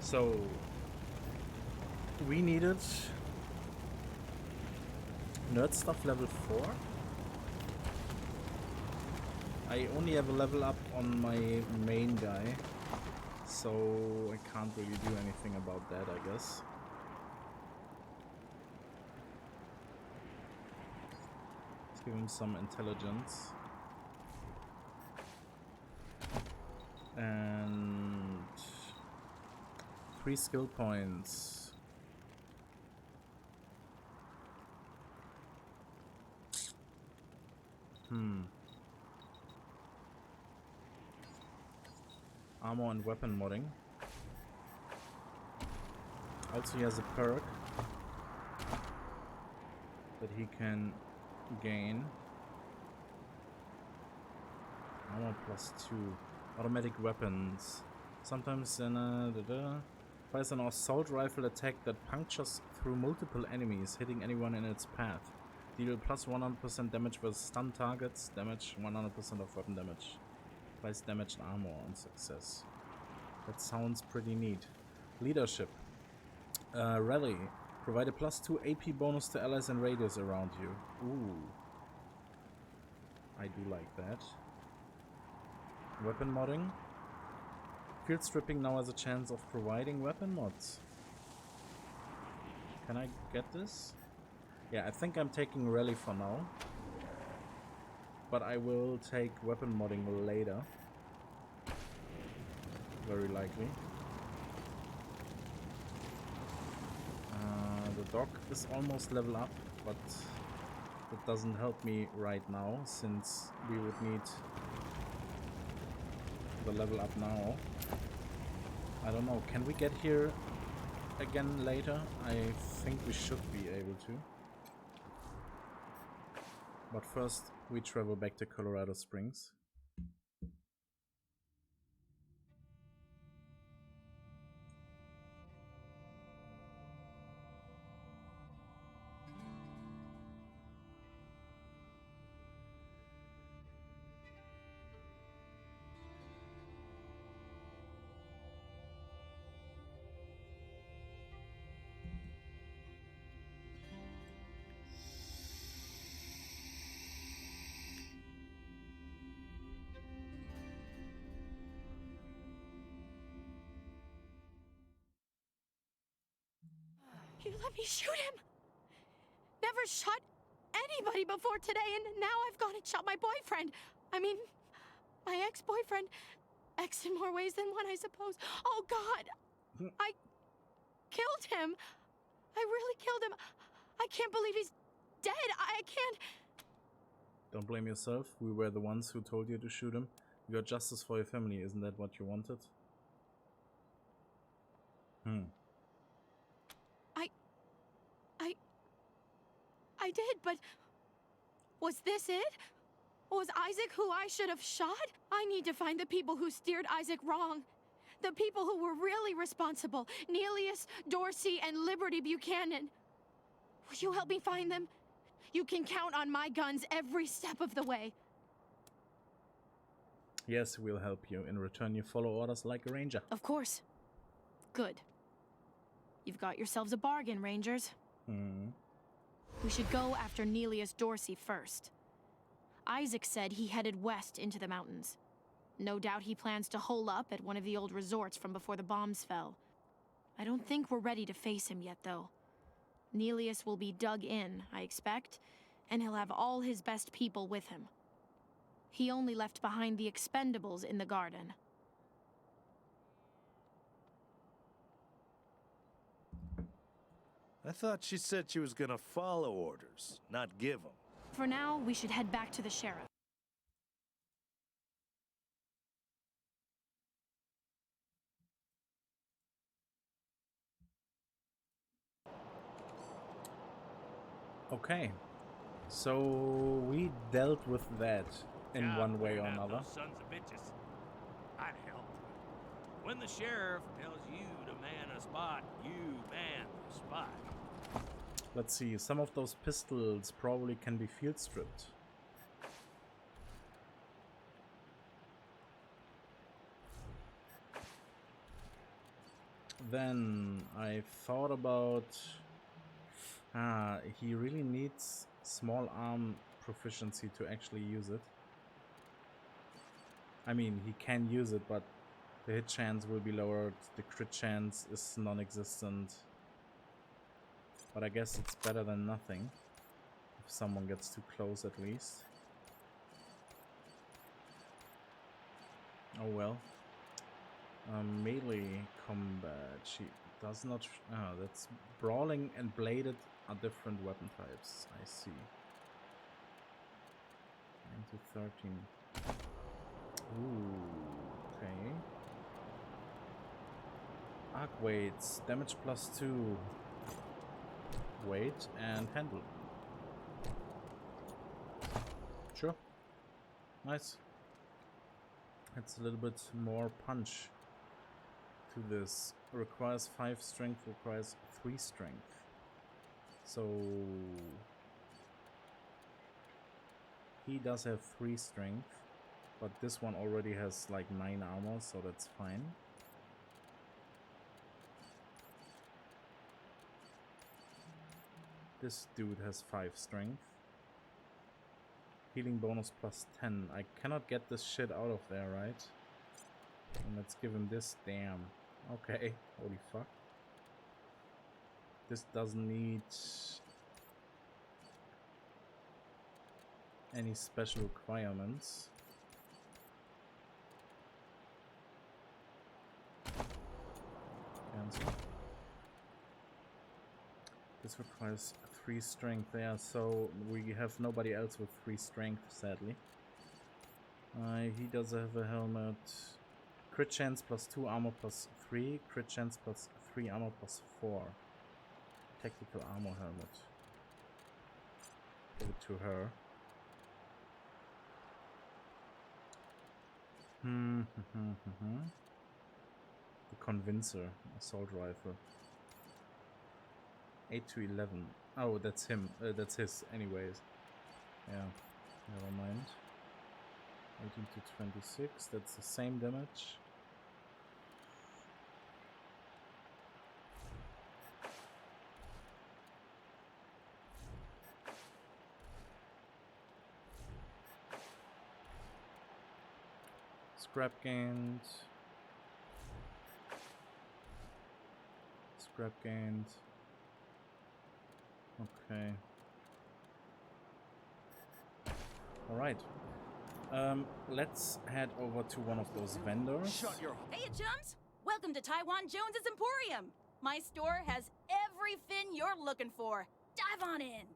So we needed nerd stuff level 4. I only have a level up on my main guy, so I can't really do anything about that, I guess. Give him some intelligence. And 3 skill points. Armor and weapon modding. Also, he has a perk that he can gain. Armor +2. Automatic weapons. Sometimes fires an assault rifle attack that punctures through multiple enemies, hitting anyone in its path. Deal plus 100% damage versus stun targets. Damage 100% of weapon damage. Applies damaged armor on success. That sounds pretty neat. Leadership. Rally. Provide a +2 AP bonus to allies and raiders around you. Ooh. I do like that. Weapon modding. Field stripping now has a chance of providing weapon mods. Can I get this? Yeah, I think I'm taking rally for now. But I will take weapon modding later. Very likely. The dog is almost level up, but that doesn't help me right now, since we would need the level up now. I don't know, can we get here again later? I think we should be able to. But first, we travel back to Colorado Springs. You let me shoot him! Never shot anybody before today, and now I've gone and shot my boyfriend. I mean, my ex-boyfriend. Ex in more ways than one, I suppose. Oh, God! I killed him! I really killed him! I can't believe he's dead! I can't... Don't blame yourself. We were the ones who told you to shoot him. You got justice for your family, isn't that what you wanted? I did, but was this it? Was Isaac who I should have shot? I need to find the people who steered Isaac wrong. The people who were really responsible. Neelius, Dorsey, and Liberty Buchanan. Will you help me find them? You can count on my guns every step of the way. Yes, we'll help you. In return, you follow orders like a ranger. Of course. Good. You've got yourselves a bargain, Rangers. We should go after Neelius Dorsey first. Isaac said he headed west into the mountains. No doubt he plans to hole up at one of the old resorts from before the bombs fell. I don't think we're ready to face him yet, though. Neelius will be dug in, I expect, and he'll have all his best people with him. He only left behind the expendables in the garden. I thought she said she was gonna follow orders, not give them. For now, we should head back to the sheriff. Okay, so we dealt with that in one way or another. Those sons of bitches. I'd help. When the sheriff tells you to man a spot, you man the spot. Let's see, some of those pistols probably can be field stripped. Then I thought about... he really needs small arm proficiency to actually use it. I mean, he can use it, but the hit chance will be lowered, the crit chance is non-existent. But I guess it's better than nothing. If someone gets too close, at least. Oh well. Melee combat. She does not. Ah, that's brawling and bladed are different weapon types. I see. 9 to 13. Ooh, okay. Arc weights, damage +2. Weight and handle. Sure. Nice. It's a little bit more punch to this. Requires 5 strength, requires 3 strength. So he does have 3 strength, but this one already has like 9 armor, so that's fine. This dude has 5 strength. Healing bonus +10. I cannot get this shit out of there, right? And let's give him this. Damn. Okay. Holy fuck. This doesn't need any special requirements. Cancel. This requires 3 strength there, so we have nobody else with 3 strength, sadly. He does have a helmet. Crit chance +2, armor +3. Crit chance +3, armor +4. Tactical armor helmet. Give it to her. The Convincer assault rifle. 8 to 11. Oh, that's him. That's his, anyways. Yeah, never mind. 18 to 26. That's the same damage. Scrap gained. Scrap gained. Okay. Alright. Let's head over to one of those vendors. Hey, chums! Welcome to Taiwan Jones's Emporium. My store has everything you're looking for. Dive on in.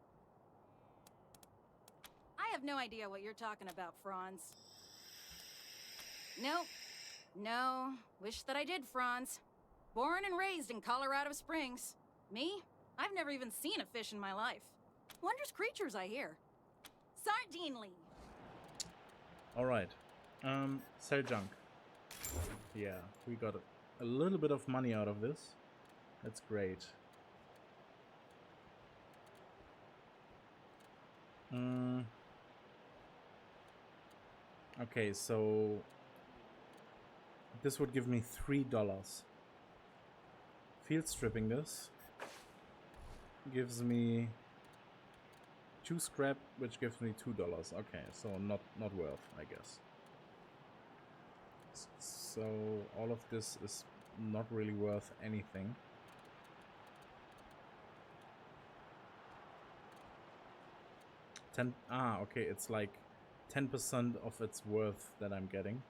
I have no idea what you're talking about, Franz. Nope. No. Wish that I did, Franz. Born and raised in Colorado Springs. Me? I've never even seen a fish in my life. Wondrous creatures, I hear. Sardinely. Alright. Sell junk. Yeah, we got a little bit of money out of this. That's great. Okay, so this would give me $3. Field stripping this gives me 2 scrap, which gives me $2. Okay, so not worth, I guess. So all of this is not really worth anything. Okay, it's like 10% of its worth that I'm getting.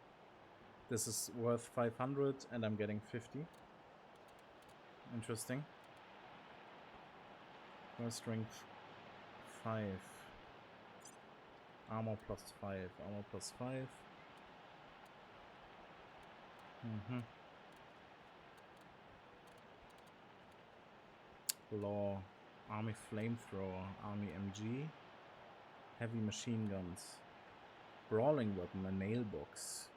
This is worth 500 and I'm getting 50. Interesting. First strength 5. Armor +5. Armor +5. Law. Army flamethrower. Army MG. Heavy machine guns. Brawling weapon. A nail box.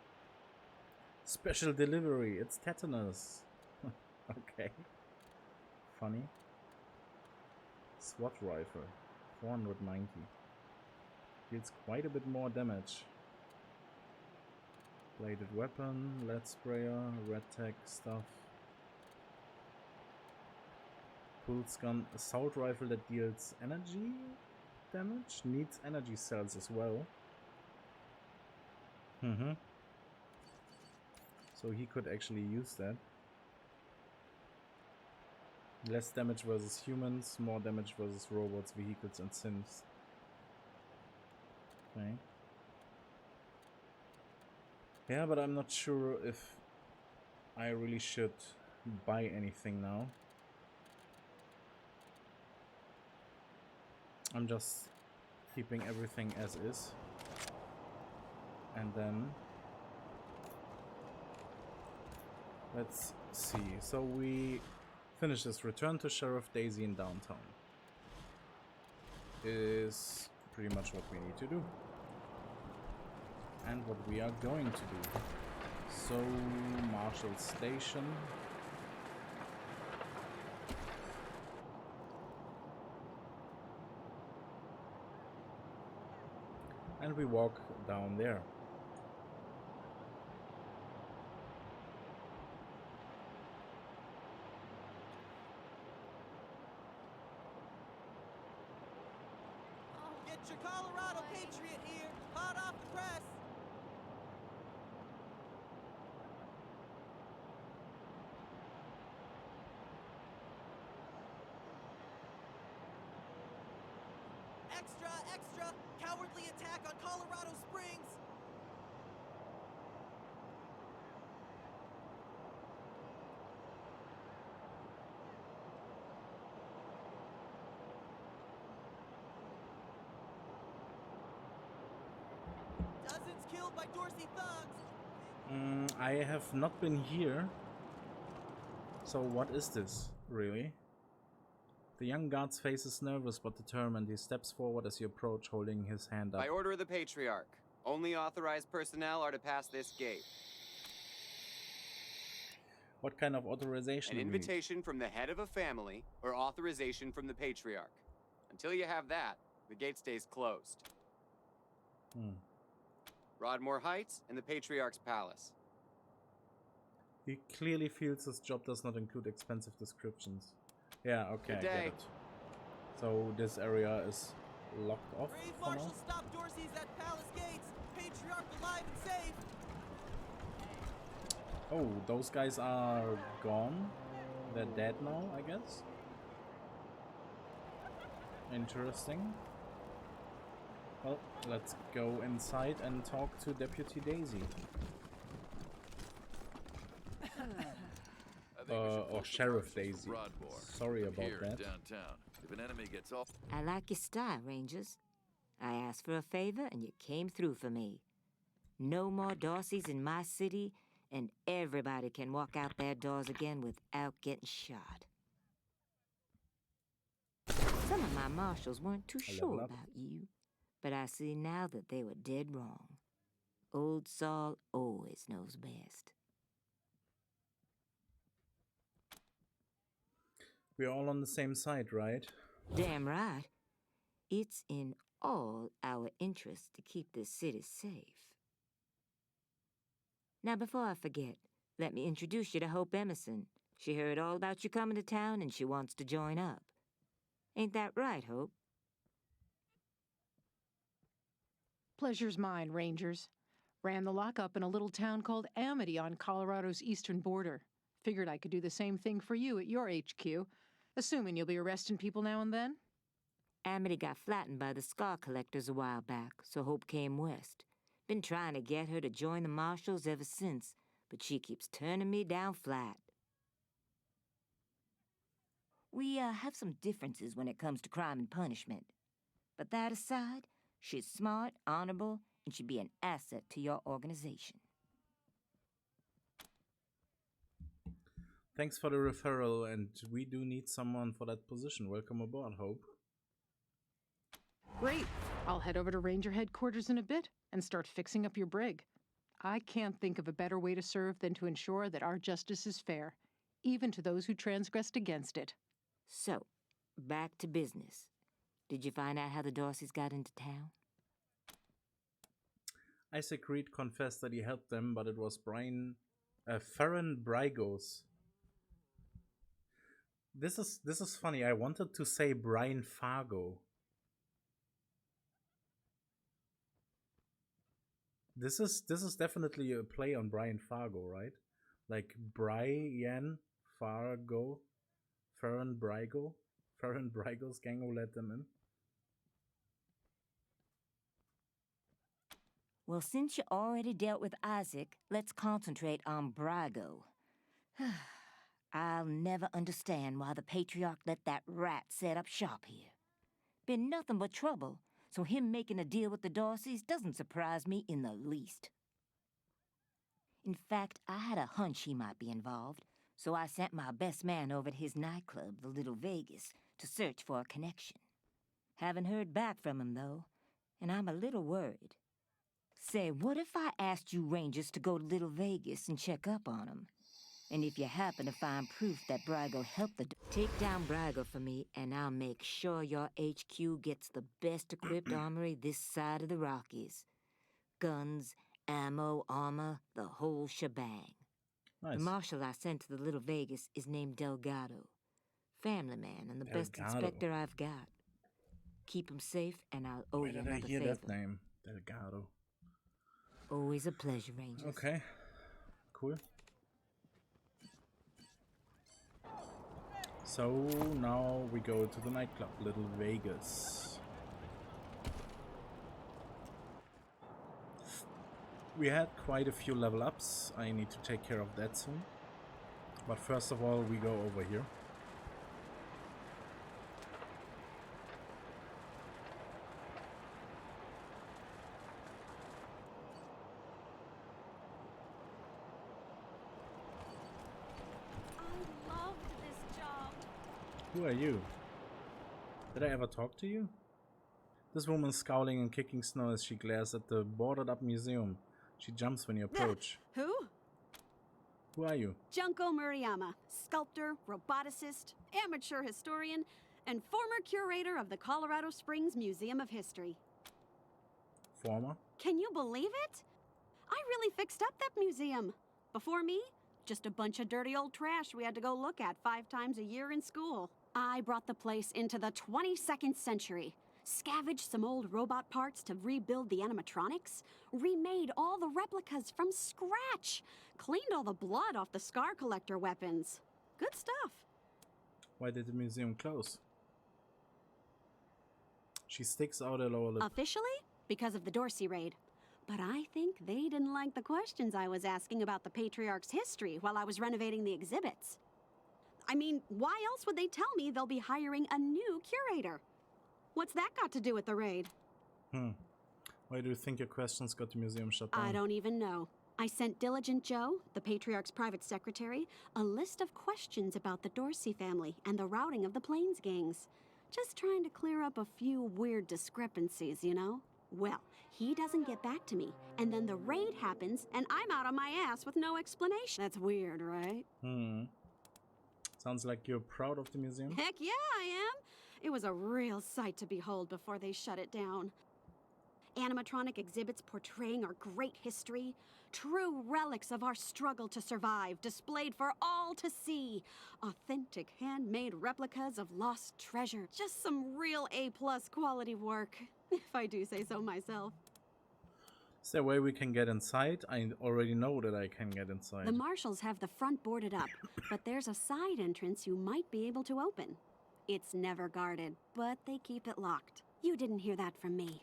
Special delivery. It's tetanus. Okay. Funny. SWAT rifle. 490. Deals quite a bit more damage. Bladed weapon, lead sprayer, red tag stuff. Pulse gun, assault rifle that deals energy damage. Needs energy cells as well. So he could actually use that. Less damage versus humans, more damage versus robots, vehicles, and synths. Okay. Yeah, but I'm not sure if I really should buy anything now. I'm just keeping everything as is. And then let's see. So we finish this. Return to Sheriff Daisy in downtown. Is pretty much what we need to do. And what we are going to do. So, Marshall Station. And we walk down there. Get your Colorado Patriot here, hot off the press. Extra, extra! Cowardly attack on Colorado Springs! Dozens killed by Dorsey thugs! I have not been here. So what is this, really? The young guard's face is nervous but determined. He steps forward as you approach, holding his hand up. By order of the Patriarch, only authorized personnel are to pass this gate. What kind of authorization? An invitation from the head of a family or authorization from the Patriarch. Until you have that, the gate stays closed. Broadmoor Heights and the Patriarch's Palace. He clearly feels his job does not include expensive descriptions. Yeah, okay, I get it. So this area is locked off Brave for now? Marshal stop Dorsey's at Palace Gates! Patriarch alive and safe! Oh, those guys are gone? They're dead now, I guess? Interesting. Well, let's go inside and talk to Deputy Daisy. Or Sheriff Daisy. Sorry about that. Downtown. If an enemy gets off. I like your style, Rangers. I asked for a favor and you came through for me. No more Dorseys in my city, and everybody can walk out their doors again without getting shot. Some of my marshals weren't too sure about you, but I see now that they were dead wrong. Old Saul always knows best. We're all on the same side, right? Damn right. It's in all our interests to keep this city safe. Now, before I forget, let me introduce you to Hope Emerson. She heard all about you coming to town and she wants to join up. Ain't that right, Hope? Pleasure's mine, Rangers. Ran the lockup in a little town called Amity on Colorado's eastern border. Figured I could do the same thing for you at your HQ, assuming you'll be arresting people now and then. Amity got flattened by the scar collectors a while back, so Hope came west. Been trying to get her to join the marshals ever since, but she keeps turning me down flat. We have some differences when it comes to crime and punishment. But that aside, she's smart, honorable, and should be an asset to your organization. Thanks for the referral, and we do need someone for that position. Welcome aboard, Hope. Great. I'll head over to Ranger headquarters in a bit and start fixing up your brig. I can't think of a better way to serve than to ensure that our justice is fair, even to those who transgressed against it. So, back to business. Did you find out how the Dorseys got into town? Isaac Reed confessed that he helped them, but it was Farron Brygos. This is funny. I wanted to say Brian Fargo. This is definitely a play on Brian Fargo, right? Like Brian Fargo, Farron Brygos gang who let them in. Well, since you already dealt with Isaac, let's concentrate on Brago. I'll never understand why the Patriarch let that rat set up shop here. Been nothing but trouble, so him making a deal with the Darcys doesn't surprise me in the least. In fact, I had a hunch he might be involved, so I sent my best man over to his nightclub, the Little Vegas, to search for a connection. Haven't heard back from him, though, and I'm a little worried. Say, what if I asked you Rangers to go to Little Vegas and check up on him? And if you happen to find proof that Brago helped take down Brago for me, and I'll make sure your HQ gets the best equipped armory this side of the Rockies. Guns, ammo, armor, the whole shebang. Nice. The marshal I sent to the Little Vegas is named Delgado. Family man and the best inspector I've got. Keep him safe, and I'll owe you another favor. Where did I hear that name? Delgado. Always a pleasure, Rangers. Okay. Cool. So now we go to the nightclub, Little Vegas. We had quite a few level ups. I need to take care of that soon. But first of all, we go over here. Who are you? Did I ever talk to you? This woman scowling and kicking snow as she glares at the boarded up museum. She jumps when you approach. Who? Who are you? Junko Murayama, sculptor, roboticist, amateur historian, and former curator of the Colorado Springs Museum of History. Former? Can you believe it? I really fixed up that museum. Before me, just a bunch of dirty old trash we had to go look at 5 times a year in school. I brought the place into the 22nd century, scavenged some old robot parts to rebuild the animatronics, remade all the replicas from scratch, cleaned all the blood off the scar collector weapons. Good stuff. Why did the museum close? She sticks out a lower lip. Officially? Because of the Dorsey raid. But I think they didn't like the questions I was asking about the Patriarch's history while I was renovating the exhibits. I mean, why else would they tell me they'll be hiring a new curator? What's that got to do with the raid? Why do you think your questions got the museum shut down? I don't even know. I sent Diligent Joe, the Patriarch's private secretary, a list of questions about the Dorsey family and the routing of the Plains gangs. Just trying to clear up a few weird discrepancies, you know? Well, he doesn't get back to me, and then the raid happens, and I'm out on my ass with no explanation. That's weird, right? Sounds like you're proud of the museum. Heck yeah, I am. It was a real sight to behold before they shut it down. Animatronic exhibits portraying our great history, true relics of our struggle to survive, displayed for all to see. Authentic handmade replicas of lost treasure. Just some real A+ quality work, if I do say so myself. Is there a way we can get inside? I already know that I can get inside. The marshals have the front boarded up, but there's a side entrance you might be able to open. It's never guarded, but they keep it locked. You didn't hear that from me.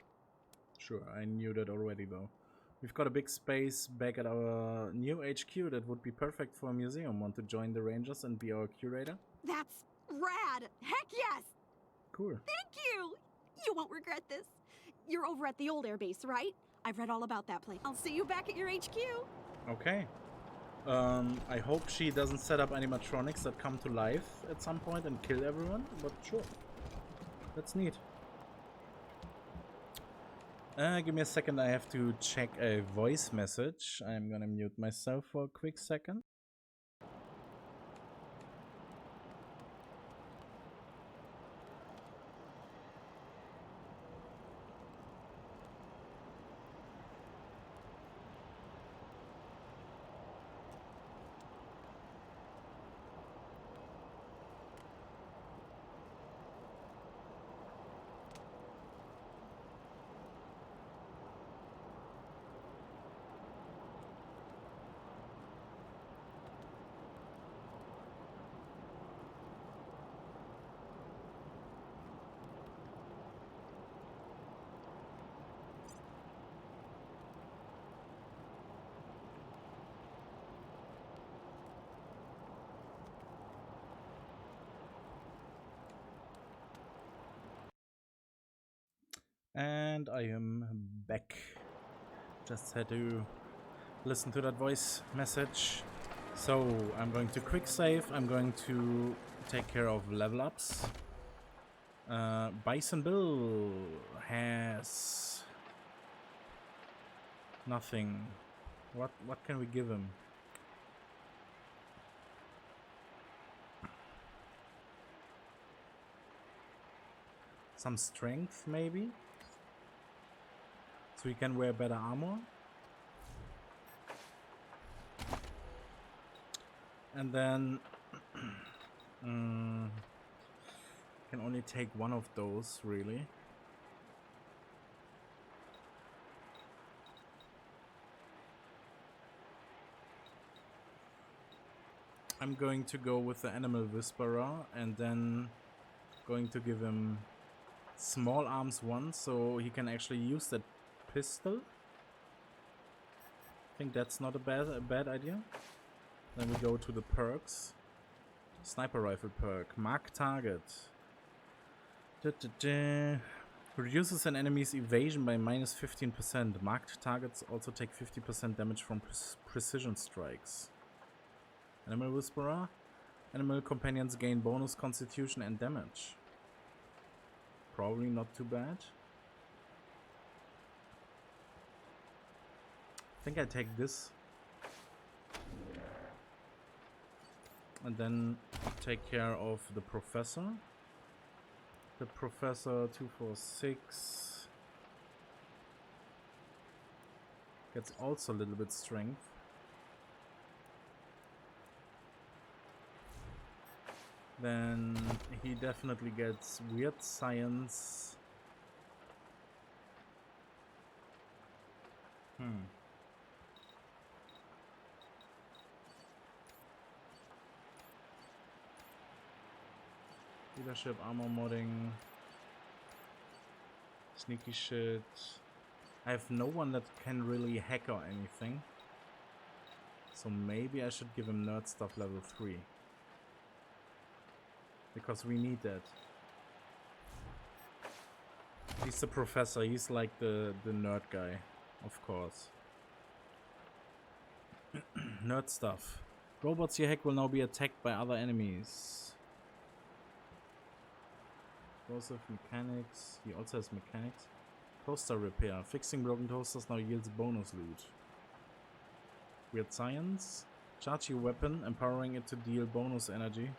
Sure, I knew that already though. We've got a big space back at our new HQ that would be perfect for a museum. Want to join the Rangers and be our curator? That's rad! Heck yes! Cool. Thank you! You won't regret this. You're over at the old airbase, right? I've read all about that place. I'll see you back at your HQ. Okay. I hope she doesn't set up animatronics that come to life at some point and kill everyone, but sure. That's neat. Give me a second, I have to check a voice message. I'm gonna mute myself for a quick second. And I am back. Just had to listen to that voice message. So I'm going to quick save. I'm going to take care of level ups. Bison Bill has nothing. What can we give him? Some strength, maybe? So he can wear better armor. And then can only take one of those, really. I'm going to go with the Animal Whisperer and then going to give him small arms once so he can actually use that pistol. I think that's not a bad idea. Then we go to the perks. Sniper rifle perk. Mark target. Reduces an enemy's evasion by minus 15%. Marked targets also take 50% damage from precision strikes. Animal Whisperer. Animal companions gain bonus constitution and damage. Probably not too bad. I think I take this. And then take care of the Professor. The Professor 246 gets also a little bit strength. Then he definitely gets weird science. Leadership, armor modding, sneaky shit. I have no one that can really hack or anything. So maybe I should give him nerd stuff level 3. Because we need that. He's the Professor, he's like the nerd guy, of course. Nerd stuff. Robots you hack will now be attacked by other enemies. Explosive mechanics. He also has mechanics. Toaster repair. Fixing broken toasters now yields bonus loot. Weird science. Charge your weapon, empowering it to deal bonus energy.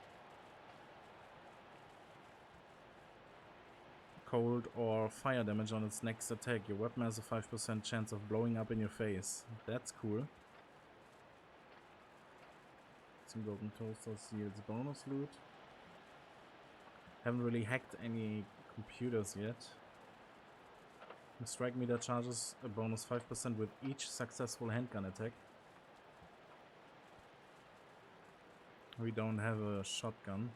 Cold or fire damage on its next attack. Your weapon has a 5% chance of blowing up in your face. That's cool. Some broken toasters yields bonus loot. Haven't really hacked any computers yet. The strike meter charges a bonus 5% with each successful handgun attack. We don't have a shotgun.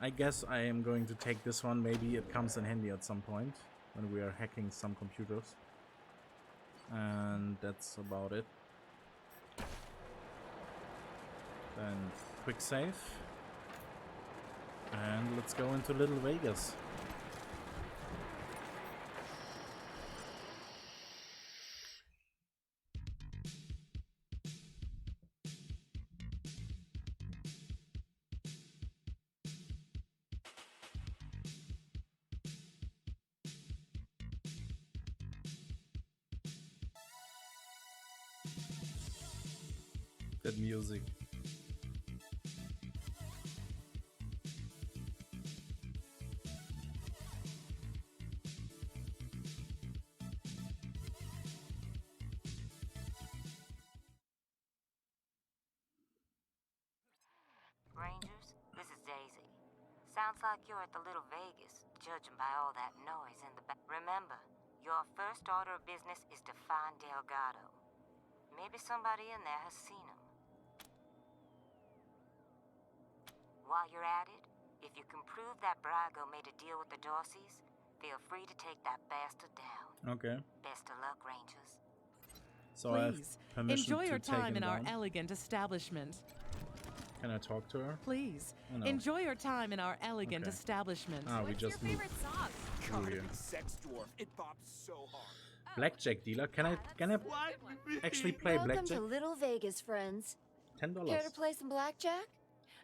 I guess I am going to take this one. Maybe it comes in handy at some point when we are hacking some computers. And that's about it. Then quick save. And let's go into Little Vegas. That music. Rangers, this is Daisy. Sounds like you're at the Little Vegas, judging by all that noise in the back. Remember, your first order of business is to find Delgado. Maybe somebody in there has seen him. While you're at it, if you can prove that Brago made a deal with the Dorseys, feel free to take that bastard down. Okay. Best of luck, Rangers. So I have Please, permission enjoy to your take time him in our down. elegant establishment. Can I talk to her? Please, Oh, no. enjoy your time in our elegant Okay. establishment. Ah, we just moved. Favorite song? through here. Sex dwarf. It bops so hard. Blackjack dealer. Can I actually play Welcome blackjack? to Little Vegas, friends. $10. Care to play some blackjack?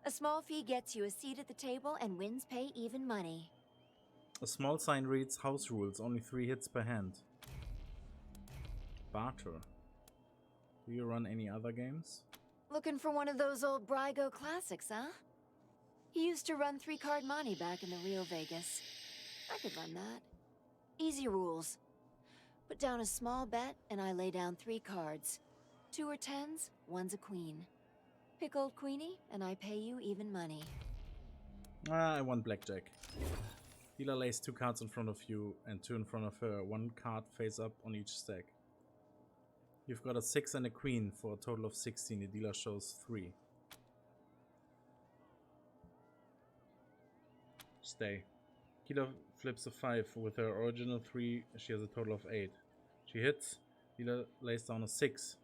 A small fee gets you a seat at the table and wins pay even money. A small sign reads house rules, only 3 hits per hand. Barter. Do you run any other games? Looking for one of those old Brygo classics, huh? He used to run 3-card money back in the real Vegas. I could run that. Easy rules. Put down a small bet and I lay down 3 cards. 2 are 10s, 1's a queen. Pick old Queenie and I pay you even money. I want blackjack. Dealer lays 2 cards in front of you and 2 in front of her. 1 card face up on each stack. You've got a 6 and a queen for a total of 16. The dealer shows 3. Stay. Dealer flips a 5. With her original 3, she has a total of 8. She hits. Dealer lays down a 6.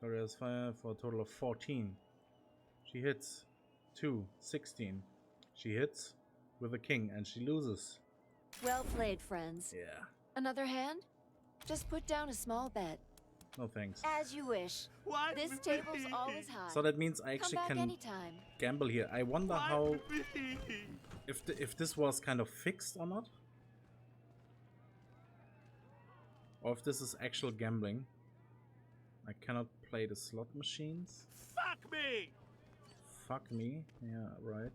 Dealer has 5 for a total of 14. She hits. 2, 16. She hits with a king and she loses. Well played, friends. Yeah. Another hand? Just put down a small bet. No thanks. As you wish. This table's always high. So that means I actually Come back can anytime. gamble here. I wonder how if this was kind of fixed or not, or if this is actual gambling. I cannot play the slot machines. Fuck me! Fuck me. Yeah, right.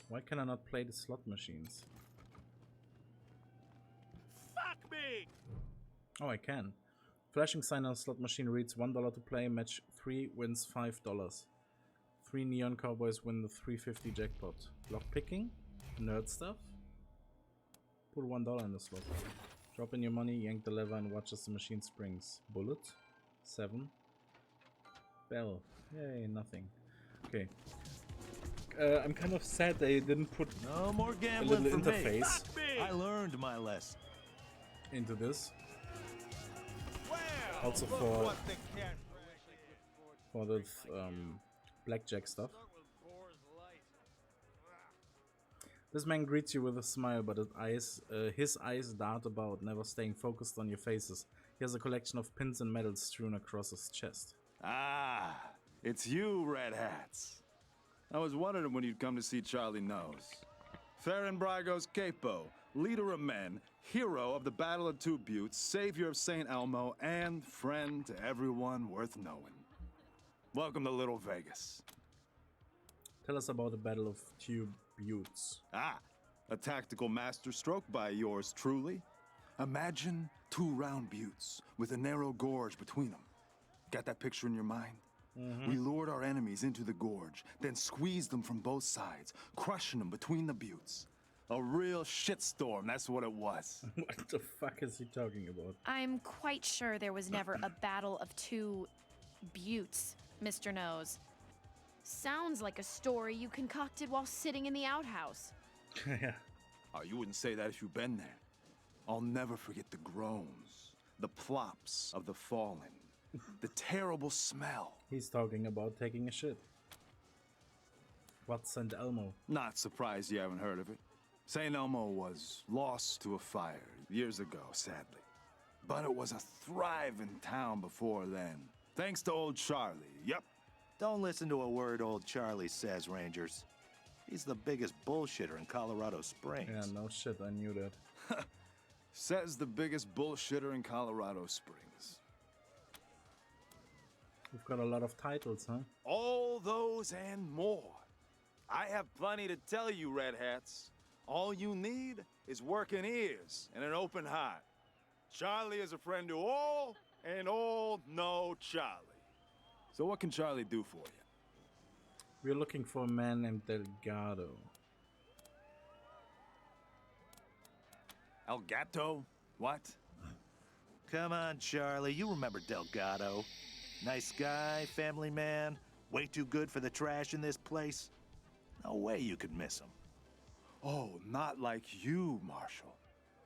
Why can I not play the slot machines? Fuck me! Oh, I can. Flashing sign on slot machine reads $1 to play. Match 3 wins $5. 3 neon cowboys win the 350 jackpot. Lock picking? Nerd stuff? Put $1 in the slot. Drop in your money, yank the lever and watch as the machine springs. Bullet? 7. Bell. Yay, nothing. Okay. I'm kind of sad they didn't put no more a gambling little for interface me. I learned my lesson. Into this. Well, Also for the blackjack stuff. This man greets you with a smile, but his eyes dart about, never staying focused on your faces. He has a collection of pins and medals strewn across his chest. Ah, it's you, Red Hats. I was wondering when you'd come to see Charlie Nose. Farron Brygo's capo, leader of men, hero of the Battle of Two Buttes, savior of St. Elmo, and friend to everyone worth knowing. Welcome to Little Vegas. Tell us about the Battle of Two Buttes. Ah, a tactical masterstroke by yours truly. Imagine 2 round buttes with a narrow gorge between them. Got that picture in your mind? We lured our enemies into the gorge, then squeezed them from both sides, crushing them between the buttes. A real shitstorm, that's what it was. What the fuck is he talking about? I'm quite sure there was never a battle of 2 buttes, Mr. Nose. Sounds like a story you concocted while sitting in the outhouse. Yeah. Oh, you wouldn't say that if you'd been there. I'll never forget the groans, the plops of the fallen, the terrible smell. He's talking about taking a shit. What's St. Elmo? Not surprised you haven't heard of it. St. Elmo was lost to a fire years ago, sadly. But it was a thriving town before then. Thanks to old Charlie, yep. Don't listen to a word old Charlie says, Rangers. He's the biggest bullshitter in Colorado Springs. Yeah, no shit, I knew that. Says the biggest bullshitter in Colorado Springs. We've got a lot of titles, huh? All those and more. I have plenty to tell you, Red Hats. All you need is working ears and an open heart. Charlie is a friend to all, and all know Charlie. So what can Charlie do for you? We're looking for a man named Delgado. El Gato? What? Come on, Charlie. You remember Delgado. Nice guy, family man, way too good for the trash in this place. No way you could miss him. Oh, not like you, Marshall.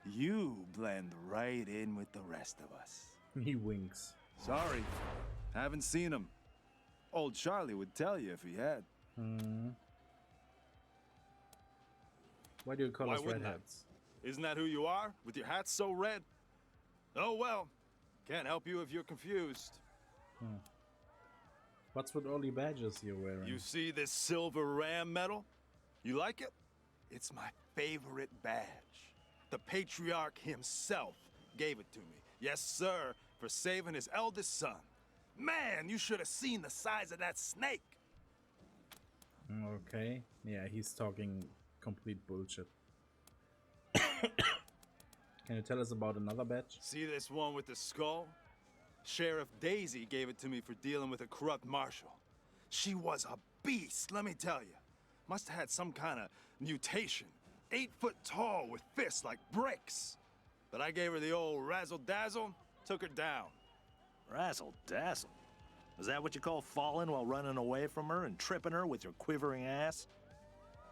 You blend right in with the rest of us. He winks. Sorry, haven't seen him. Old Charlie would tell you if he had. Why do you call us wouldn't I? redheads? Isn't that who you are, with your hat so red? Oh well, can't help you if you're confused. What's with all the badges you're wearing? You see this silver ram medal? You like it? It's my favorite badge. The Patriarch himself gave it to me. Yes, sir, for saving his eldest son. Man, you should have seen the size of that snake. Okay. Yeah, he's talking complete bullshit. Can you tell us about another badge? See this one with the skull? Sheriff Daisy gave it to me for dealing with a corrupt marshal. She was a beast, let me tell you. Must have had some kind of mutation. 8 foot tall with fists like bricks. But I gave her the old razzle-dazzle, took her down. Razzle-dazzle? Is that what you call falling while running away from her and tripping her with your quivering ass?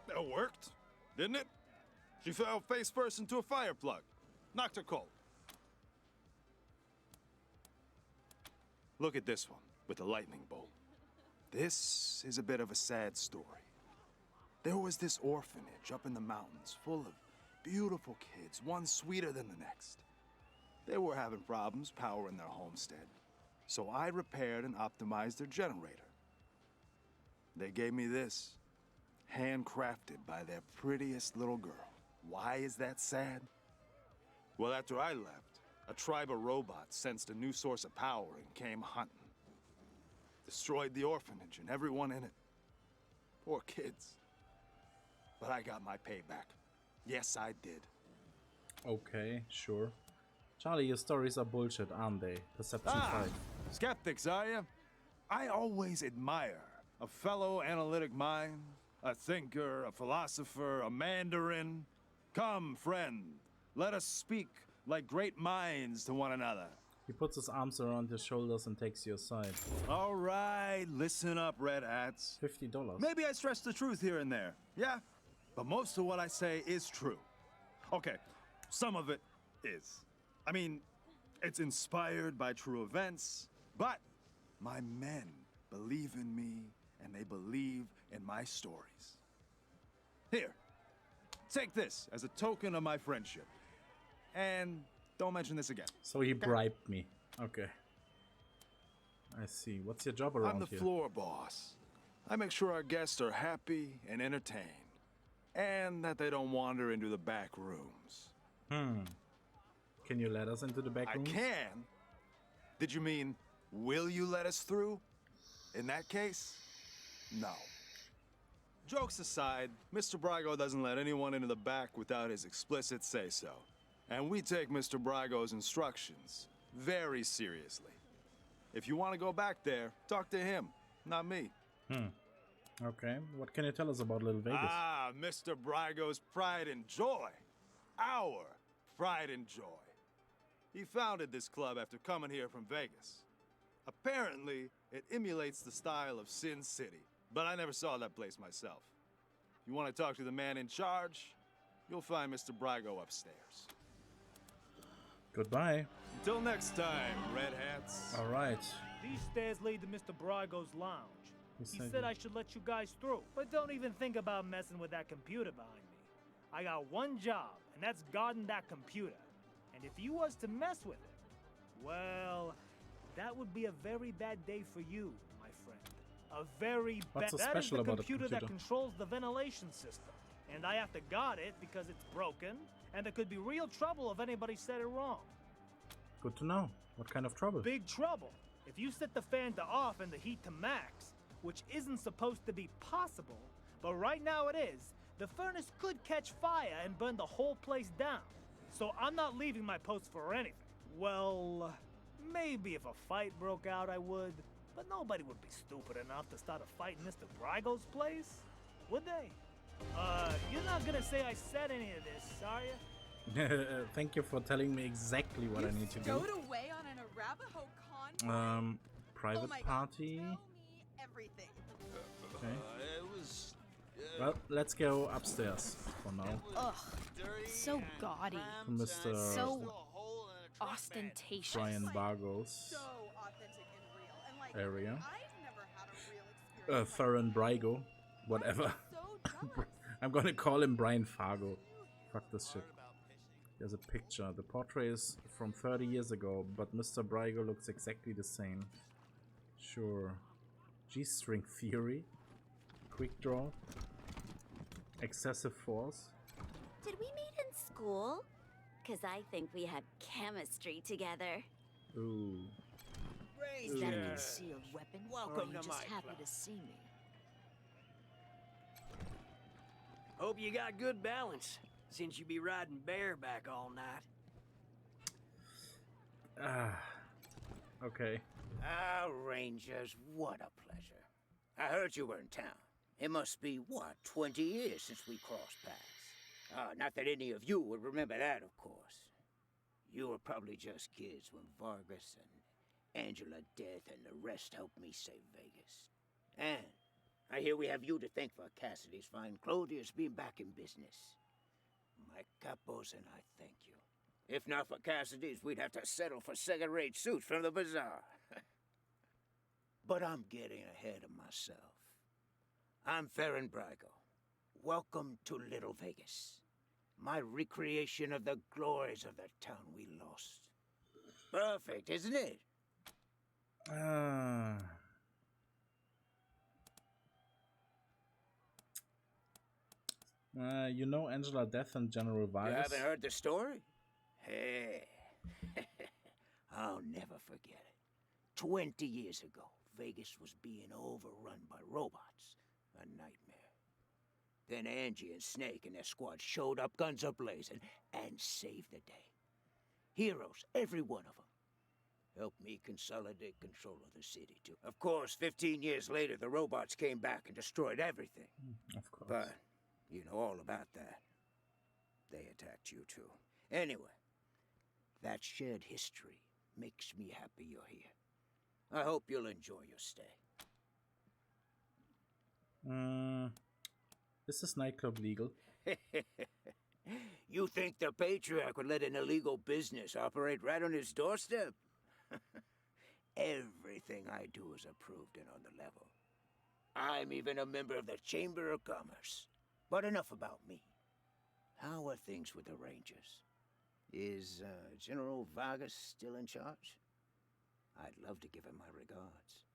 It worked, didn't it? She fell face first into a fire plug. Knocked her cold. Look at this one with the lightning bolt. This is a bit of a sad story. There was this orphanage up in the mountains full of beautiful kids, one sweeter than the next. They were having problems powering their homestead, so I repaired and optimized their generator. They gave me this, handcrafted by their prettiest little girl. Why is that sad? Well, after I left, a tribe of robots sensed a new source of power and came hunting. Destroyed the orphanage and everyone in it. Poor kids. But I got my payback. Yes, I did. Okay, sure. Charlie, your stories are bullshit, aren't they? Perception 5. Skeptics, are you? I always admire a fellow analytic mind, a thinker, a philosopher, a mandarin. Come, friend, let us speak like great minds to one another. He puts his arms around your shoulders and takes you aside. All right, listen up, red hats. $50. Maybe I stress the truth here and there, yeah? But most of what I say is true. Okay, some of it is. I mean, it's inspired by true events, but my men believe in me and they believe in my stories. Here, take this as a token of my friendship. And don't mention this again. So he bribed me. Okay. I see. What's your job around here? I'm the floor boss. I make sure our guests are happy and entertained. And that they don't wander into the back rooms. Can you let us into the back rooms? I can. Did you mean, will you let us through? In that case, no. Jokes aside, Mr. Brago doesn't let anyone into the back without his explicit say-so. And we take Mr. Brago's instructions very seriously. If you want to go back there, talk to him, not me. Okay, what can you tell us about Little Vegas? Ah, Mr. Brago's pride and joy. Our pride and joy. He founded this club after coming here from Vegas. Apparently, it emulates the style of Sin City, but I never saw that place myself. If you want to talk to the man in charge, you'll find Mr. Brago upstairs. Goodbye. Until next time, red hats. All right. These stairs lead to Mr. Brago's lounge. He said I should let you guys through, but don't even think about messing with that computer behind me. I got one job, and that's guarding that computer. And if you was to mess with it, well, that would be a very bad day for you, my friend. A very bad. What's so That is special the about a computer that computer? controls the ventilation system, and I have to guard it because it's broken, and there could be real trouble if anybody said it wrong. Good to know. What kind of trouble? Big trouble. If you set the fan to off and the heat to max, which isn't supposed to be possible, but right now it is, the furnace could catch fire and burn the whole place down. So I'm not leaving my post for anything. Well, maybe if a fight broke out I would, but nobody would be stupid enough to start a fight in Mr. Brago's place, would they? You're not gonna say I said any of this, are you? Thank you for telling me exactly what I need to do. Stowed away on an Arapaho convoy? Private party. Tell me everything. Okay. Well, let's go upstairs for now. Ugh, so gaudy. To Mr. So ostentatious. Brian Bargo's So authentic and real. And like, area. I've never had a real experience. Thuran Brago, whatever. So jealous. I'm gonna call him Brian Fargo. Fuck this shit. There's a picture. The portrait is from 30 years ago, but Mr. Brygo looks exactly the same. Sure. G-string theory. Quick draw. Excessive force. Did we meet in school? Because I think we had chemistry together. Ooh. Is that a concealed weapon? Welcome or are you just happy to see me? Hope you got good balance, since you be riding bareback all night. Okay. Ah, Rangers, what a pleasure. I heard you were in town. It must be, what, 20 years since we crossed paths. Not that any of you would remember that, of course. You were probably just kids when Vargas and Angela Death and the rest helped me save Vegas. And I hear we have you to thank for Cassidy's fine Clothiers being back in business. My capos and I thank you. If not for Cassidy's, we'd have to settle for second-rate suits from the bazaar. But I'm getting ahead of myself. I'm Farron Brygo. Welcome to Little Vegas. My recreation of the glories of the town we lost. Perfect, isn't it? You know Angela Death and General Vargas? You haven't heard the story? Hey. I'll never forget it. 20 years ago, Vegas was being overrun by robots. A nightmare. Then Angie and Snake and their squad showed up, guns a-blazing, and saved the day. Heroes, every one of them. Helped me consolidate control of the city, too. Of course, 15 years later, the robots came back and destroyed everything. Of course. But you know all about that. They attacked you, too. Anyway, that shared history makes me happy you're here. I hope you'll enjoy your stay. Is this nightclub legal? You think the Patriarch would let an illegal business operate right on his doorstep? Everything I do is approved and on the level. I'm even a member of the Chamber of Commerce. But enough about me. How are things with the Rangers? Is General Vargas still in charge? I'd love to give him my regards.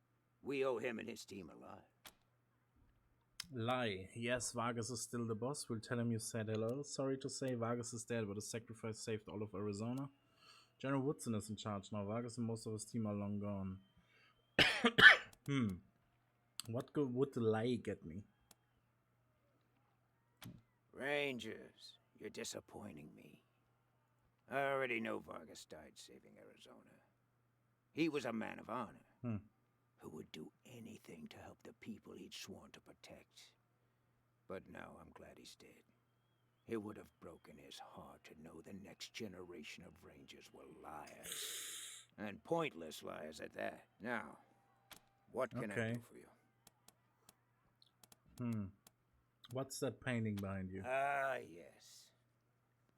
We owe him and his team a lot. Lie. Yes, Vargas is still the boss. We'll tell him you said hello. Sorry to say, Vargas is dead, but his sacrifice saved all of Arizona. General Woodson is in charge now. Vargas and most of his team are long gone. What good would the lie get me? Rangers, you're disappointing me. I already know Vargas died saving Arizona. He was a man of honor. Who would do anything to help the people he'd sworn to protect. But now I'm glad he's dead. It would have broken his heart to know the next generation of Rangers were liars. And pointless liars at that. Now, what can I do for you? What's that painting behind you? Ah, yes.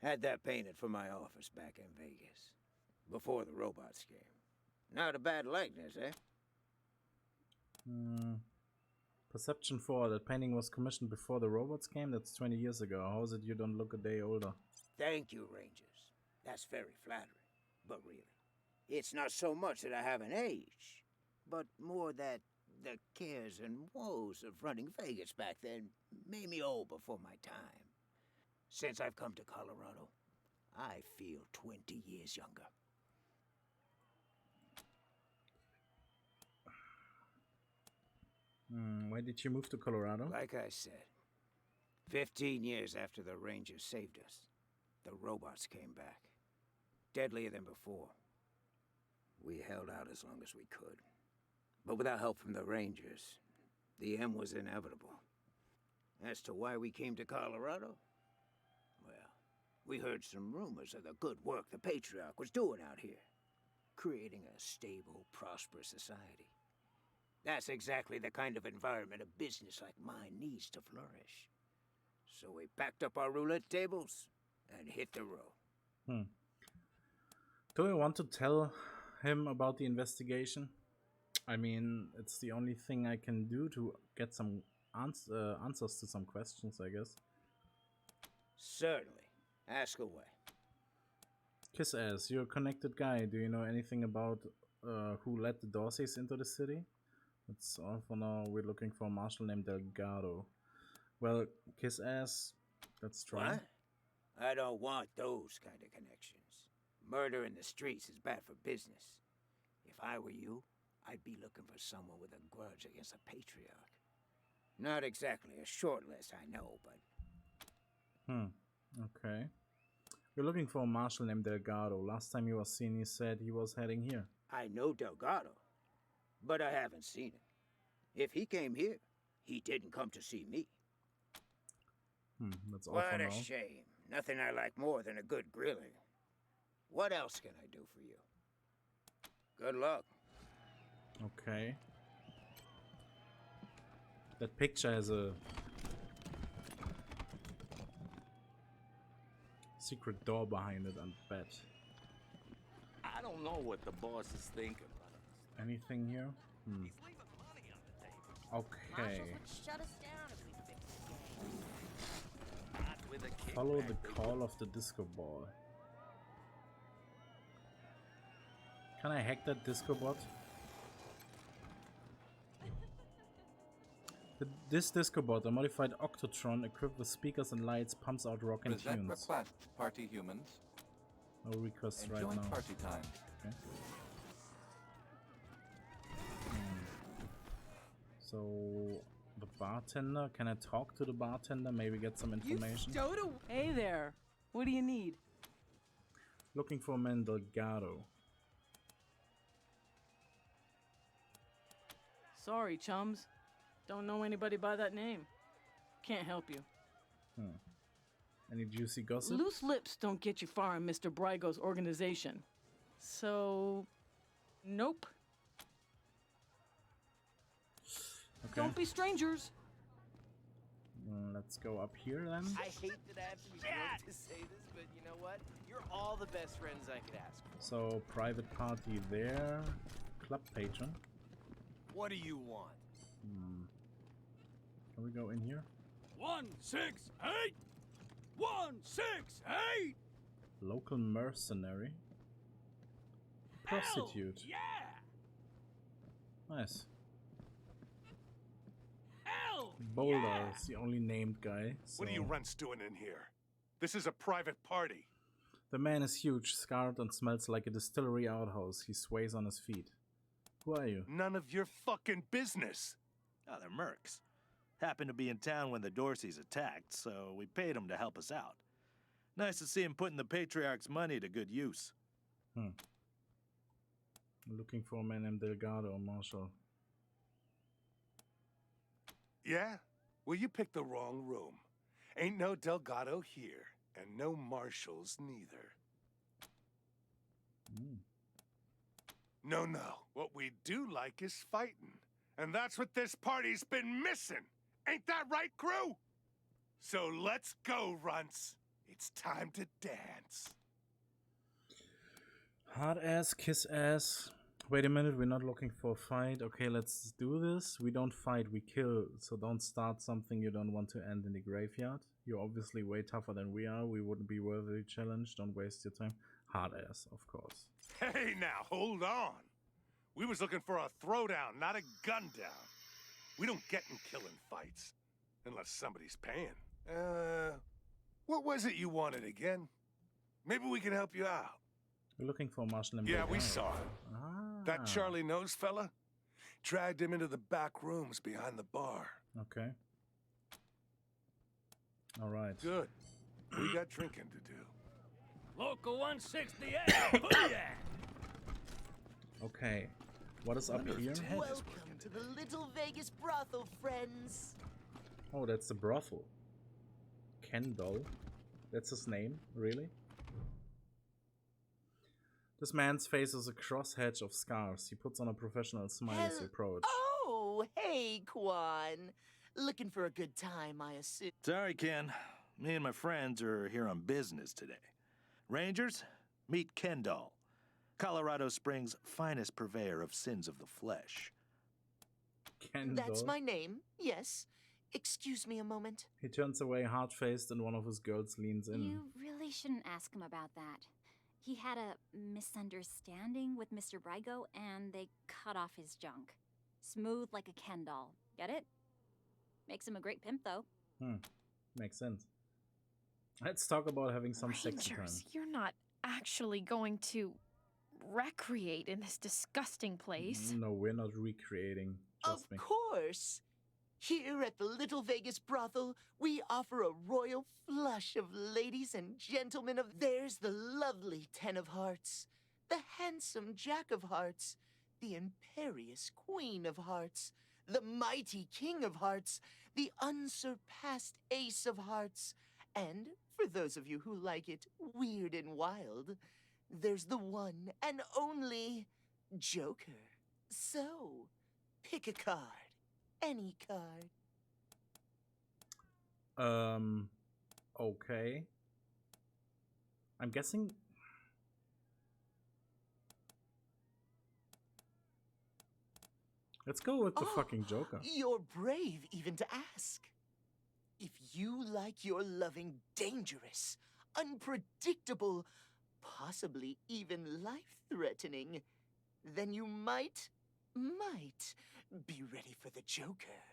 Had that painted for my office back in Vegas. Before the robots came. Not a bad likeness, eh? Perception 4. That painting was commissioned before the robots came? That's 20 years ago. How is it you don't look a day older? Thank you, Rangers. That's very flattering. But really, it's not so much that I haven't aged, but more that the cares and woes of running Vegas back then made me old before my time. Since I've come to Colorado, I feel 20 years younger. Why did you move to Colorado? Like I said, 15 years after the Rangers saved us, the robots came back. Deadlier than before. We held out as long as we could. But without help from the Rangers, the end was inevitable. As to why we came to Colorado, well, we heard some rumors of the good work the Patriarch was doing out here. Creating a stable, prosperous society. That's exactly the kind of environment a business like mine needs to flourish. So we packed up our roulette tables and hit the road. Do I want to tell him about the investigation? I mean, it's the only thing I can do to get some answers to some questions, I guess. Certainly. Ask away. Kiss ass, you're a connected guy. Do you know anything about who let the Dorseys into the city? That's all for now. We're looking for a marshal named Delgado. Well, kiss ass, let's try. What? I don't want those kind of connections. Murder in the streets is bad for business. If I were you, I'd be looking for someone with a grudge against the Patriarch. Not exactly a short list, I know, but... Okay. We're looking for a marshal named Delgado. Last time he was seen, he said he was heading here. I know Delgado, but I haven't seen him. If he came here, he didn't come to see me. That's all What for a now. shame. Nothing I like more than a good grilling. What else can I do for you? Good luck. Okay. That picture has a secret door behind it, I bet. I don't know what the boss is thinking, but Anything here? Okay. Shut us down if we fix the game. not with a kick. Follow the call of the disco ball. Can I hack that disco bot? This disco bot, a modified Octotron equipped with speakers and lights, pumps out rock and Present tunes. request, party humans. No requests right Enjoy now. party time. Okay. So the bartender, can I talk to the bartender? Maybe get some information. Hey there. What do you need? Looking for a man Delgado. Sorry, chums. Don't know anybody by that name. Can't help you. Any juicy gossip? Loose lips don't get you far in Mr. Brygo's organization. So, nope. Okay. Don't be strangers. Let's go up here then. I hate that I have to be willing to say this, but you know what? You're all the best friends I could ask for. So private party there. Club patron. What do you want? Can we go in here? 168! 168! Local mercenary. Prostitute. Hell yeah! Nice. Hell Boulder yeah! is the only named guy. What are you so- runts doing in here? This is a private party. The man is huge, scarred, and smells like a distillery outhouse. He sways on his feet. Who are you? None of your fucking business. Oh, they're mercs. Happened to be in town when the Dorseys attacked, so we paid them to help us out. Nice to see him putting the Patriarch's money to good use. Looking for a man named Delgado, Marshal. Yeah? Well, you picked the wrong room. Ain't no Delgado here, and no marshals neither. No. What we do like is fighting. And that's what this party's been missing. Ain't that right, crew? So let's go, runts. It's time to dance. Hard ass, kiss ass. Wait a minute, we're not looking for a fight. Okay, let's do this. We don't fight, we kill. So don't start something you don't want to end in the graveyard. You're obviously way tougher than we are. We wouldn't be worthy challenged. Don't waste your time. Hard ass, of course. Hey, now, hold on. We was looking for a throwdown, not a gun down. We don't get in killing fights. Unless somebody's paying. What was it you wanted again? Maybe we can help you out. We're looking for Marshal and Yeah, we Delgado. saw it. That Charlie Nose fella? Dragged him into the back rooms behind the bar. Okay. Alright. Good. We got drinking to do. Local 168! Booyah! Okay. What is up here? Welcome to the Little Vegas brothel, friends. Oh, that's the brothel. Kendall. That's his name? Really? This man's face is a crosshatch of scars. He puts on a professional smile as he approaches. Oh, hey, Quan. Looking for a good time, I assume. Sorry, Ken. Me and my friends are here on business today. Rangers, meet Kendall, Colorado Springs' finest purveyor of sins of the flesh. Kendall? That's my name, yes. Excuse me a moment. He turns away, hard-faced, and one of his girls leans in. You really shouldn't ask him about that. He had a misunderstanding with Mr. Brygo, and they cut off his junk. Smooth like a Ken doll. Get it? Makes him a great pimp, though. Makes sense. Let's talk about having some sexy time. Rangers, you're not actually going to recreate in this disgusting place. No, we're not recreating. Trust me. Of course. Here at the Little Vegas brothel, we offer a royal flush of ladies and gentlemen of there's the lovely Ten of Hearts, the handsome Jack of Hearts, the imperious Queen of Hearts, the mighty King of Hearts, the unsurpassed Ace of Hearts, and, for those of you who like it weird and wild, there's the one and only Joker. So, pick a card. Any card. Okay. I'm guessing... Let's go with the fucking Joker. You're brave even to ask. If you like your loving dangerous, unpredictable, possibly even life-threatening, then you might be ready for the Joker.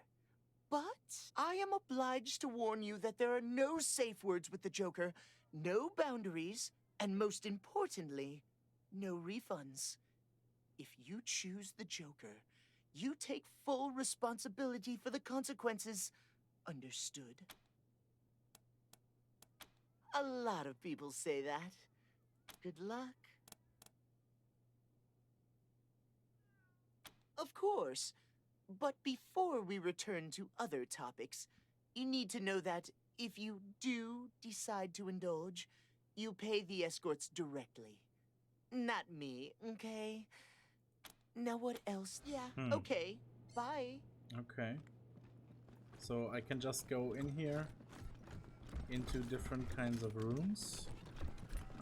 But I am obliged to warn you that there are no safe words with the Joker, no boundaries, and most importantly, no refunds. If you choose the Joker, you take full responsibility for the consequences. Understood? A lot of people say that. Good luck. Of course. But before we return to other topics, you need to know that if you do decide to indulge, you pay the escorts directly. Not me, okay? Now what else? Yeah, okay. Bye. Okay. So I can just go in here into different kinds of rooms.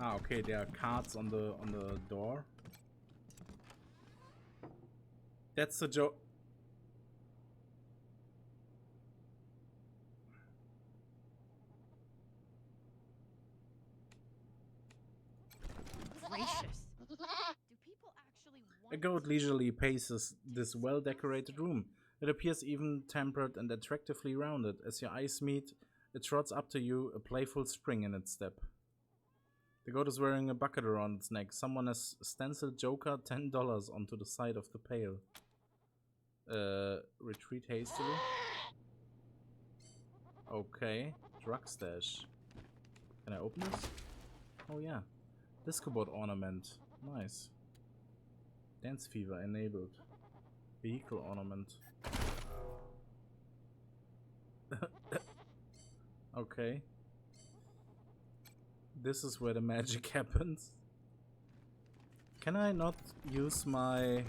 Ah, okay, there are cards on the door. That's the joke. Gracious. Do people actually want A goat leisurely paces this well-decorated room. It appears even tempered and attractively rounded. As your eyes meet, it trots up to you, a playful spring in its step. The goat is wearing a bucket around its neck. Someone has stenciled Joker $10 onto the side of the pail. Retreat hastily. Okay, drug stash. Can I open this? Oh yeah. Disco board ornament. Nice. Dance fever enabled. Vehicle ornament. Okay. This is where the magic happens. Can I not use my...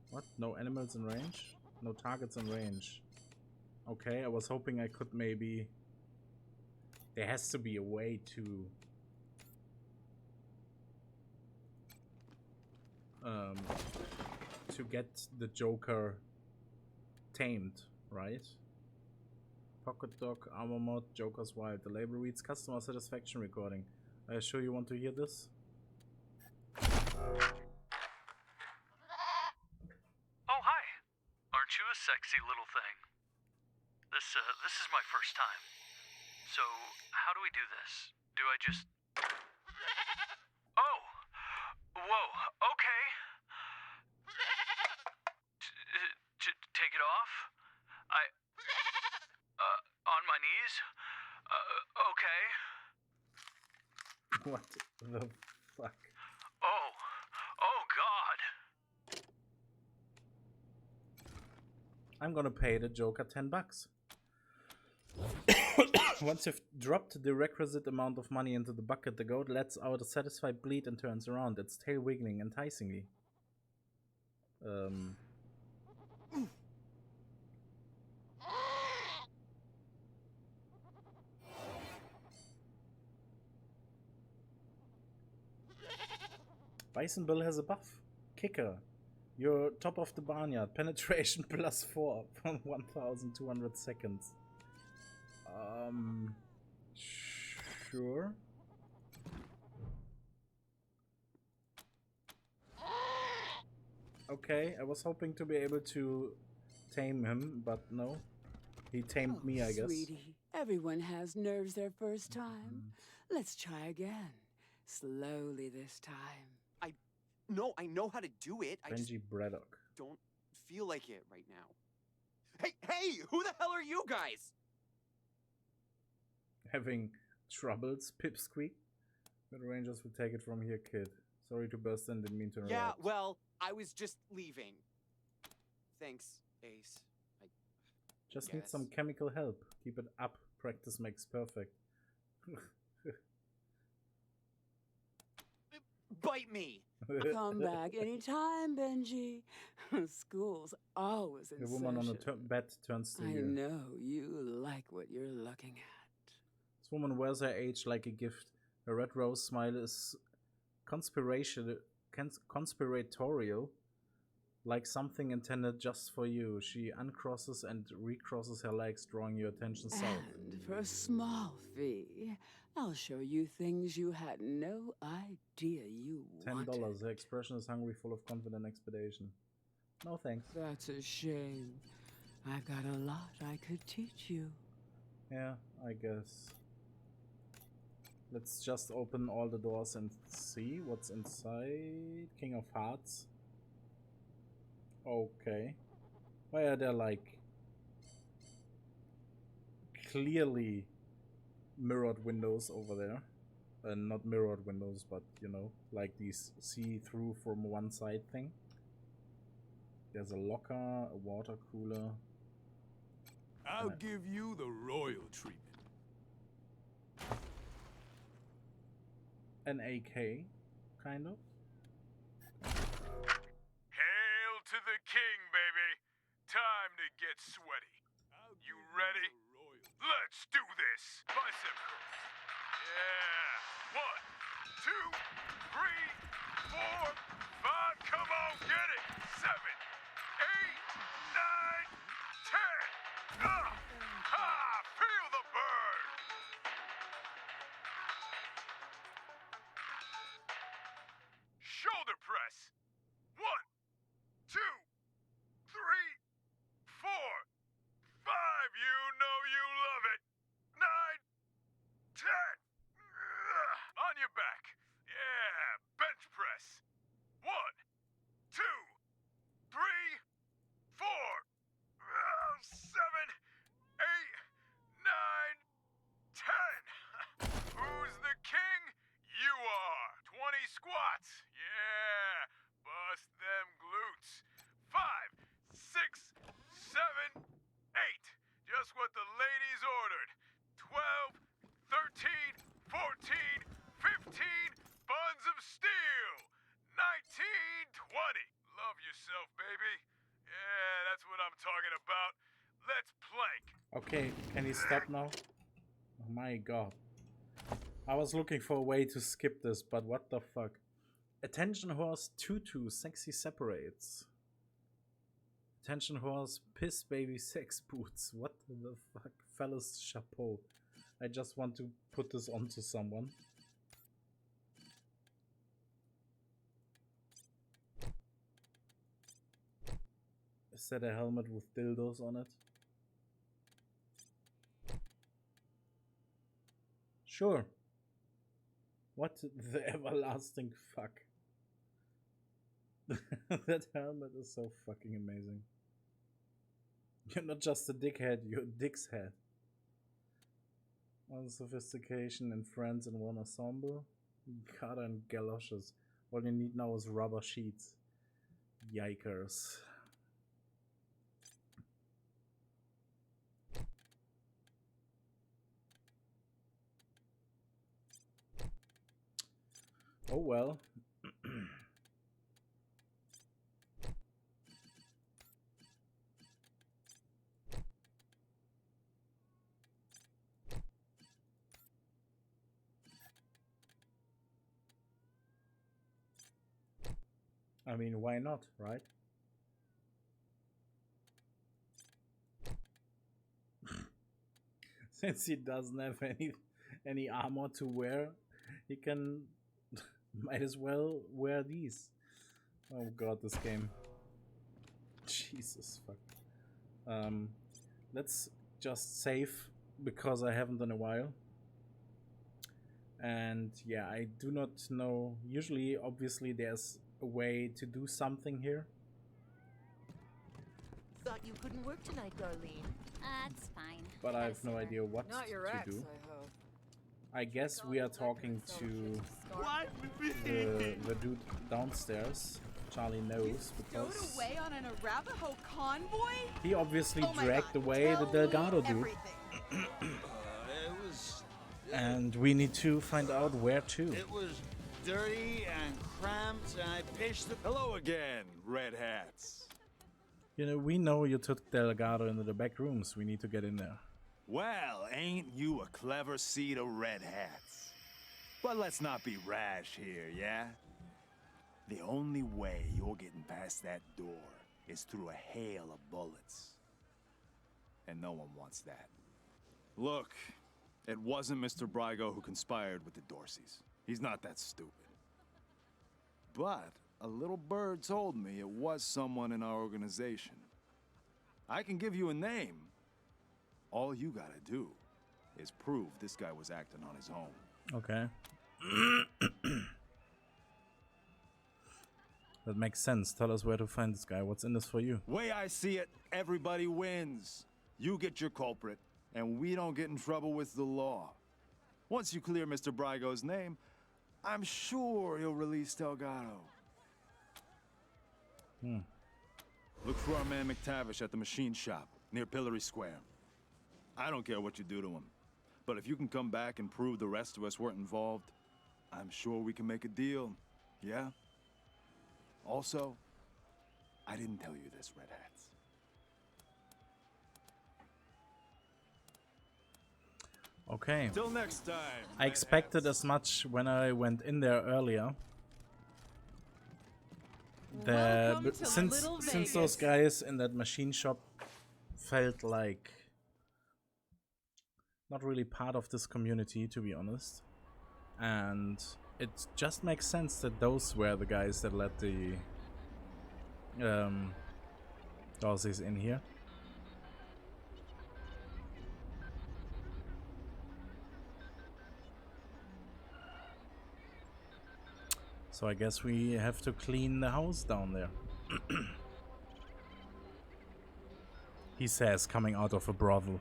What? No animals in range? No targets in range. Okay, I was hoping I could maybe... There has to be a way to... to get the Joker tamed, right? Pocket Dog, Armor Mod, Joker's Wild. The label reads Customer Satisfaction Recording. Are you sure you want to hear this? Oh, hi. Aren't you a sexy little thing? This is my first time. So, how do we do this? Do I just... Oh! Whoa, okay. Take it off? On my knees? Okay. What the fuck? Oh God. I'm gonna pay the Joker $10. Once you've dropped the requisite amount of money into the bucket, the goat lets out a satisfied bleat and turns around, its tail wiggling enticingly. Bison Bill has a buff. Kicker. You're top of the barnyard. Penetration +4 from 1,200 seconds. Sure. Okay, I was hoping to be able to tame him, but no. He tamed me, I guess. Sweetie, everyone has nerves their first time. Let's try again. Slowly this time. I know how to do it. I just Benji Braddock. don't feel like it right now. Hey, who the hell are you guys? Having troubles, Pipsqueak? The Rangers will take it from here, kid. Sorry to burst in, didn't mean to interrupt. Yeah, well, I was just leaving. Thanks, Ace. Just need some chemical help. Keep it up. Practice makes perfect. Bite me! Come back anytime, Benji. School's always in The woman on the session. bed turns to I you. know you like what you're looking at. This woman wears her age like a gift. Her red rose smile is conspiratorial, like something intended just for you. She uncrosses and recrosses her legs, drawing your attention south. And for a small fee, I'll show you things you had no idea you wanted. $10. Her expression is hungry, full of confident expectation. No thanks. That's a shame. I've got a lot I could teach you. Yeah, I guess. Let's just open all the doors and see what's inside. King of Hearts. Okay. Why are there like clearly mirrored windows over there? Not mirrored windows, but you know, like these see-through from one side thing. There's a locker, a water cooler. I'll give you the royal treatment. An AK, kind of. Hail to the king, baby. Time to get sweaty. You ready? Let's do this. Bicep curls. Yeah. 1, 2, 3, 4, 5. Come on, get it. 7, 8, 9, 10. Ha! Feel the burn. Shoulder press. 1, 2, 3, 4, 5. You know you love it. 9, 10. On your back. Yeah. Bench press. 1, 2, 3, 4, 7, 8, 9, 10. Who's the king? You are. 20 squats. Yeah. Bust them glutes. 5, 6, 7, 8. Just what the ladies ordered. 12, 13, 14, 15 buns of steel. 19, 20. Love yourself, baby. Yeah, that's what I'm talking about. Let's plank. Okay, can you stop now? Oh my god. I was looking for a way to skip this, but what the fuck? Attention horse tutu sexy separates. Attention horse piss baby sex boots. What the fuck? Fellas chapeau. I just want to put this onto someone. Is that a helmet with dildos on it? Sure. What the everlasting fuck? That helmet is so fucking amazing. You're not just a dickhead, you're a dick's head. All the sophistication and friends in one ensemble. Garter and galoshes. All you need now is rubber sheets. Yikers. Oh well. I mean, why not, right? Since he doesn't have any armor to wear, he can might as well wear these. Oh god, this game. Jesus fuck. Let's just save because I haven't in a while. And yeah, I do not know. Usually, obviously, there's a way to do something here. Thought you couldn't work tonight, Darlene. That's fine. But I have no idea what Not your to ex, do. I hope. I guess we are talking to the dude downstairs. Charlie knows Stowed because away on an Arapaho convoy? he obviously Oh my dragged God, away the tell Delgado me dude. everything. And we need to find out where to. It was dirty and cramped, and I pitched it. Hello again, red hats. You know, we know you took Delgado into the back rooms. We need to get in there. Well, ain't you a clever seed of red hats? But let's not be rash here, yeah? The only way you're getting past that door is through a hail of bullets. And no one wants that. Look, it wasn't Mr. Brygo who conspired with the Dorseys. He's not that stupid. But a little bird told me it was someone in our organization. I can give you a name. All you gotta do is prove this guy was acting on his own. Okay. That makes sense. Tell us where to find this guy. What's in this for you? Way I see it, everybody wins. You get your culprit, and we don't get in trouble with the law. Once you clear Mr. Brygo's name, I'm sure he'll release Delgado. Look for our man McTavish at the machine shop near Pillory Square. I don't care what you do to him, but if you can come back and prove the rest of us weren't involved, I'm sure we can make a deal, yeah? Also, I didn't tell you this, Red Hats. Okay. Till next time. I expected as much when I went in there earlier. Welcome to Since Little those Vegas. guys in that machine shop felt like not really part of this community, to be honest, and it just makes sense that those were the guys that let the Dorseys in here. So I guess we have to clean the house down there. He says, coming out of a brothel.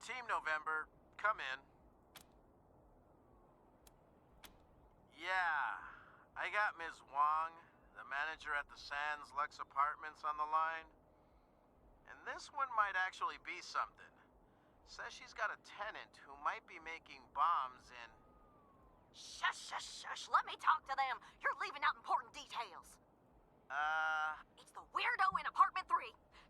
Team November, come in. Yeah, I got Ms. Wong, the manager at the Sands Lux Apartments, on the line. And this one might actually be something. Says she's got a tenant who might be making bombs in... Shush, shush, shush. Let me talk to them. You're leaving out important details. It's the weirdo in apartment 3.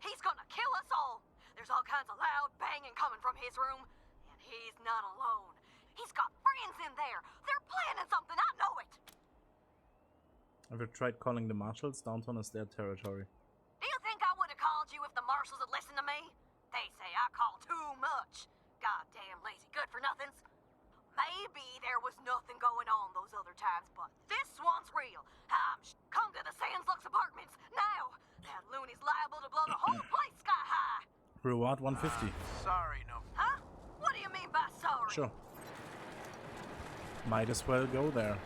He's gonna kill us all. There's all kinds of loud banging coming from his room. And he's not alone. He's got friends in there. They're planning something. I know it. Have you tried calling the marshals? Downtown is their territory. Do you think I would have called you if the marshals had listened to me? They say I call too much. Goddamn lazy good for nothings. Maybe there was nothing going on those other times, but this one's real. Come to the Sands Lux Apartments now. That loony's liable to blow the whole place sky high. Reward 150. Sorry, no. Huh? What do you mean by sorry? Sure. Might as well go there,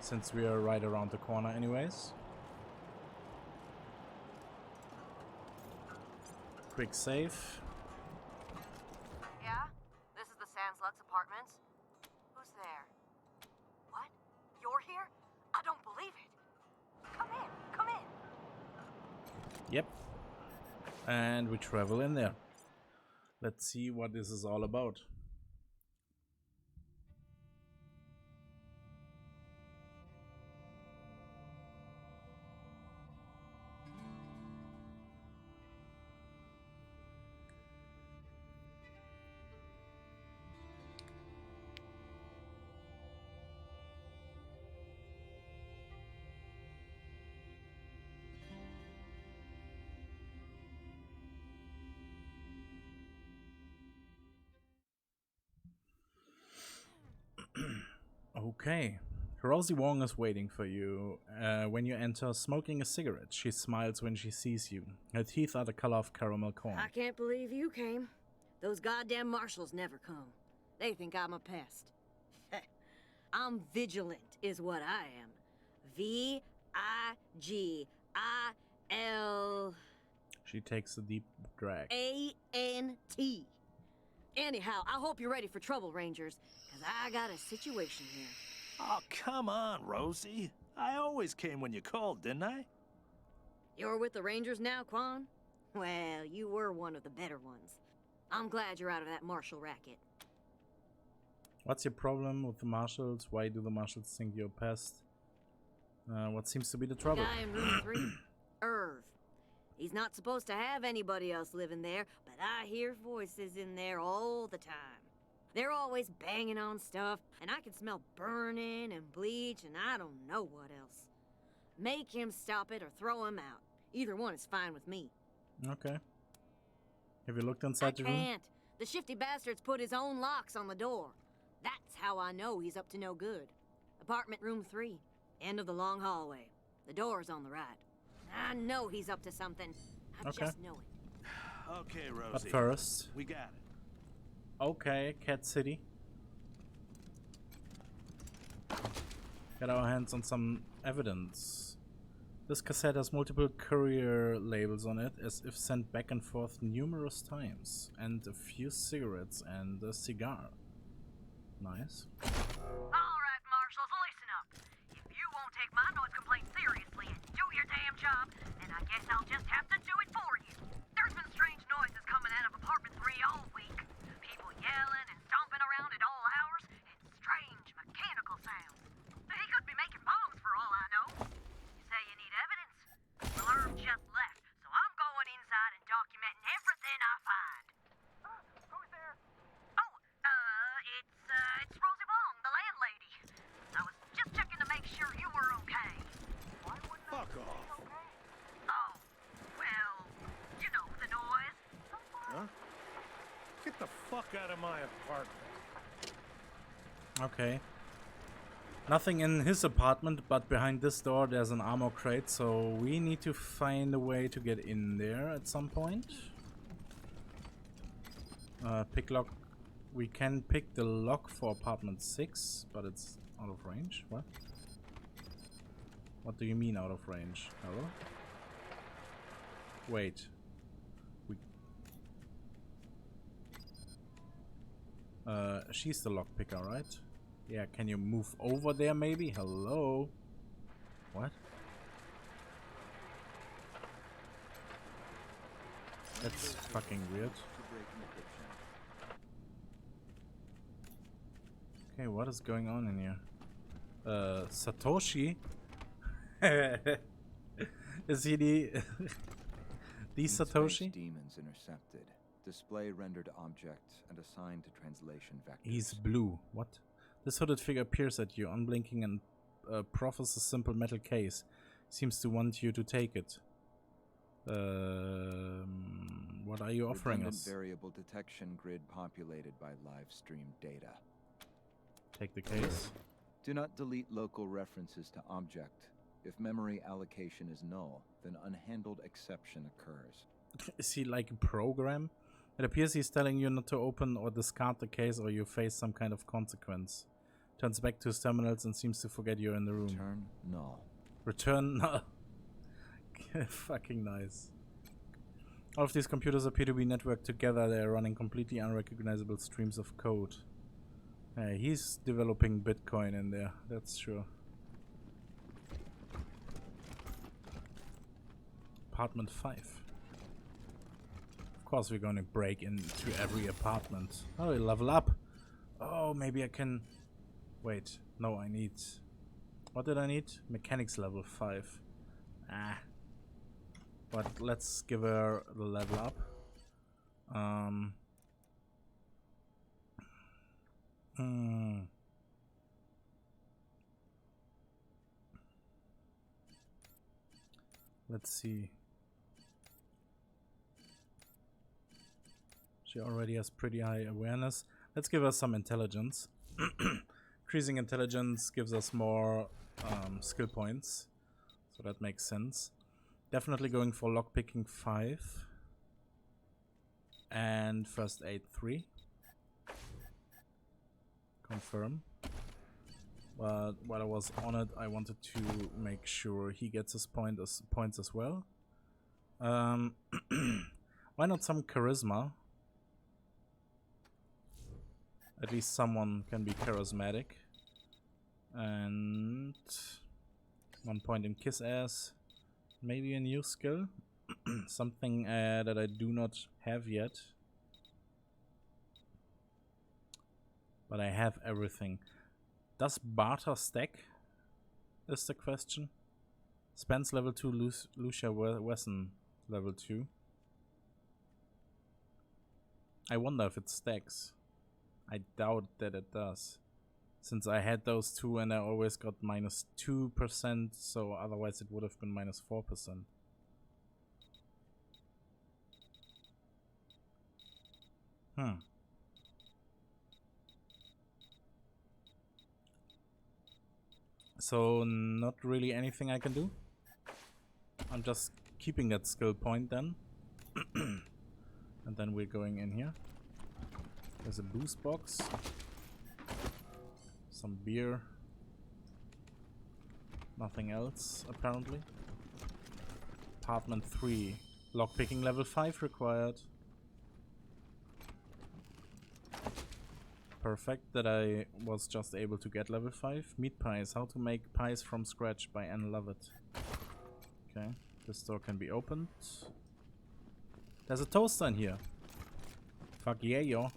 since we are right around the corner anyways. Quick save. Yeah? This is the Sands Lux Apartments? Who's there? What? You're here? I don't believe it. Come in, come in. Yep. And we travel in there. Let's see what this is all about. Okay. Rosie Wong is waiting for you. When you enter, smoking a cigarette. She smiles when she sees you. Her teeth are the color of caramel corn. I can't believe you came. Those goddamn marshals never come. They think I'm a pest. I'm vigilant, is what I am. V-I-G-I-L... She takes a deep drag. A-N-T. Anyhow, I hope you're ready for trouble, Rangers, because I got a situation here. Oh, come on, Rosie. I always came when you called, didn't I? You're with the Rangers now, Quan? Well, you were one of the better ones. I'm glad you're out of that marshal racket. What's your problem with the marshals? Why do the marshals think you're a pest? What seems to be the trouble? Guy in room 3, Irv. He's not supposed to have anybody else living there, but I hear voices in there all the time. They're always banging on stuff, and I can smell burning and bleach and I don't know what else. Make him stop it or throw him out. Either one is fine with me. Okay. Have you looked inside the room? I can't. The shifty bastard's put his own locks on the door. That's how I know he's up to no good. Apartment room 3, end of the long hallway. The door's on the right. I know he's up to something. I just know it. Okay, Rosie. But first... We got it. Okay, Cat City. Get our hands on some evidence. This cassette has multiple courier labels on it, as if sent back and forth numerous times. And a few cigarettes and a cigar. Nice. Alright, marshals, listen up. If you won't take my noise complaint seriously and do your damn job, then I guess I'll just have to do it for you. There's been strange noises coming out of apartment 3 all week. People yelling and stomping around at all hours, and strange mechanical sounds. He could be making bombs for all I know. You say you need evidence? Well, Irv just left, so I'm going inside and documenting everything I find. Who's there? Oh, it's Rosie Wong, the landlady. I was just checking to make sure you were okay. Why wouldn't Fuck off. Oh, well, you know, the noise. Huh? Get the fuck out of my apartment. Okay. Nothing in his apartment, but behind this door there's an armor crate, so we need to find a way to get in there at some point. Pick lock. We can pick the lock for apartment 6, but it's out of range. What? What do you mean out of range? Hello? Wait. She's the lock picker, right? Yeah, can you move over there maybe? Hello? What? That's fucking weird. Okay, what is going on in here? Satoshi? Is he the... the Satoshi? Demons intercepted. Display rendered object and assigned to translation vectors. He's blue. What? This hooded figure peers at you, unblinking, and proffers a simple metal case. Seems to want you to take it. What are you offering us? Variable detection grid populated by live stream data. Take the case. Do not delete local references to object. If memory allocation is null, then unhandled exception occurs. Is he like a program? It appears he's telling you not to open or discard the case or you face some kind of consequence. Turns back to his terminals and seems to forget you're in the room. Return null. Return null. Fucking nice. All of these computers appear to be networked together. They are running completely unrecognizable streams of code. He's developing Bitcoin in there, that's sure. Apartment 5. Of course we're going to break into every apartment. Oh, level up. Oh, maybe I can... Wait, no, I need... What did I need? Mechanics level 5. Ah. But let's give her the level up. Let's see. She already has pretty high awareness. Let's give her some intelligence. Increasing intelligence gives us more skill points, so that makes sense. Definitely going for lockpicking 5 and first aid 3. Confirm. But while I was on it, I wanted to make sure he gets his points as well. Why not some charisma? At least someone can be charismatic. And 1 point in kiss ass. Maybe a new skill. Something that I do not have yet. But I have everything. Does barter stack? Is the question. Spence level 2, Lucia Wesson level 2. I wonder if it stacks. I doubt that it does. Since I had those two and I always got minus 2%, so otherwise it would have been minus 4%. So not really anything I can do. I'm just keeping that skill point then. And then we're going in here. There's a boost box. Some beer. Nothing else, apparently. Apartment 3. Lockpicking level 5 required. Perfect that I was just able to get level 5. Meat pies. How to make pies from scratch by Anne Lovett. Okay, this door can be opened. There's a toaster in here. Fuck yeah, yo.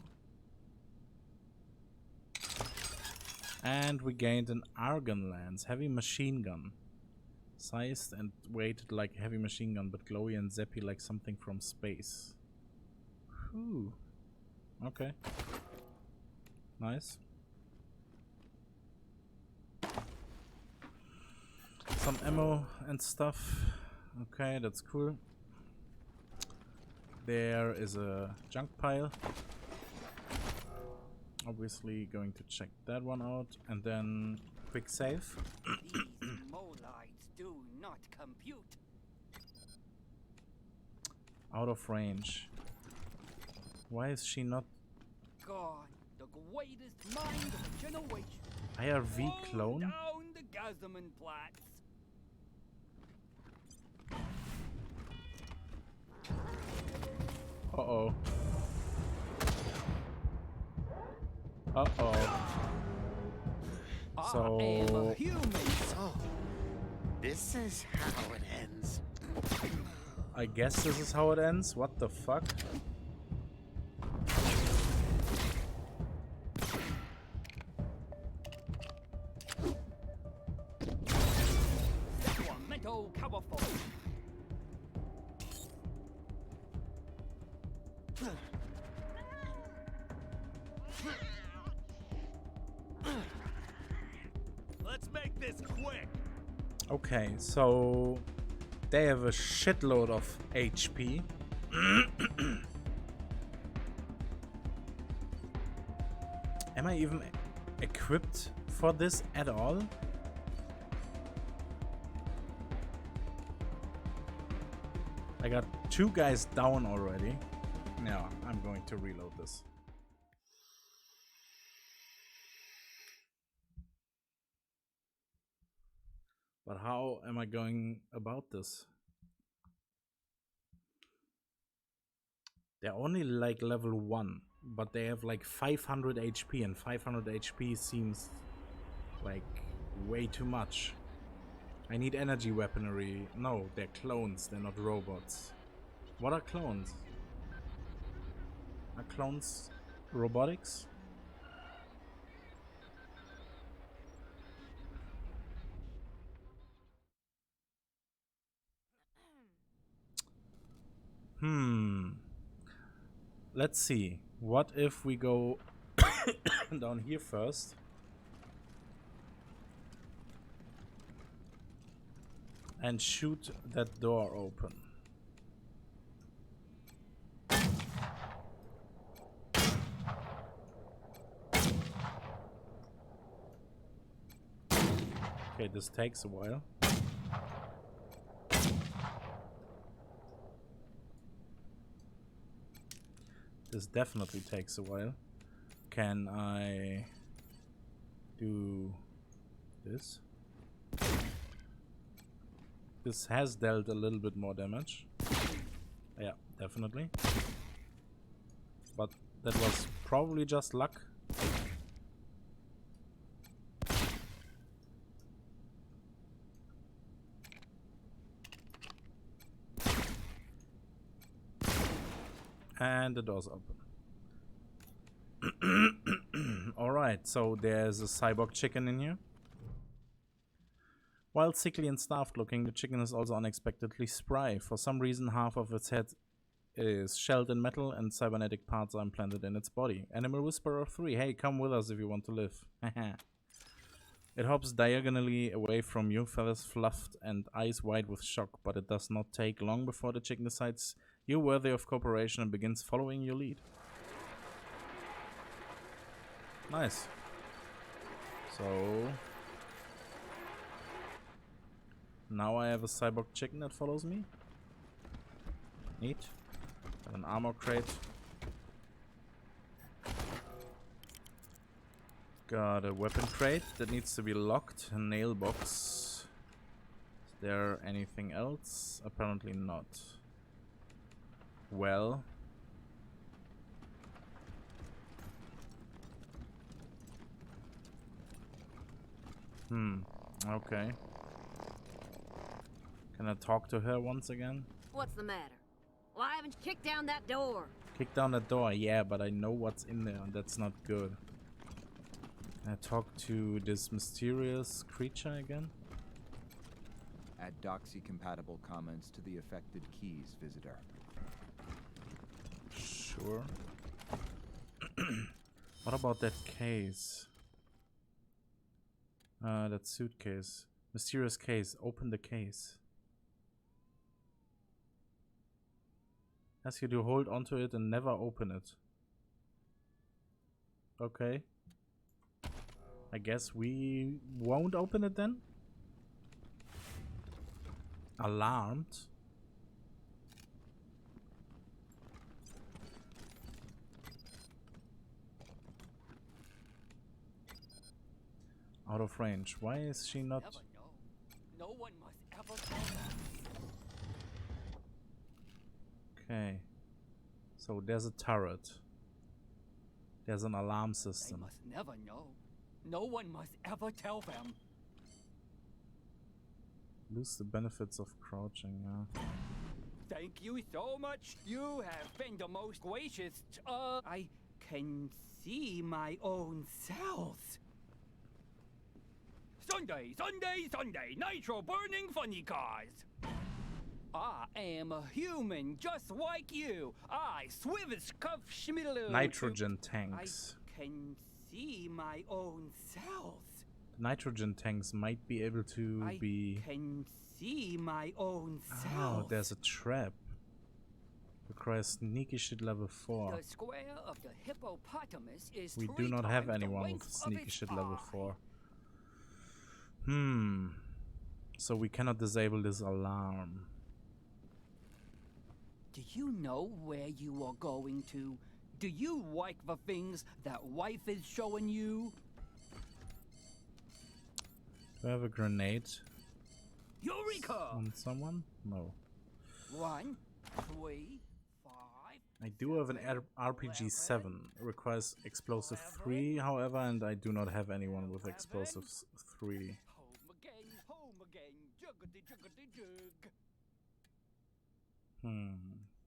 And we gained an Argon Lance, heavy machine gun. Sized and weighted like a heavy machine gun, but glowy and zappy like something from space. Whew. Okay. Nice. Some ammo and stuff. Okay, that's cool. There is a junk pile. Obviously going to check that one out, and then quick save. These molites do not compute. Out of range. Why is she not? God, the greatest mind of a generation. IRV clone? Down the Gazamenplatz. Uh-oh. Uh-oh. So... I am a human. So, this is how it ends. I guess this is how it ends? What the fuck? Let's make this quick. Okay, so they have a shitload of HP. Am I even equipped for this at all? I got 2 guys down already. Now I'm going to reload this. But how am I going about this? They're only like level 1, but they have like 500 HP, and 500 HP seems like way too much. I need energy weaponry. No, they're clones, they're not robots. What are clones? Are clones robotics? Let's see. What if we go down here first? And shoot that door open. Okay, this takes a while. This definitely takes a while. Can I do this? This has dealt a little bit more damage. Yeah, definitely. But that was probably just luck. And the door's open. Alright, so there's a cyborg chicken in here. While sickly and starved looking, the chicken is also unexpectedly spry. For some reason, half of its head is shelled in metal and cybernetic parts are implanted in its body. Animal Whisperer 3, hey, come with us if you want to live. It hops diagonally away from you, feathers fluffed and eyes wide with shock, but it does not take long before the chicken decides you're worthy of cooperation and begins following your lead. Nice. So now I have a cyborg chicken that follows me. Neat. Got an armor crate. Got a weapon crate that needs to be locked. A nail box. Is there anything else? Apparently not. Well. Okay. Can I talk to her once again? What's the matter? Why haven't you kicked down that door? Kick down the door, yeah, but I know what's in there, and that's not good. Can I talk to this mysterious creature again? Add doxy-compatible comments to the affected keys, visitor. Sure. What about that case? That suitcase. Mysterious case. Open the case. Ask you to hold onto it and never open it. Okay. I guess we won't open it then? Alarmed? Out of range. Why is she not? No one must ever know that. Okay. So there's a turret. There's an alarm system. They must never know. No one must ever tell them. Lose the benefits of crouching, yeah. Thank you so much. You have been the most gracious. I can see my own cells. Sunday, Sunday, Sunday, nitro burning funny cars. I am a human just like you. I swivis cuff schmiddle. Nitrogen tanks. I can see my own cells. The nitrogen tanks might be able to be. I can see my own cells. Oh, there's a trap. Requires sneaky shit level 4. The square of the hippopotamus is We 3 do not have times the anyone length with of sneaky its shit level eye. 4. So we cannot disable this alarm. Do you know where you are going to? Do you like the things that wife is showing you? Do I have a grenade Eureka! on someone? No. 1, 3, 5. I do have an RPG 7. It requires explosive 3, however, and I do not have anyone with explosives 3. Home again, juggity juggity jug.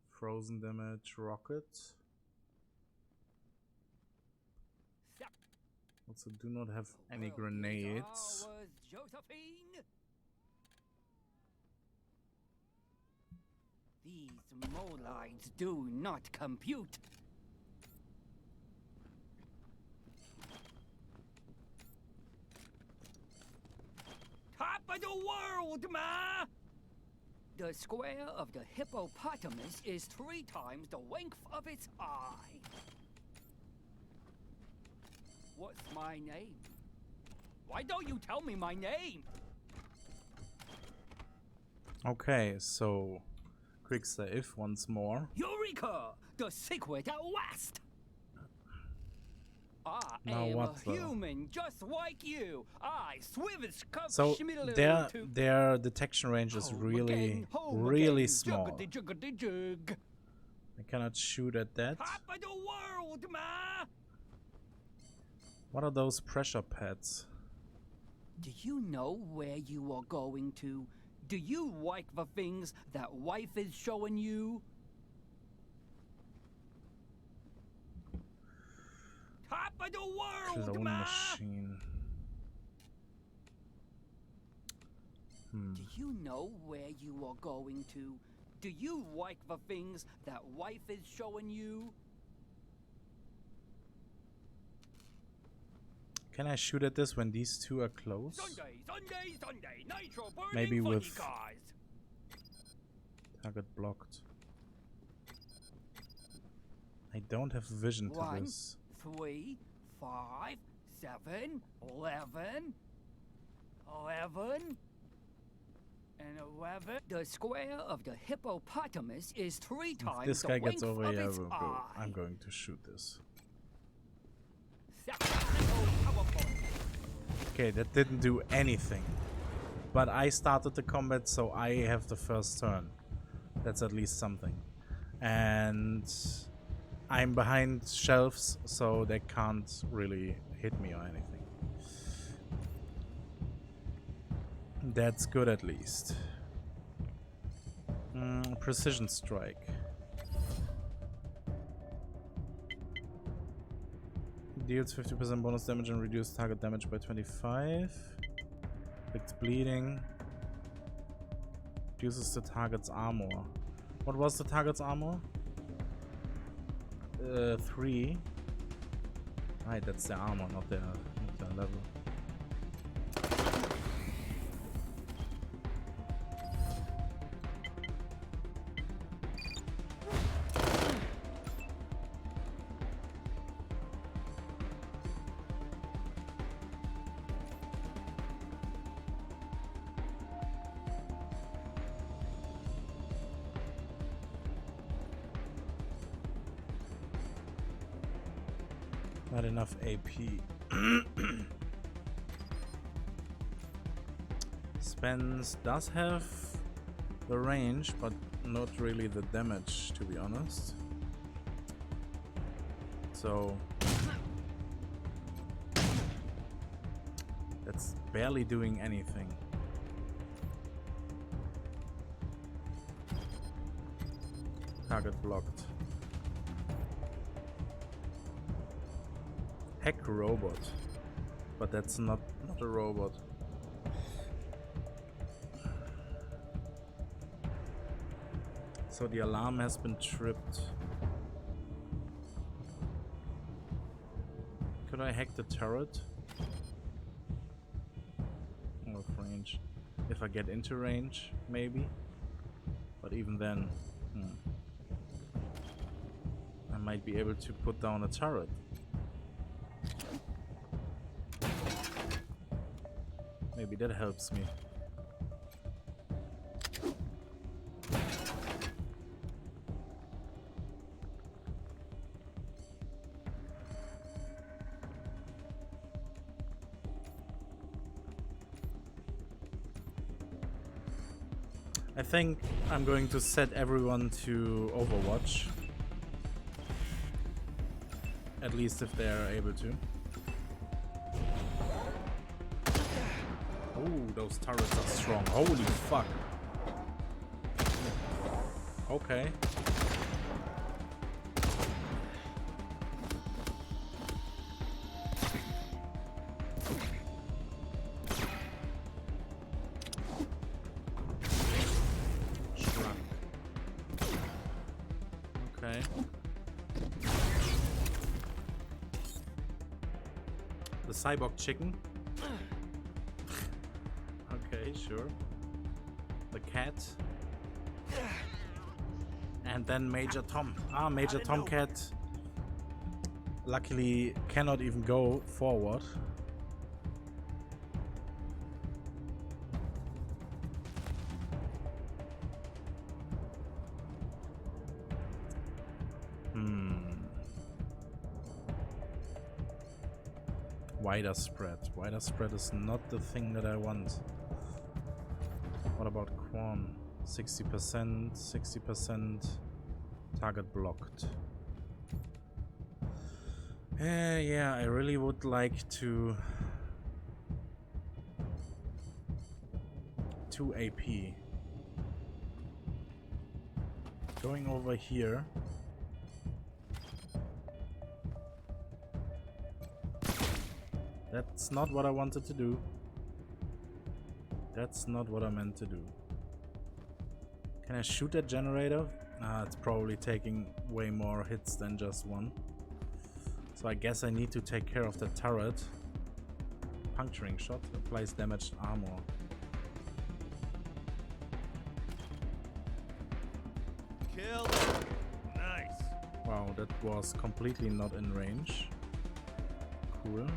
Frozen damage, rocket. Also do not have any grenades. Josephine. These molides do not compute. Top of the world, ma! The square of the hippopotamus is 3 times the length of its eye. What's my name? Why don't you tell me my name? Okay, so quick save once more. Eureka! The secret at last! I Now am what, a though? human just like you. I Swivis So their detection range is really small. I cannot shoot at that. Top of the world, ma! What are those pressure pads? Do you know where you are going to? Do you like the things that wife is showing you? Top of the world, Clone ma! machine. Do you know where you are going to? Do you like the things that wife is showing you? Can I shoot at this when these two are close? Sunday, nitro burning Maybe funny with cars. target blocked. I don't have vision to 1, this. 3, 5, 7, 11, 11, and 11. The square of the hippopotamus is 3 If times this the guy gets length over of here, its eye. I'm going to shoot this. Okay, that didn't do anything. But I started the combat, so I have the first turn. That's at least something. And I'm behind shelves, so they can't really hit me or anything. That's good at least. Precision strike. Deals 50% bonus damage and reduces target damage by 25. Inflicts bleeding. Reduces the target's armor. What was the target's armor? 3. Right, that's their armor, not their level. Not enough AP. Spence does have the range, but not really the damage, to be honest. So that's barely doing anything. Target blocked. Heck robot, but that's not a robot. So the alarm has been tripped. Could I hack the turret? Out of range. If I get into range, maybe. But even then, I might be able to put down a turret. Maybe that helps me. I think I'm going to set everyone to Overwatch. At least if they are able to. Oh, those turrets are strong. Holy fuck. Okay. Shrunk. Okay. The cyborg chicken. Okay, sure. The cat. And then Major Tom. Ah, Major Tomcat luckily cannot even go forward. Wider spread. Wider spread is not the thing that I want. What about Quan? 60%, 60%. Target blocked. Yeah, I really would like to... 2 AP. Going over here. That's not what I wanted to do. That's not what I meant to do. Can I shoot that generator? It's probably taking way more hits than just one. So I guess I need to take care of the turret. Puncturing shot applies damaged armor. Kill. Nice. Wow, that was completely not in range. Cool.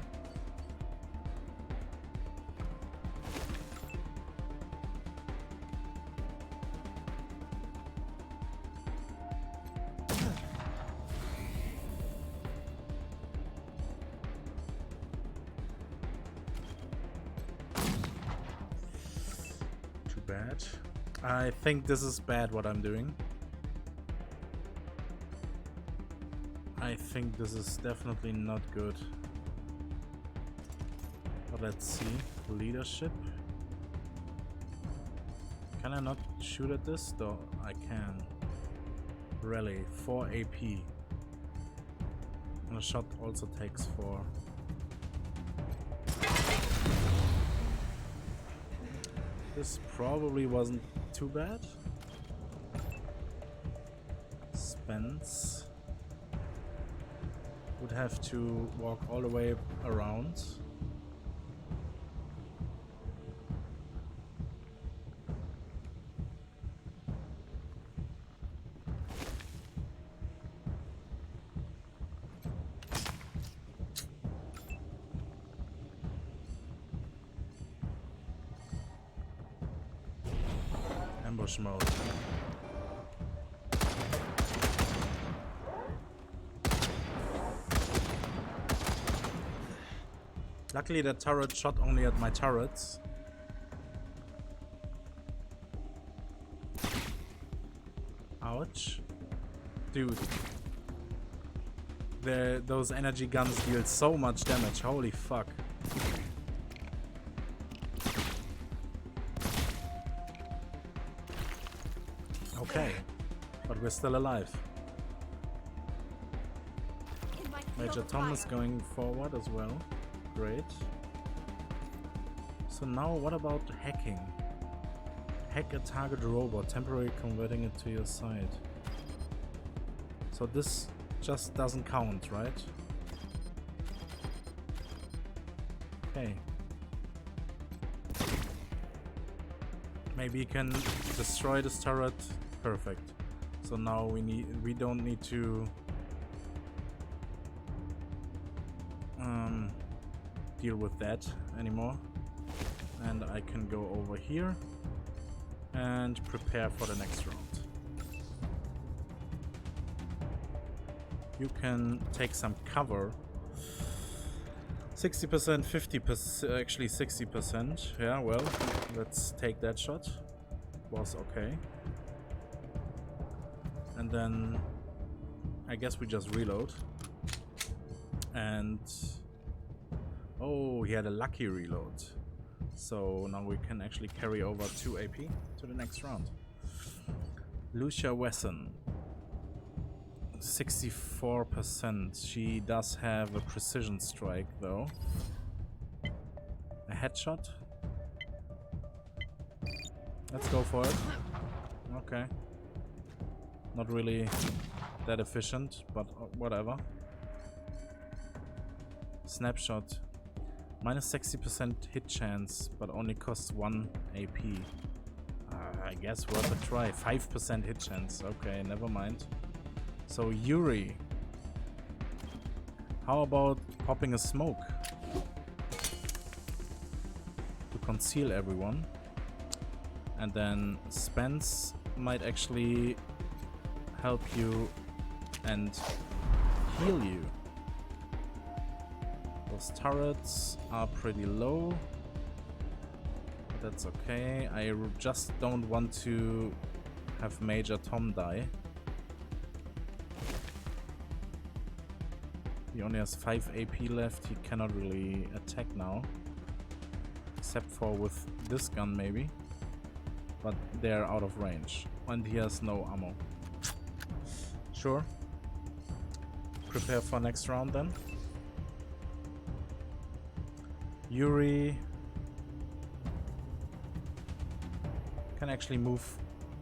Too bad. I think this is bad what I'm doing. I think this is definitely not good. But let's see. Leadership. Can I not shoot at this? Though I can. Rally. 4 AP. And a shot also takes 4. This probably wasn't too bad. Spence would have to walk all the way around. Ambush mode. Luckily that turret shot only at my turrets. Ouch. Dude. Those energy guns deal so much damage, holy fuck. Okay, but we're still alive. Major Tom is going forward as well. Great. So now what about hacking? Hack a target robot, temporarily converting it to your side. So this just doesn't count, right? Okay. Maybe you can destroy this turret. Perfect. So now we don't need to deal with that anymore, and I can go over here and prepare for the next round. You can take some cover. 60%, 50%, actually 60%. Yeah, well, let's take that shot. Was okay. And then I guess we just reload. And oh, he had a lucky reload. So now we can actually carry over 2 AP to the next round. Lucia Wesson. 64%. She does have a precision strike though. A headshot. Let's go for it. Okay. Not really that efficient, but whatever. Snapshot. Minus 60% hit chance, but only costs 1 AP. I guess worth a try. 5% hit chance. Okay, never mind. So Yuri. How about popping a smoke? To conceal everyone. And then Spence might actually help you and heal you. Those turrets are pretty low. But that's okay. I just don't want to have Major Tom die. He only has 5 AP left. He cannot really attack now. Except for with this gun maybe. But they're out of range. And he has no ammo. Sure. Prepare for next round then. Yuri can actually move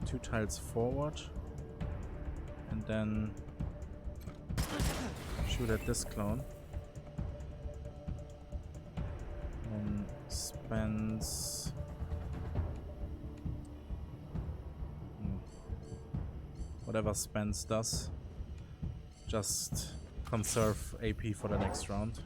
2 tiles forward. And then shoot at this clone. And spends whatever Spence does. Just conserve AP for the next round.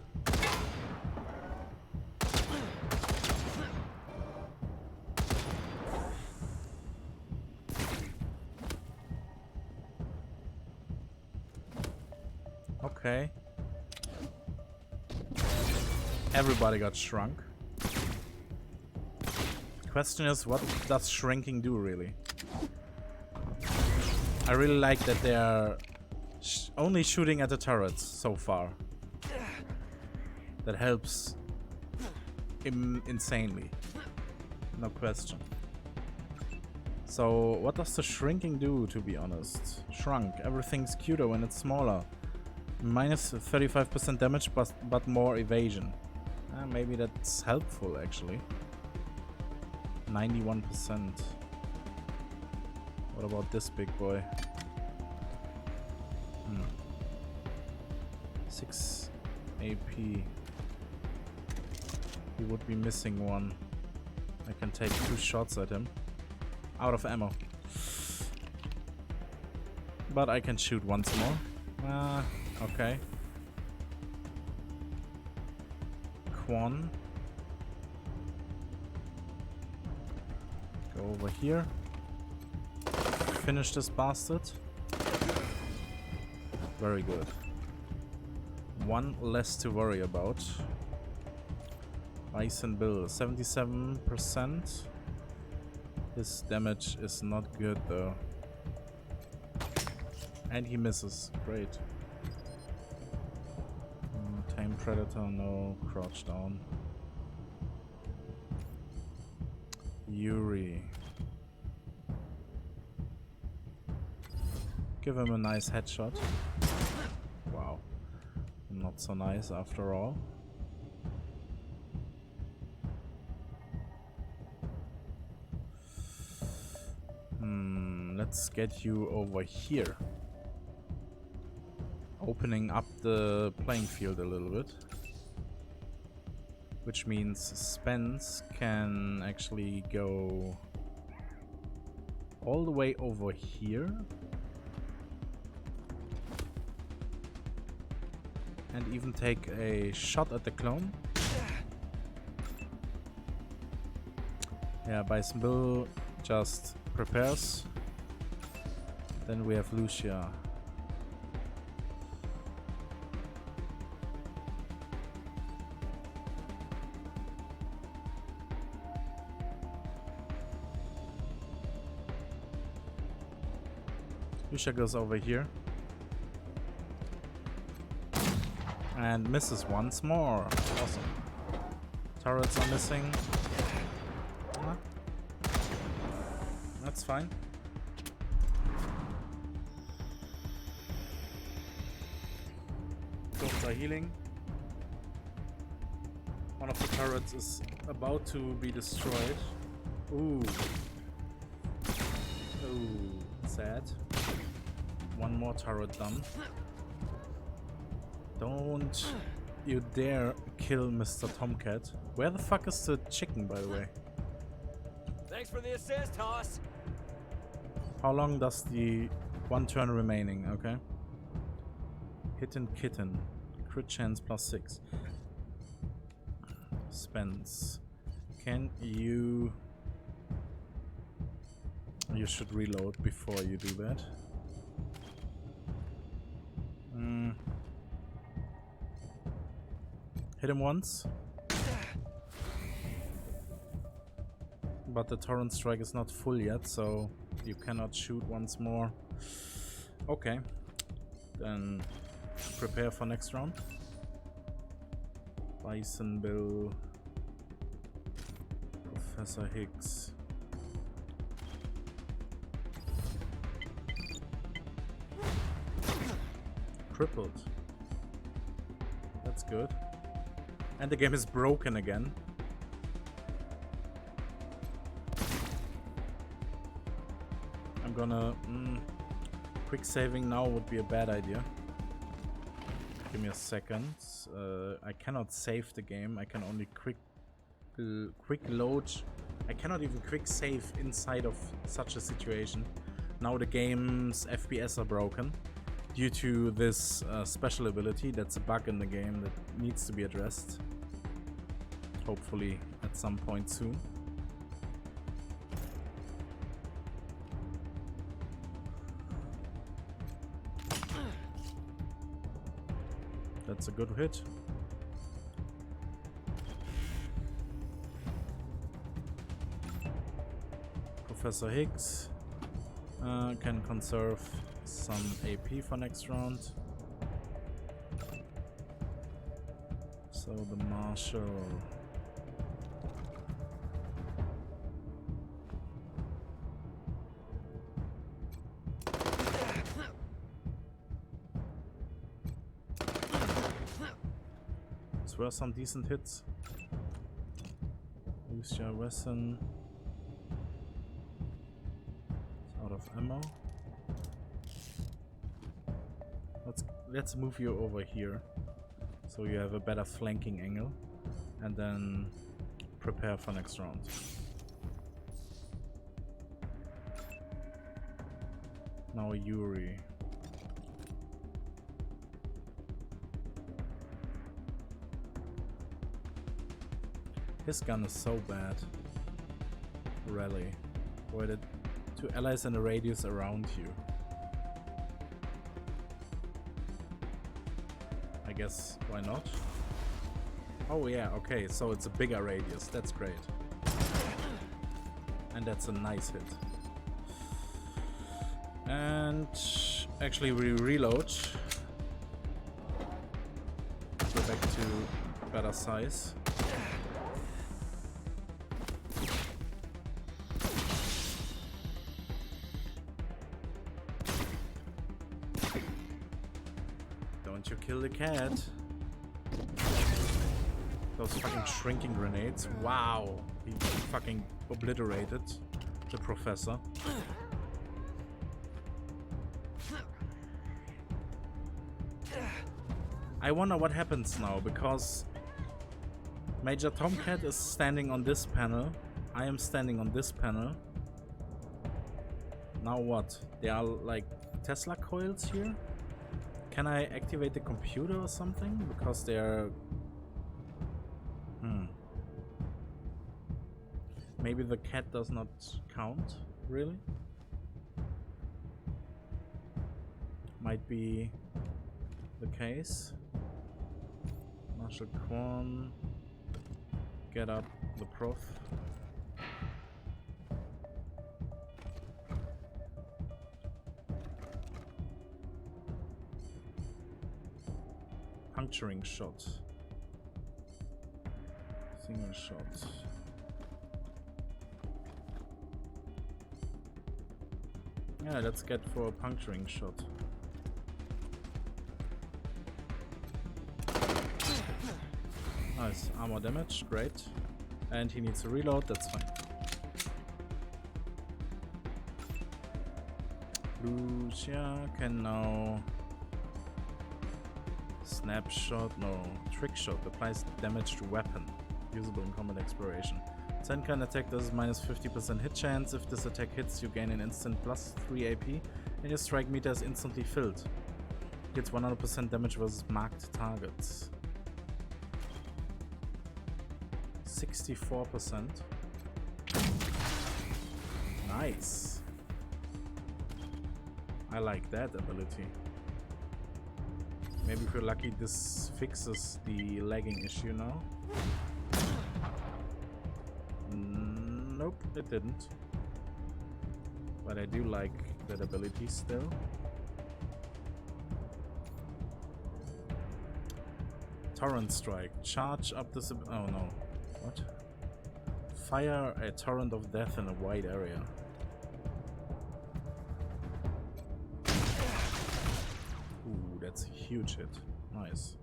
Okay. Everybody got shrunk. Question is, what does shrinking do really? I really like that they are only shooting at the turrets so far. That helps insanely. No question. So what does the shrinking do, to be honest? Shrunk. Everything's cuter when it's smaller. Minus 35% damage but more evasion. Maybe that's helpful actually. 91%. What about this big boy? 6 AP. He would be missing one. I can take 2 shots at him. Out of ammo. But I can shoot once more. Okay. Quan. Go over here. Finish this bastard. Very good. One less to worry about. Bison Bill, 77%. His damage is not good though. And he misses. Great. Tame Predator, no. Crouch down. Yuri. Give him a nice headshot. Wow. Not so nice after all. Let's get you over here. Opening up the playing field a little bit. Which means Spence can actually go all the way over here. And even take a shot at the clone. Yeah, Bison Bill just prepares. Then we have Lucia. Lucia goes over here. And misses once more. Awesome. Turrets are missing. That's fine. Clones are healing. One of the turrets is about to be destroyed. Ooh. Ooh. Sad. One more turret done. Don't you dare kill Mr. Tomcat. Where the fuck is the chicken, by the way? Thanks for the assist, Hoss. How long does the 1 turn remaining? Okay. Hidden Kitten. Crit chance +6. Spence. Can you... You should reload before you do that. Hit him once. But the torrent strike is not full yet, so you cannot shoot once more. Okay. Then prepare for next round. Bison Bill. Professor Higgs. Crippled. That's good. And the game is broken again. I'm gonna... quick saving now would be a bad idea. Give me a second. I cannot save the game. I can only quick load. I cannot even quick save inside of such a situation. Now the game's FPS are broken due to this special ability. That's a bug in the game that needs to be addressed. Hopefully at some point soon. That's a good hit. Professor Higgs can conserve some AP for next round. So the Marshal. These were some decent hits. Use your weapon. Out of ammo. Let's move you over here so you have a better flanking angle, and then prepare for next round. Now Yuri. His gun is so bad. Rally. Avoided 2 allies in a radius around you. I guess, why not? Oh yeah, okay, so it's a bigger radius. That's great. And that's a nice hit. And actually we reload. Go back to better size. Don't you kill the cat. Those fucking shrinking grenades. Wow. He fucking obliterated the professor. I wonder what happens now, because Major Tomcat is standing on this panel. I am standing on this panel. Now what? There are like Tesla coils here? Can I activate the computer or something? Because they are... Maybe the cat does not count, really? Might be the case. Marshal Quan, get up the prof. Puncturing shot. Single shot. Yeah, let's get for a puncturing shot. Nice, armor damage, great. And he needs to reload, that's fine. Lucia can now... Snapshot, no, trick shot, applies damage to weapon. Usable in combat exploration. 10 can attack does minus 50% hit chance. If this attack hits, you gain an instant plus 3 AP and your strike meter is instantly filled. Gets 100% damage versus marked targets. 64%. Nice. I like that ability. Maybe if we're lucky, this fixes the lagging issue now. Nope, it didn't. But I do like that ability still. Torrent strike. Charge up this. Oh no. What? Fire a torrent of death in a wide area. Ooh, that's a huge hit. Nice.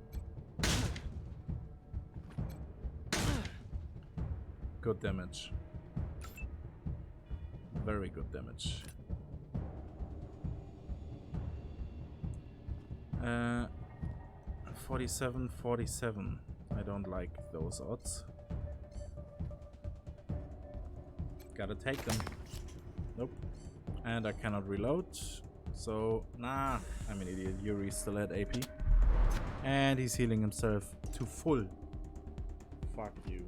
Good damage. Very good damage. 47, 47. I don't like those odds. Gotta take them. Nope. And I cannot reload. So, nah, I'm an idiot. Yuri still at AP. And he's healing himself to full. Fuck you.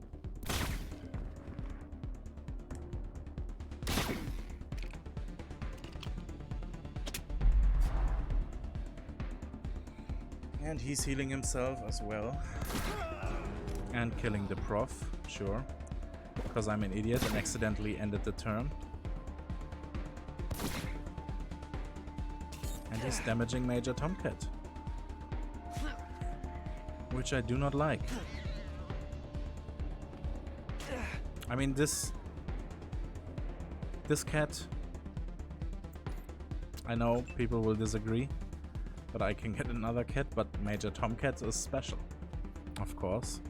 And he's healing himself as well. And killing the prof, sure. Because I'm an idiot and accidentally ended the turn. And he's damaging Major Tomcat. Which I do not like. I mean, this cat, I know people will disagree, but I can get another cat, but Major Tomcat is special, of course.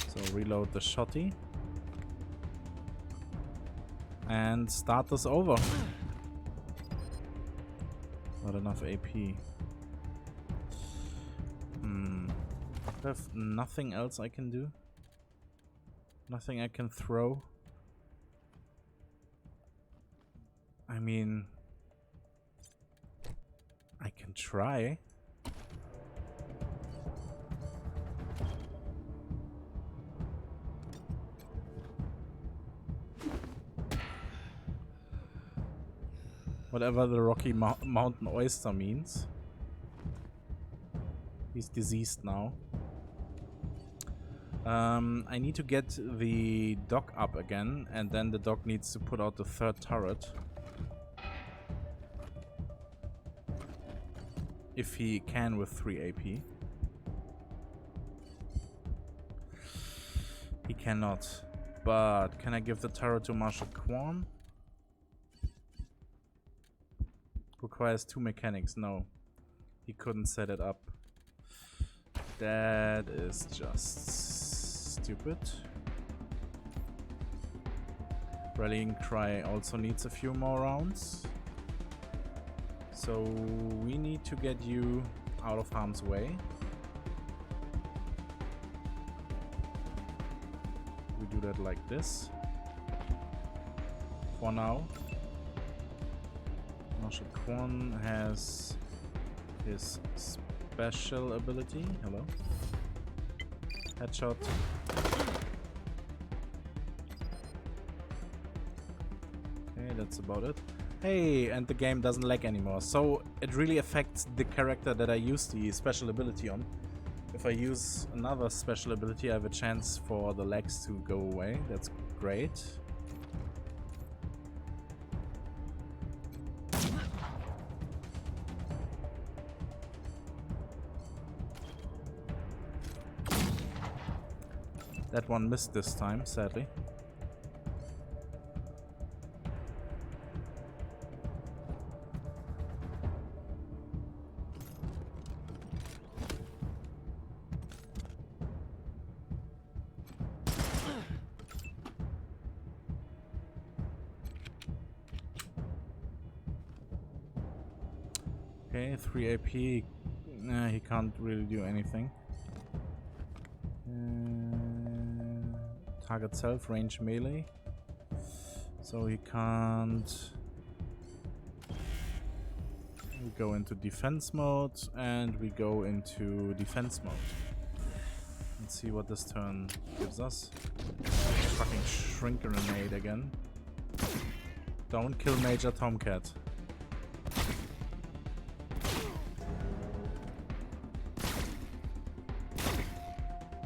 So reload the shotty and start this over. Not enough AP. I have nothing else I can do. Nothing I can throw. I mean, I can try. Whatever the Rocky Mountain Oyster means. He's diseased now. I need to get the dock up again, and then the dock needs to put out the third turret. If he can with 3 AP. He cannot. But can I give the turret to Marshal Quan? Requires 2 mechanics. No. He couldn't set it up. That is just stupid. Rallying Cry also needs a few more rounds. So we need to get you out of harm's way. We do that like this. For now. Marshal Quan has his special ability. Hello. Headshot. Okay, that's about it. Hey, and the game doesn't lag anymore. So it really affects the character that I use the special ability on. If I use another special ability, I have a chance for the lags to go away. That's great. That one missed this time, sadly. Okay, 3 AP. Nah, he can't really do anything. Target self, range melee. So he can't. We go into defense mode and we go into defense mode. Let's see what this turn gives us. Fucking shrink grenade again. Don't kill Major Tomcat.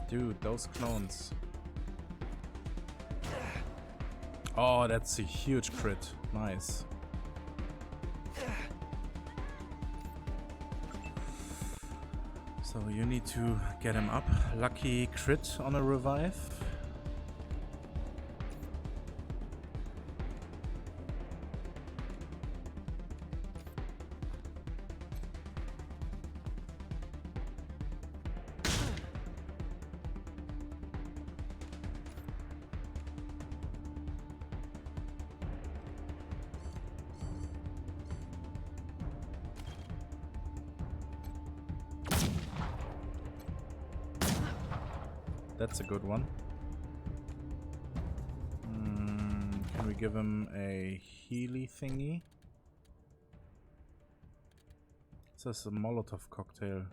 Dude, those clones. Oh, that's a huge crit. Nice. So you need to get him up. Lucky crit on a revive. That's a good one. Can we give him a Healy thingy? It says a Molotov cocktail.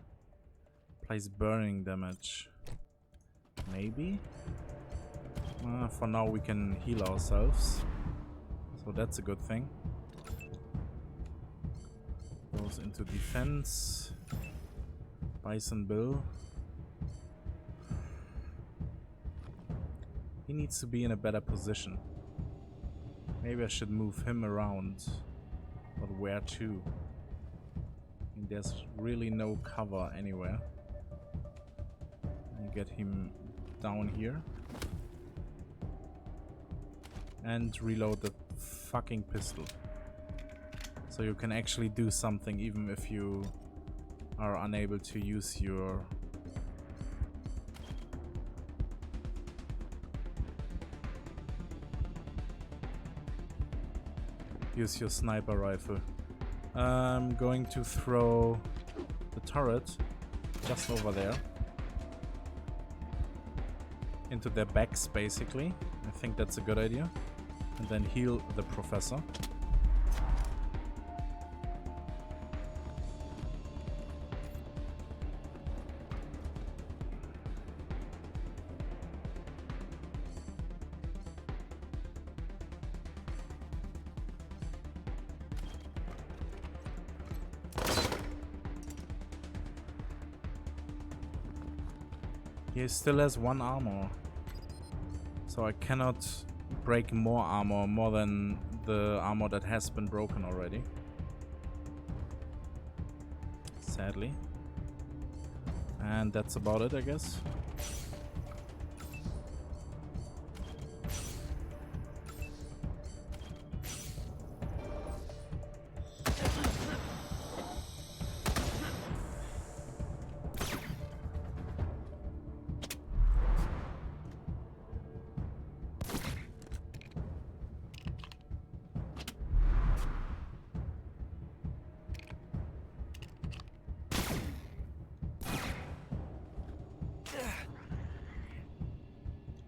Plays burning damage. Maybe? For now we can heal ourselves. So that's a good thing. Goes into defense. Bison Bill. He needs to be in a better position. Maybe I should move him around. But where to? And there's really no cover anywhere. And get him down here. And reload the fucking pistol. So you can actually do something even if you are unable to use your sniper rifle. I'm going to throw the turret just over there into their backs basically. I think that's a good idea. And then heal the professor. He still has 1 armor, so I cannot break more armor, more than the armor that has been broken already. Sadly. And that's about it, I guess.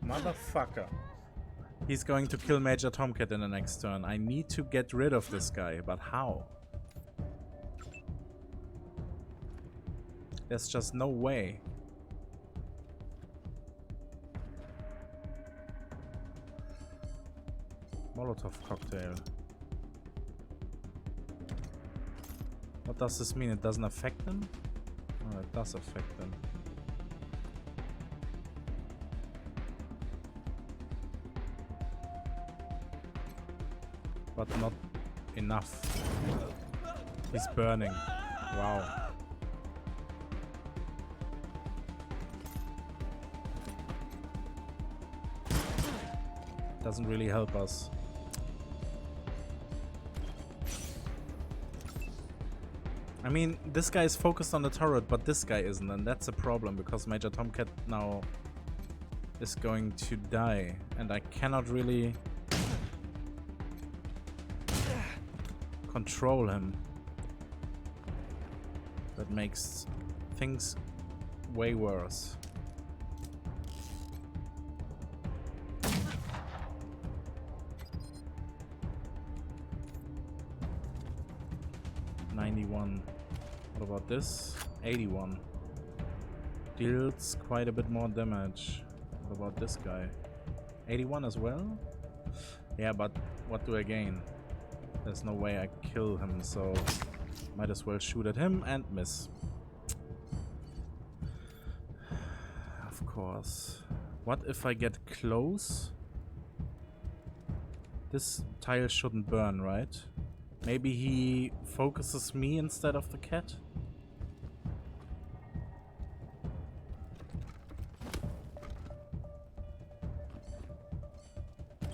Motherfucker. He's going to kill Major Tomcat in the next turn. I need to get rid of this guy, but how? There's just no way. Molotov cocktail. What does this mean? It doesn't affect them? Oh, it does affect them. But not enough. He's burning. Wow. Doesn't really help us. I mean, this guy is focused on the turret, but this guy isn't, and that's a problem because Major Tomcat now is going to die, and I cannot really control him. That makes things way worse. What about this? 81. Deals quite a bit more damage. What about this guy? 81 as well? Yeah, but what do I gain? There's no way I kill him, so might as well shoot at him and miss. Of course. What if I get close? This tile shouldn't burn, right? Maybe he focuses me instead of the cat?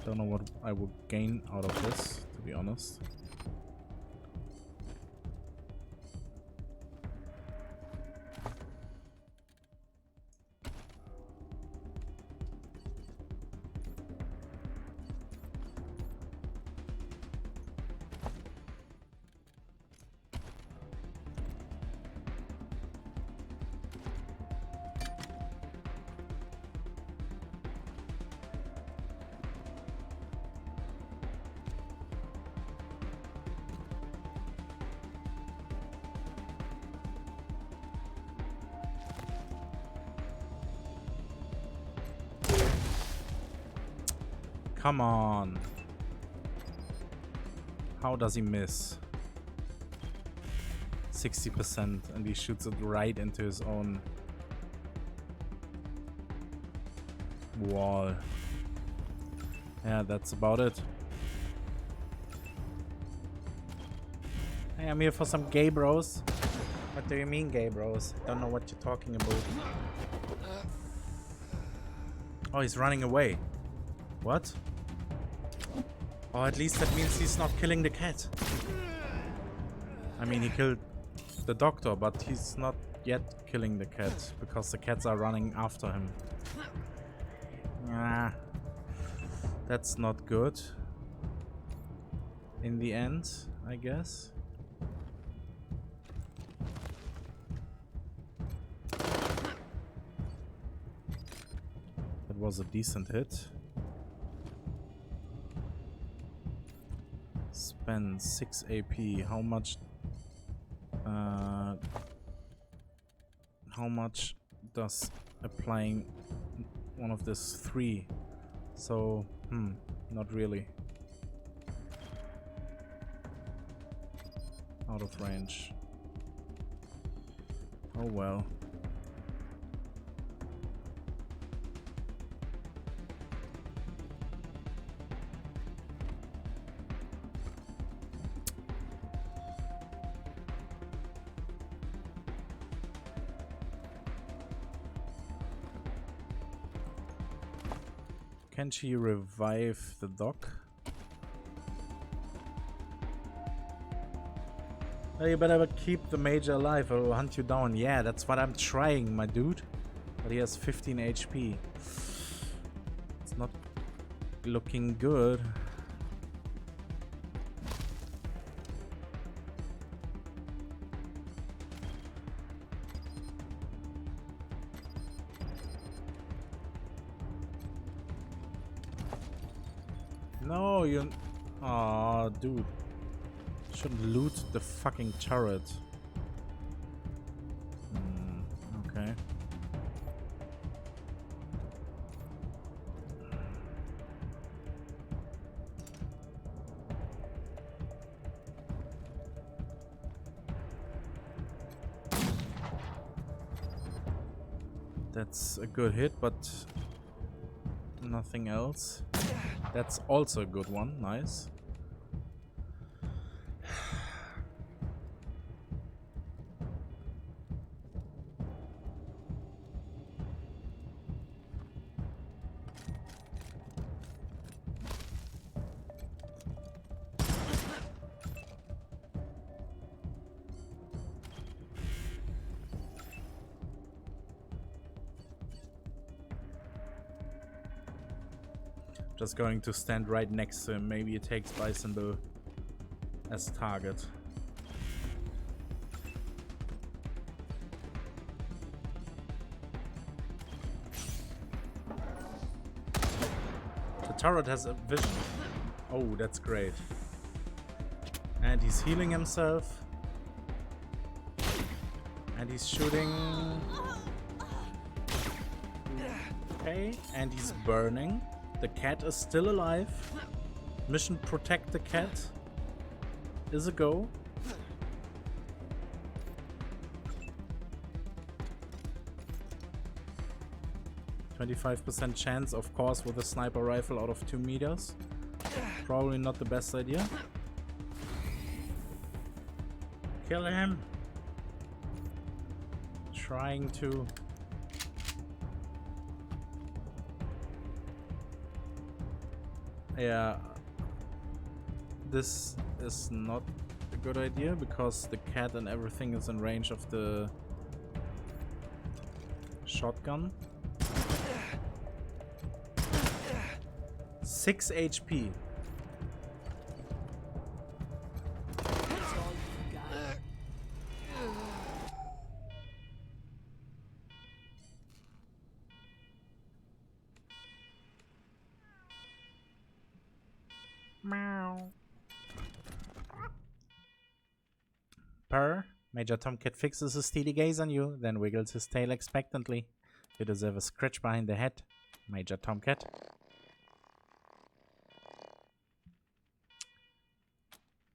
Don't know what I would gain out of this, to be honest. Come on. How does he miss? 60%, and he shoots it right into his own wall. Yeah, that's about it. Hey, I'm here for some gay bros. What do you mean, gay bros? Don't know what you're talking about. Oh, he's running away. What? Oh, at least that means he's not killing the cat. I mean, he killed the doctor, but he's not yet killing the cat because the cats are running after him. Ah, that's not good. In the end, I guess. That was a decent hit. Spend 6 AP. How much does applying one of this 3? So, not really. Out of range. Oh well. Can she revive the doc? Oh, you better keep the major alive or I'll hunt you down. Yeah, that's what I'm trying, my dude. But he has 15 HP. It's not looking good. No, you... Aw, dude. Shouldn't loot the fucking turret. Okay. That's a good hit, but nothing else. That's also a good one. Nice. Just going to stand right next to him. Maybe it takes Bison Bill as target. The turret has a vision. Oh, that's great. And he's healing himself. And he's shooting. Okay, and he's burning. The cat is still alive. Mission protect the cat is a go. 25% chance, of course, with a sniper rifle out of 2 meters. Probably not the best idea. Kill him! Trying to... Yeah, this is not a good idea because the cat and everything is in range of the shotgun. 6 HP. Meow. Purr. Major Tomcat fixes his steely gaze on you, then wiggles his tail expectantly. You deserve a scratch behind the head, Major Tomcat.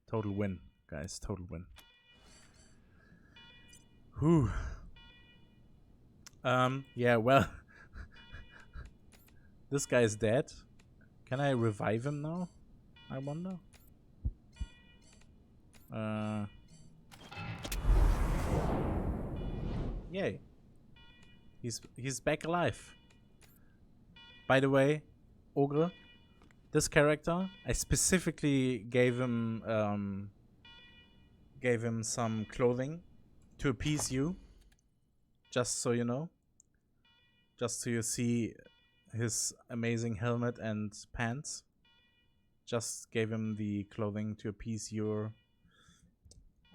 Total win, guys. Total win. Whew. Yeah, well. This guy is dead. Can I revive him now? I wonder. Yay. He's back alive. By the way, Ogre, this character, I specifically gave him some clothing to appease you. Just so you know. Just so you see his amazing helmet and pants. Just gave him the clothing to appease your,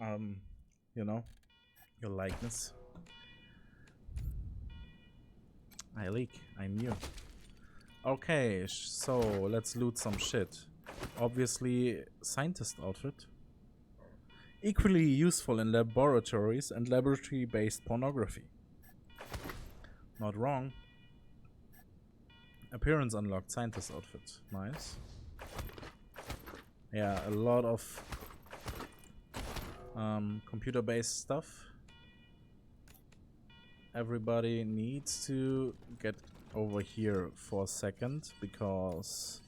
you know, your likeness. I leak. I'm you. Okay, so let's loot some shit. Obviously, scientist outfit. Equally useful in laboratories and laboratory-based pornography. Not wrong. Appearance unlocked. Scientist outfit. Nice. Yeah, a lot of computer-based stuff. Everybody needs to get over here for a second because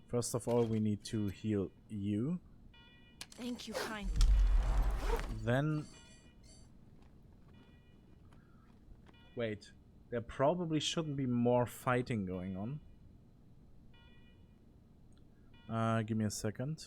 first of all we need to heal you. Thank you kindly. Then wait, there probably shouldn't be more fighting going on. Give me a second.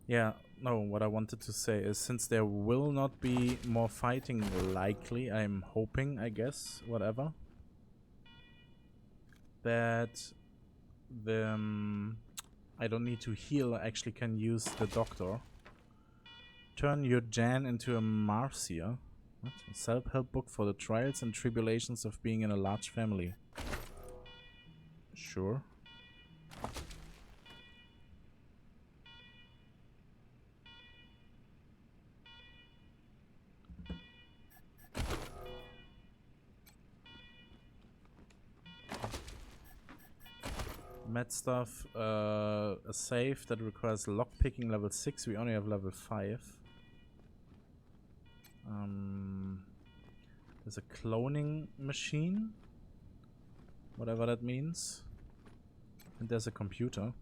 Yeah, no, what I wanted to say is since there will not be more fighting likely, I'm hoping, I guess, whatever, that the I don't need to heal, I actually can use the doctor. Turn your Jan into a Marcia. What? A self-help book for the trials and tribulations of being in a large family. Sure. Med stuff, a safe that requires lockpicking level 6, we only have level 5. There's a cloning machine, whatever that means, and there's a computer.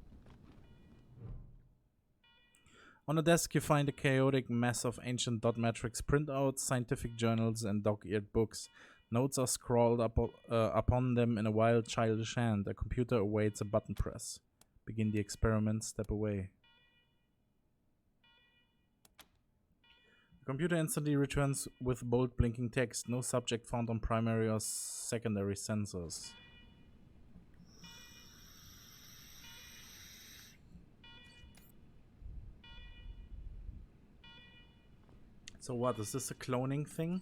On the desk you find a chaotic mess of ancient dot matrix printouts, scientific journals and dog-eared books. Notes are scrawled upon them in a wild, childish hand. A computer awaits a button press. Begin the experiment, step away. The computer instantly returns with bold blinking text. No subject found on primary or secondary sensors. So what, is this a cloning thing?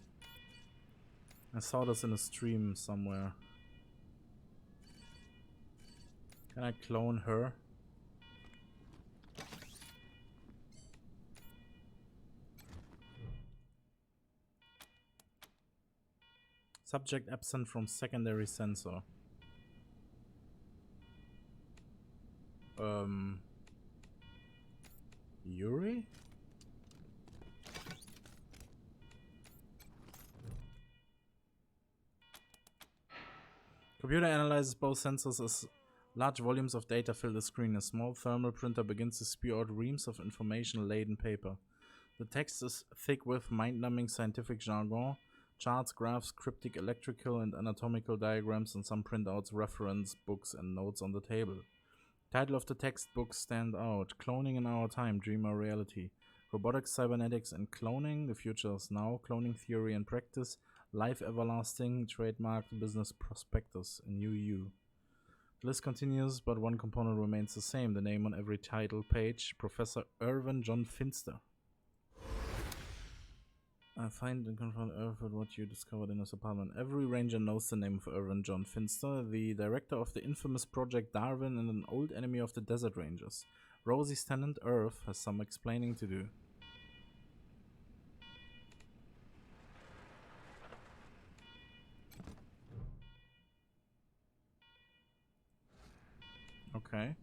I saw this in a stream somewhere. Can I clone her? Subject absent from secondary sensor. Yuri? Computer analyzes both sensors as large volumes of data fill the screen. A small thermal printer begins to spew out reams of information-laden paper. The text is thick with mind-numbing scientific jargon, charts, graphs, cryptic electrical and anatomical diagrams, and some printouts, reference books, and notes on the table. Title of the textbooks stand out: Cloning in Our Time, Dream or Reality. Robotics, Cybernetics, and Cloning, The Future is Now. Cloning Theory and Practice. Life Everlasting, Trademarked Business Prospectus, a New You. The list continues, but one component remains the same: the name on every title page, Professor Irvin John Finster. I find and confront Irv with what you discovered in his apartment. Every ranger knows the name of Irvin John Finster, the director of the infamous Project Darwin and an old enemy of the Desert Rangers. Rosie's tenant, Irv, has some explaining to do. Okay.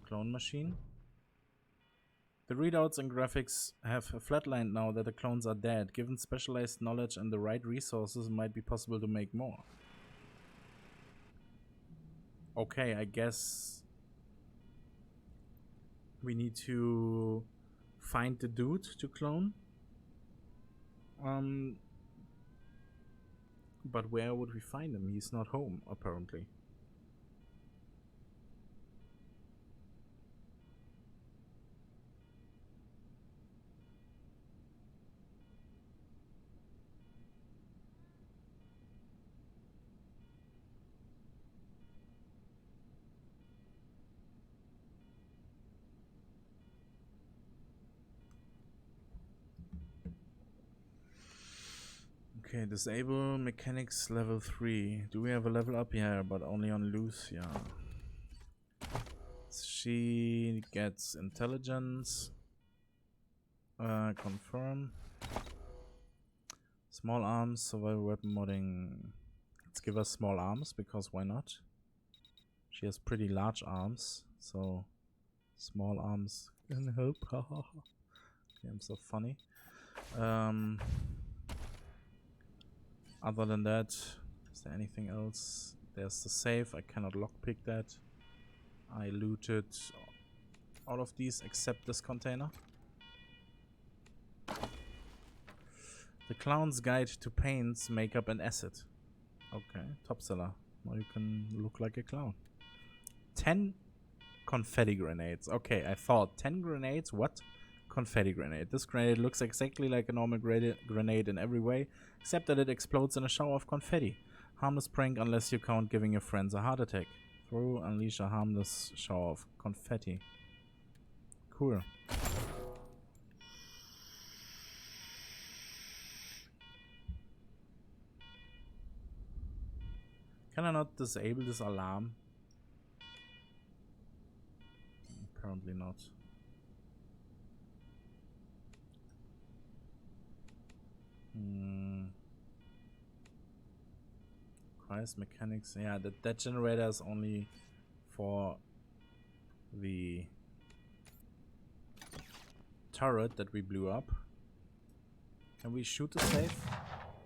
Clone machine. The readouts and graphics have flatlined now that the clones are dead. Given specialized knowledge and the right resources, it might be possible to make more. Okay, I guess we need to find the dude to clone. But where would we find him? He's not home, apparently. Okay, disable mechanics level 3. Do we have a level up? Yeah, but only on Lucia. She gets intelligence. Confirm. Small arms, survival weapon modding. Let's give her small arms, because why not? She has pretty large arms, so small arms can help. Okay, I'm so funny. Other than that, is there anything else? There's the safe. I cannot lockpick that. I looted all of these except this container. The Clown's Guide to Paints, Makeup and Acid. Okay, top seller. Now you can look like a clown. 10 confetti grenades. Okay, I thought 10 grenades? What? Confetti grenade. This grenade looks exactly like a normal grenade in every way, except that it explodes in a shower of confetti. Harmless prank unless you count giving your friends a heart attack. Throw, unleash a harmless shower of confetti. Cool. Can I not disable this alarm? Apparently not. Requires mechanics. Yeah, that generator is only for the turret that we blew up. Can we shoot the safe?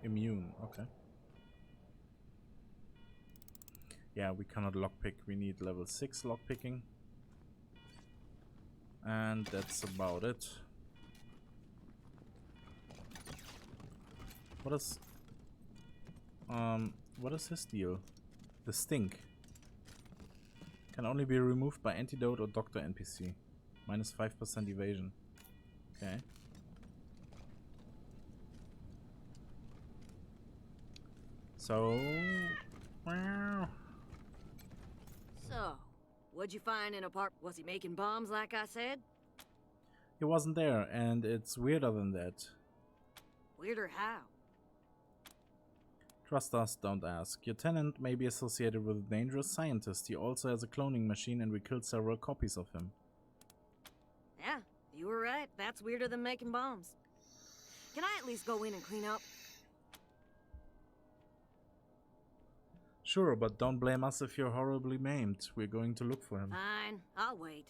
Immune, okay. Yeah, we cannot lockpick. We need level 6 lockpicking. And that's about it. What is his deal? The stink. Can only be removed by antidote or doctor NPC. Minus 5% evasion. Okay. So... So, what'd you find in a park? Was he making bombs like I said? He wasn't there, and it's weirder than that. Weirder how? Trust us, don't ask. Your tenant may be associated with a dangerous scientist. He also has a cloning machine, and we killed several copies of him. Yeah, you were right. That's weirder than making bombs. Can I at least go in and clean up? Sure, but don't blame us if you're horribly maimed. We're going to look for him. Fine, I'll wait.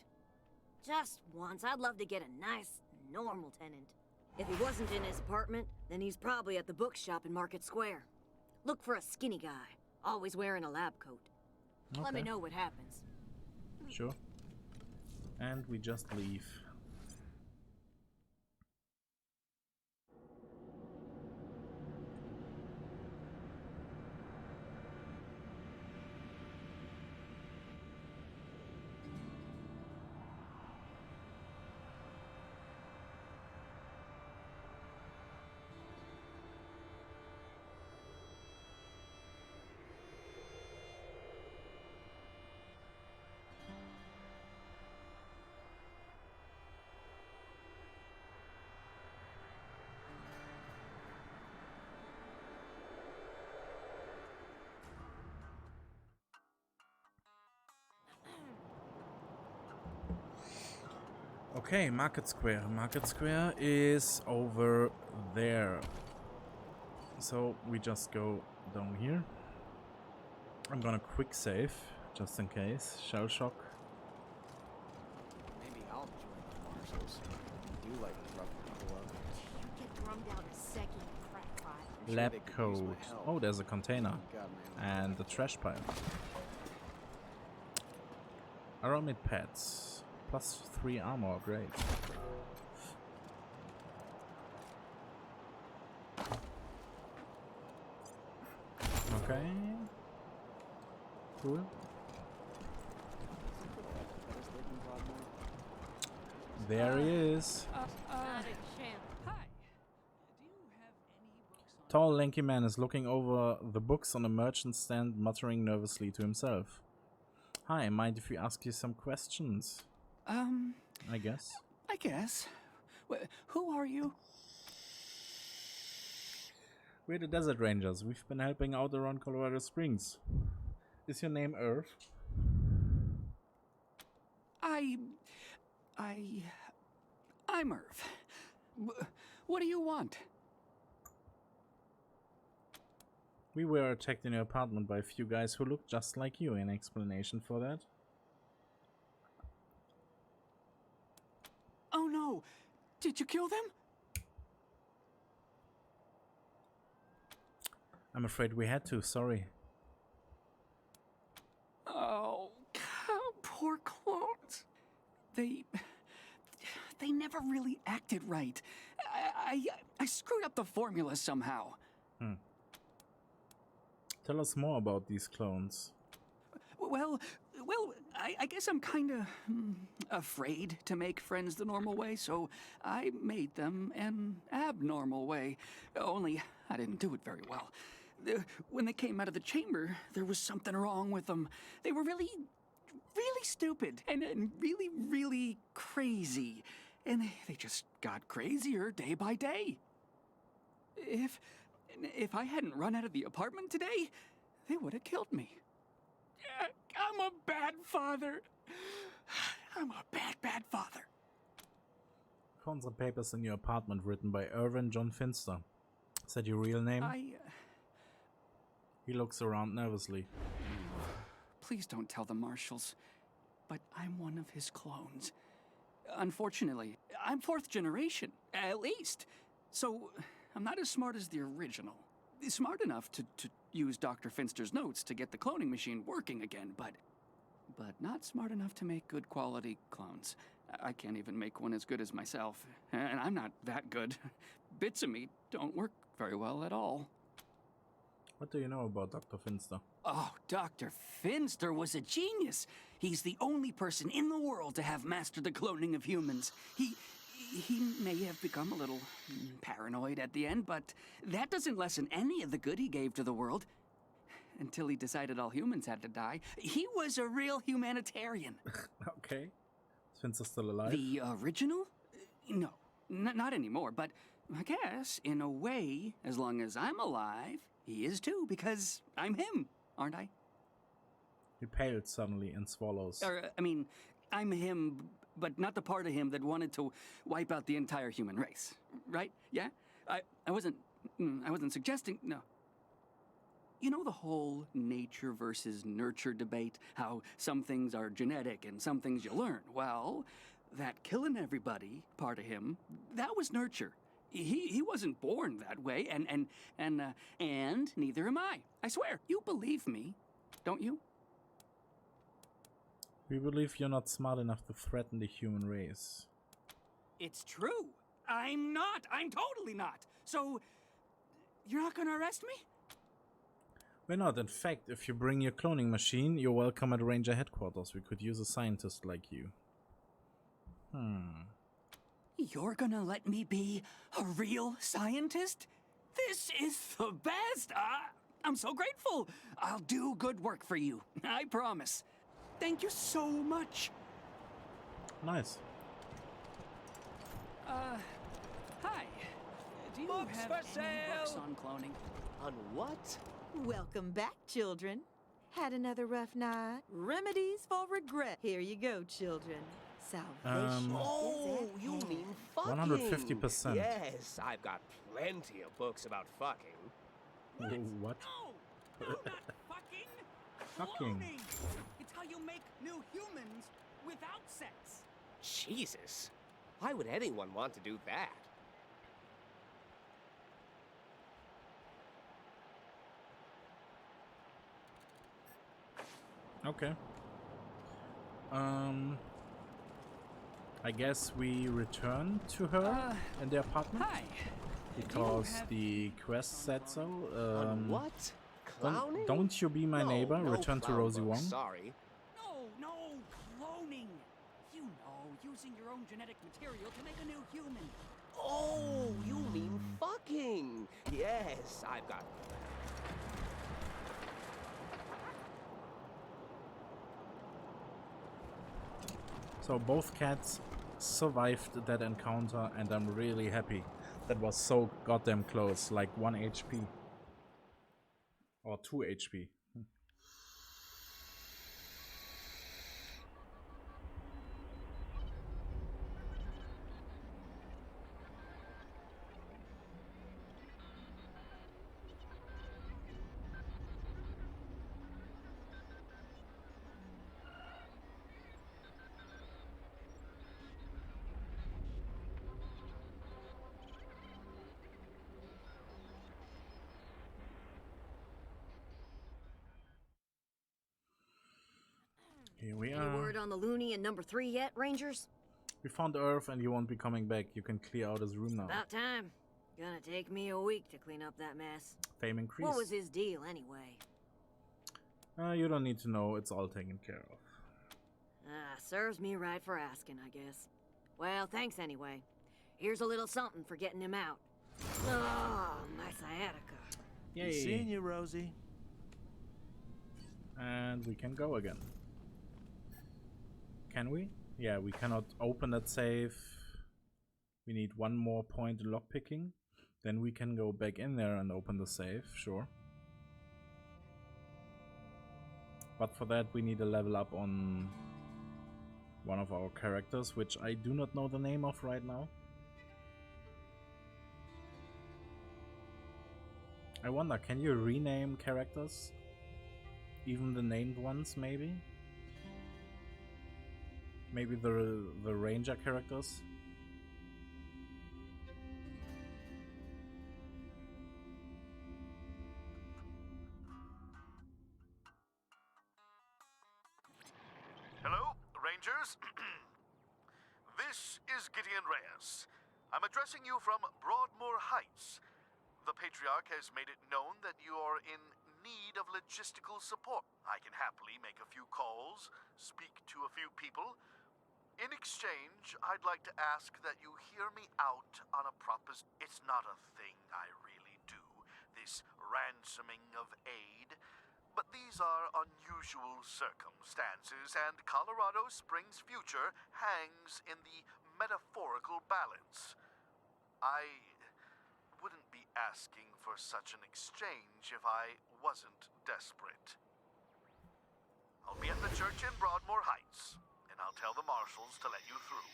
Just once, I'd love to get a nice, normal tenant. If he wasn't in his apartment, then he's probably at the bookshop in Market Square. Look for a skinny guy, always wearing a lab coat. Okay. Let me know what happens. Sure. And we just leave. Okay, Market Square. Market Square is over there. So we just go down here. I'm gonna quick save, just in case. Shell shock. Maybe I'll join the marshals. I do like to rub people up. You get drummed out a second crack pot. Lab code. Oh, there's a container. And the trash pile. Aramid pads. +3 armor, great. Okay. Cool. There he is. Tall, lanky man is looking over the books on a merchant stand, muttering nervously to himself. Hi, mind if we ask you some questions? I guess. Who are you? We're the Desert Rangers. We've been helping out around Colorado Springs. Is your name Irv? I'm Irv. What do you want? We were attacked in your apartment by a few guys who looked just like you. Any explanation for that? Oh no! Did you kill them? I'm afraid we had to, sorry. Oh, poor clones. They never really acted right. I screwed up the formula somehow. Tell us more about these clones. Well, I guess I'm kinda afraid to make friends the normal way, so I made them an abnormal way. Only I didn't do it very well. When they came out of the chamber, there was something wrong with them. They were really stupid and really crazy. And they just got crazier day by day. If I hadn't run out of the apartment today, they would have killed me. I'm a bad father. I'm a bad father. Found some papers in your apartment written by Irvin John Finster. Is that your real name? He looks around nervously. Please don't tell the marshals, but I'm one of his clones. Unfortunately, I'm 4th generation, at least. So I'm not as smart as the original. Smart enough to use Dr. Finster's notes to get the cloning machine working again, but not smart enough to make good quality clones. I can't even make one as good as myself, and I'm not that good. Bits of me don't work very well at all. What do you know about Dr. Finster? Oh, Dr. Finster was a genius. He's the only person in the world to have mastered the cloning of humans. He may have become a little paranoid at the end, but that doesn't lessen any of the good he gave to the world. Until he decided all humans had to die. He was a real humanitarian. Okay. Is Finster still alive? The original? No, not anymore, but I guess, in a way, as long as I'm alive, he is too, because I'm him, aren't I? He paled suddenly and swallows. I'm him, but not the part of him that wanted to wipe out the entire human race, right? Yeah? I wasn't suggesting, no. You know the whole nature versus nurture debate? How some things are genetic and some things you learn? Well, that killing everybody part of him, that was nurture. He wasn't born that way, and neither am I. I swear, you believe me, don't you? We believe you're not smart enough to threaten the human race. It's true. I'm not. I'm totally not. So, you're not gonna arrest me? We're not. In fact, if you bring your cloning machine, you're welcome at Ranger headquarters. We could use a scientist like you. You're gonna let me be a real scientist? This is the best! I'm so grateful! I'll do good work for you, I promise. Thank you so much. Nice. Hi. Do you Books have for any books sale! on cloning? On what? Welcome back, children. Had another rough night? Remedies for regret. Here you go, children. Salvation. Oh, you mean fucking. 150%. Yes, I've got plenty of books about fucking. What? No, not fucking. Fucking. Cloning. It's how you make new humans without sex. Jesus. Why would anyone want to do that? Okay. I guess we return to her in the apartment. Hi. Because the quest said so. What? Clowning? Don't you be my neighbor. No Return to clown Rosie books, Wong. Sorry. No, cloning. You know, using your own genetic material to make a new human. Oh, you mean fucking. Yes, I've got. So both cats survived that encounter, and I'm really happy. That was so goddamn close, like 1 HP. Or 2 HP. Here we Any are. word on the loony in number 3 yet, Rangers? We found Earth and you won't be coming back. You can clear out his room now. About time. Gonna take me a week to clean up that mess. Fame increase. What was his deal, anyway? You don't need to know. It's all taken care of. Serves me right for asking, I guess. Well, thanks anyway. Here's a little something for getting him out. Oh, my sciatica. Yay. Seeing you, Rosie. And we can go again. Can we? Yeah, we cannot open that safe. We need one more point in lockpicking. Then we can go back in there and open the safe, sure. But for that we need a level up on one of our characters, which I do not know the name of right now. I wonder, can you rename characters? Even the named ones, maybe? Maybe the ranger characters? Hello, Rangers. This is Gideon Reyes. I'm addressing you from Broadmoor Heights. The Patriarch has made it known that you are in need of logistical support. I can happily make a few calls, speak to a few people. In exchange, I'd like to ask that you hear me out on a proposition. It's not a thing I really do, this ransoming of aid. But these are unusual circumstances, and Colorado Springs' future hangs in the metaphorical balance. I wouldn't be asking for such an exchange if I wasn't desperate. I'll be at the church in Broadmoor Heights, and I'll tell the marshals to let you through.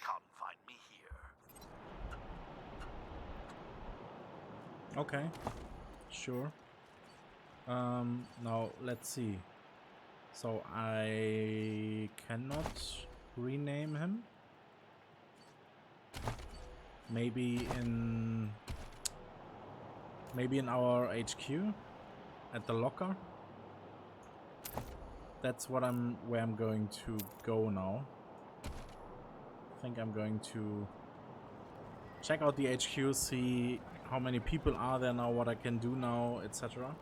Come find me here. Okay, sure. Now let's see. So I cannot rename him. Maybe in our HQ at the locker. That's where I'm going to go now. I think I'm going to check out the HQ, see how many people are there now, what I can do now, etc.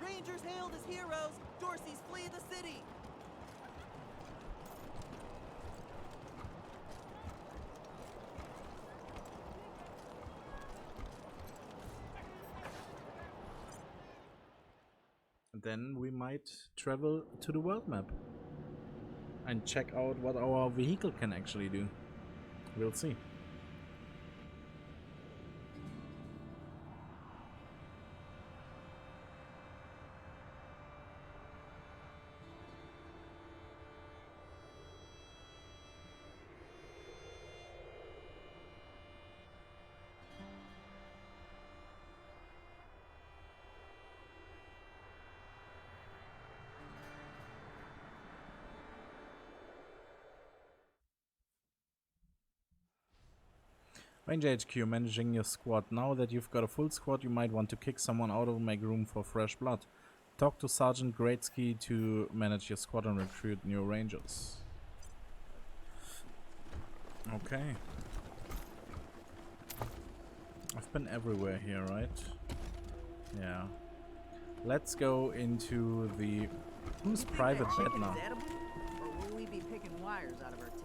Rangers hailed as heroes. Dorsey's flee the city. Then we might travel to the world map and check out what our vehicle can actually do. We'll see. Ranger HQ, managing your squad. Now that you've got a full squad, you might want to kick someone out or make room for fresh blood. Talk to Sergeant Greatsky to manage your squad and recruit new rangers. Okay. I've been everywhere here, right? Yeah. Let's go into the... Who's Private Bednar? Or will we be picking wires out of our teeth?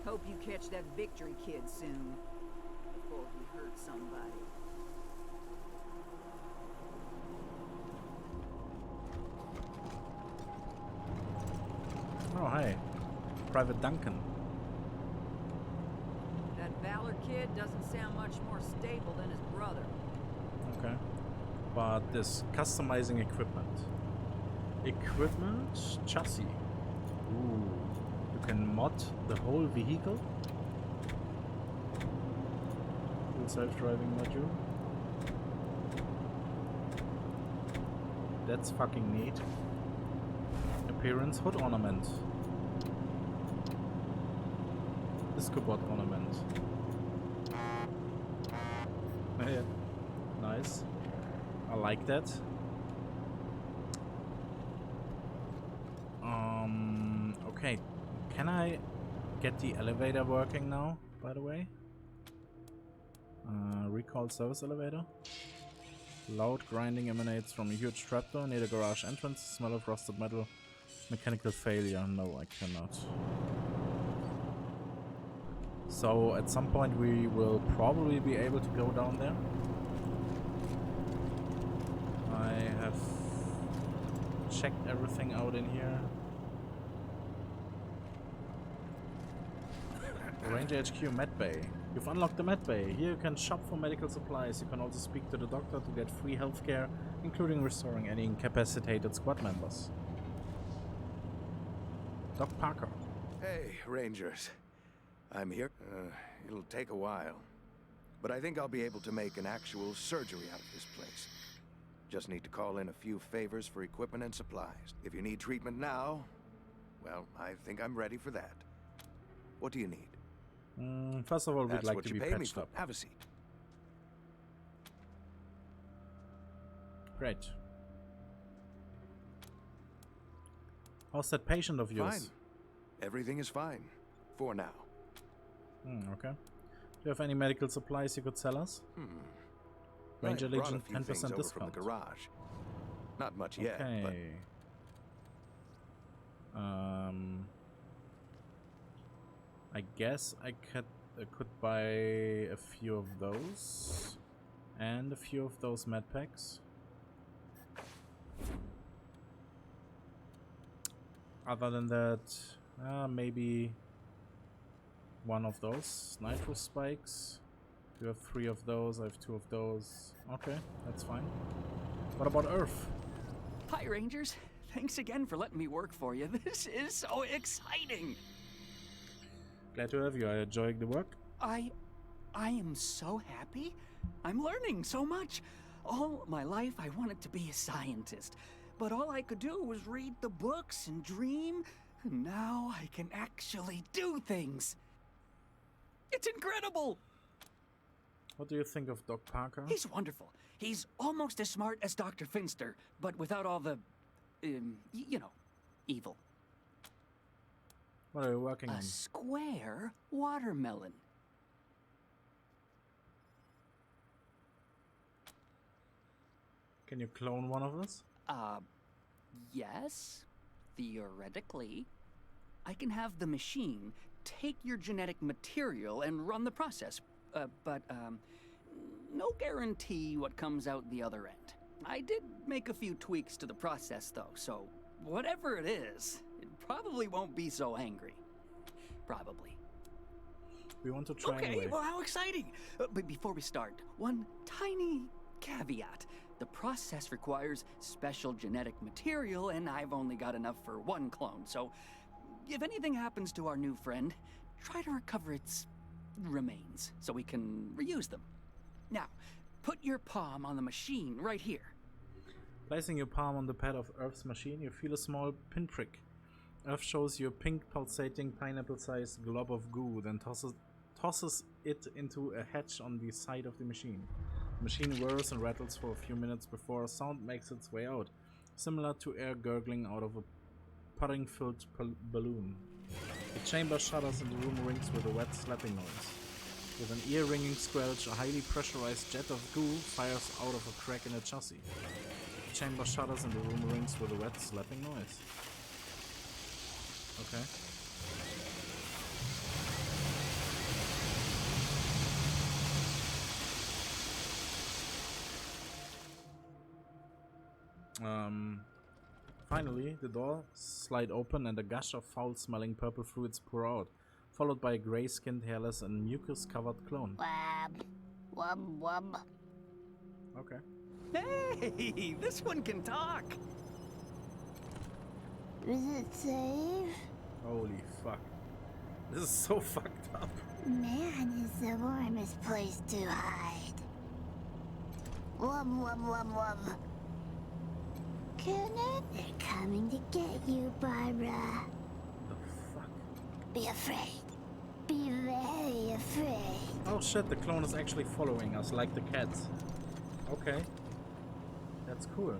Hope you catch that victory kid soon, before he hurts somebody. Oh, hi. Private Duncan. That Valor kid doesn't sound much more stable than his brother. Okay. But this customizing equipment. Equipment chassis. Ooh. You can mod the whole vehicle. Full self-driving module. That's fucking neat. Appearance hood ornament. Discobot ornament. Yeah. Nice. I like that. Okay. Can I get the elevator working now, by the way? Recall service elevator. Loud grinding emanates from a huge trapdoor near the garage entrance. Smell of rusted metal. Mechanical failure. No, I cannot. So at some point we will probably be able to go down there. I have checked everything out in here. Ranger HQ Med Bay. You've unlocked the Med Bay. Here you can shop for medical supplies. You can also speak to the doctor to get free healthcare, including restoring any incapacitated squad members. Doc Parker. Hey, Rangers. I'm here. It'll take a while, but I think I'll be able to make an actual surgery out of this place. Just need to call in a few favors for equipment and supplies. If you need treatment now, well, I think I'm ready for that. What do you need? First of all, we'd That's like what to you be pay me patched for. up. Have a seat. Great. How's that patient of yours? Fine. Everything is fine. For now. Okay. Do you have any medical supplies you could sell us? Ranger I brought Legion a few 10% things over discount. from the garage. Not much yet, but Okay. I guess I could buy a few of those And a few of those med packs. Other than that, maybe one of those nitro spikes. You have 3 of those, I have 2 of those. Okay, that's fine. What about Earth? Hi, Rangers. Thanks again for letting me work for you. This is so exciting. Glad to have you. Are you enjoying the work? I am so happy. I'm learning so much. All my life I wanted to be a scientist, but all I could do was read the books and dream. Now I can actually do things. It's incredible. What do you think of Doc Parker? He's wonderful. He's almost as smart as Dr. Finster, but without all the, you know, evil. What are you working on? A square watermelon. Can you clone one of us? Yes. Theoretically. I can have the machine take your genetic material and run the process. But no guarantee what comes out the other end. I did make a few tweaks to the process, though, so whatever it is, it probably won't be so angry. Probably. We want to try Okay, anyway. well, how exciting! But before we start, one tiny caveat. The process requires special genetic material, and I've only got enough for 1 clone, so if anything happens to our new friend, try to recover its remains so we can reuse them. Now, put your palm on the machine right here. Placing your palm on the pad of Earth's machine, you feel a small pinprick. Earth shows you a pink pulsating pineapple-sized glob of goo, then tosses it into a hatch on the side of the machine. The machine whirs and rattles for a few minutes before a sound makes its way out, similar to air gurgling out of a pudding-filled balloon. The chamber shudders and the room rings with a wet slapping noise. With an ear-ringing squelch, a highly pressurized jet of goo fires out of a crack in the chassis. The chamber shudders and the room rings with a wet slapping noise. Okay. Finally, the door slide open and a gush of foul-smelling purple fluids pour out, followed by a gray-skinned, hairless, and mucus-covered clone. Wab. Wub wub. Okay. Hey, this one can talk. Is it safe? Holy fuck. This is so fucked up. Man is the warmest place to hide. Wub wub wub wub. Kenneth, they're coming to get you, Barbara. The fuck? Be afraid. Be very afraid. Oh shit, the clone is actually following us like the cats. Okay. That's cool.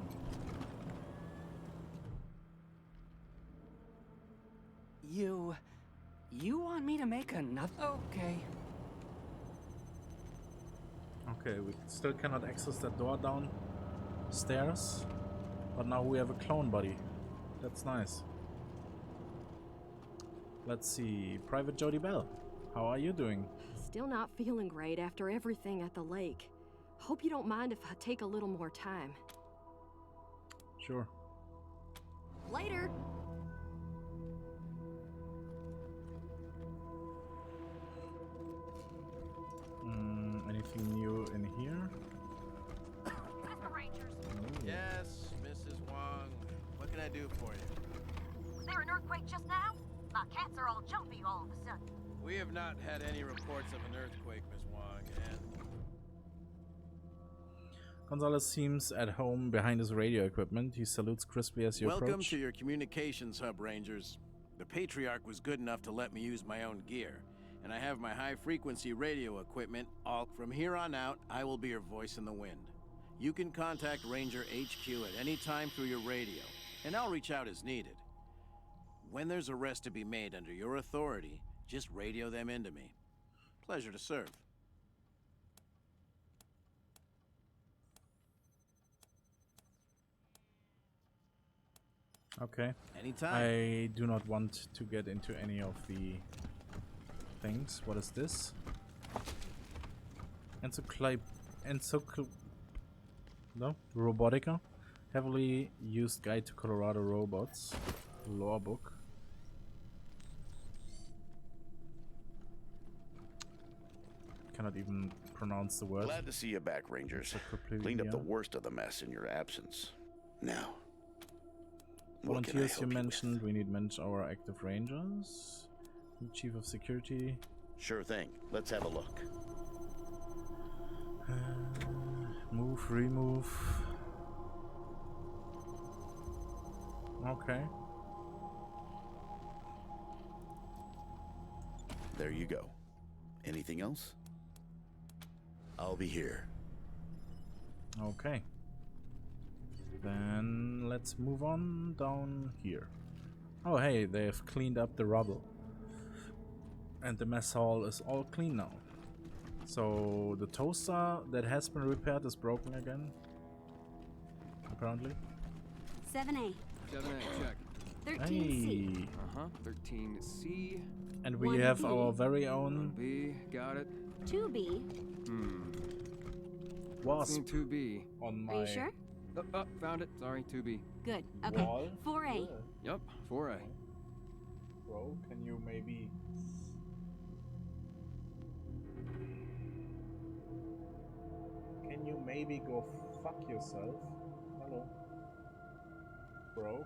You want me to make another? Okay. Okay, we still cannot access that door downstairs. But now we have a clone buddy. That's nice. Let's see. Private Jody Bell. How are you doing? Still not feeling great after everything at the lake. Hope you don't mind if I take a little more time. Sure. Later. Anything new in here? Mr. Rangers. Yes, Mrs. Wong. What can I do for you? Was there an earthquake just now? My cats are all jumpy all of a sudden. We have not had any reports of an earthquake, Miss Wong, and Gonzalez seems at home behind his radio equipment. He salutes crisply as you welcome approach. to your communications hub, Rangers. The Patriarch was good enough to let me use my own gear, and I have my high-frequency radio equipment. From here on out, I will be your voice in the wind. You can contact Ranger HQ at any time through your radio, and I'll reach out as needed. When there's arrest to be made under your authority, just radio them into me. Pleasure to serve. Okay. Anytime. I do not want to get into any of the things. What is this? No, Robotica. Heavily used guide to Colorado robots. Lore book. Cannot even pronounce the word. Glad to see you back, Rangers. Cleaned up the worst of the mess in your absence. Now, what can I Volunteers help you you mentioned. We need to manage our active rangers. Chief of security. Sure thing. Let's have a look. Move, remove. Okay. There you go. Anything else? I'll be here. Okay. Then let's move on down here. Oh hey, they've cleaned up the rubble. And the mess hall is all clean now. So the toaster that has been repaired is broken again. Apparently. 7A. 7A, check. 13C. Hey. 13C. And we have our very own 1B, got it. 2B. Wasp 2B. on my... Are you sure? Oh, found it. Sorry, 2B. Good. Okay. Wall? 4A. Yep, 4A. Bro, can you maybe... Can you maybe go fuck yourself? Hello. Bro.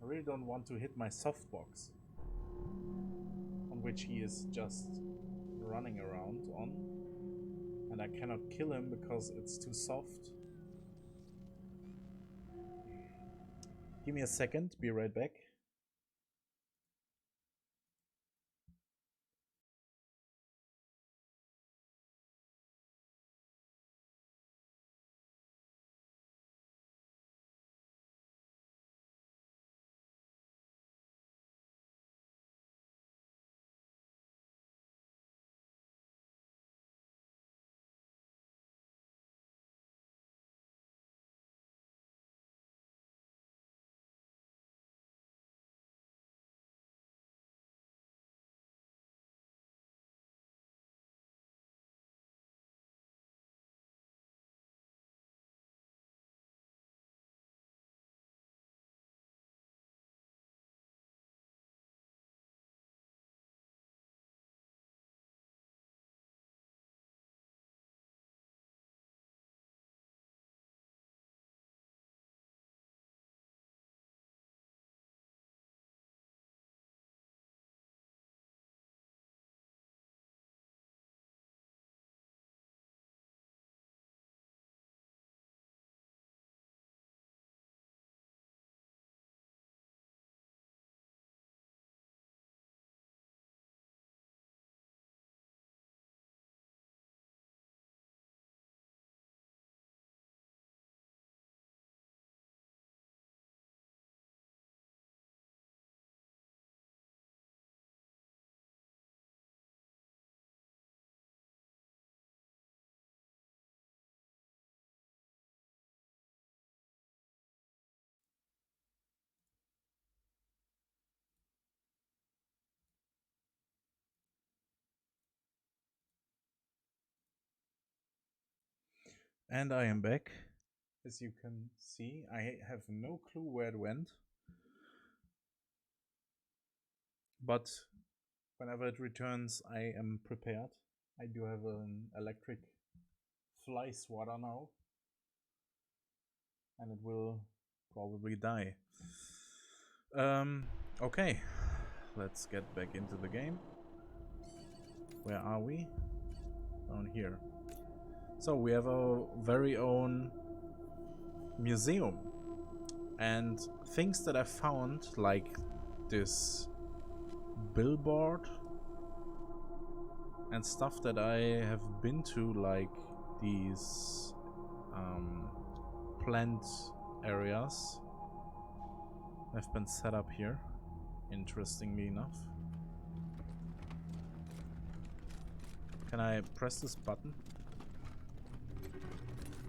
I really don't want to hit my softbox. On which he is just running around on. And I cannot kill him because it's too soft. Give me a second, be right back. And I am back. As you can see, I have no clue where it went. But whenever it returns, I am prepared. I do have an electric fly swatter now. And it will probably die. Okay. Let's get back into the game. Where are we? Down here. So we have our very own museum. And things that I found, like this billboard and stuff that I have been to, like these plant areas, have been set up here, interestingly enough. Can I press this button?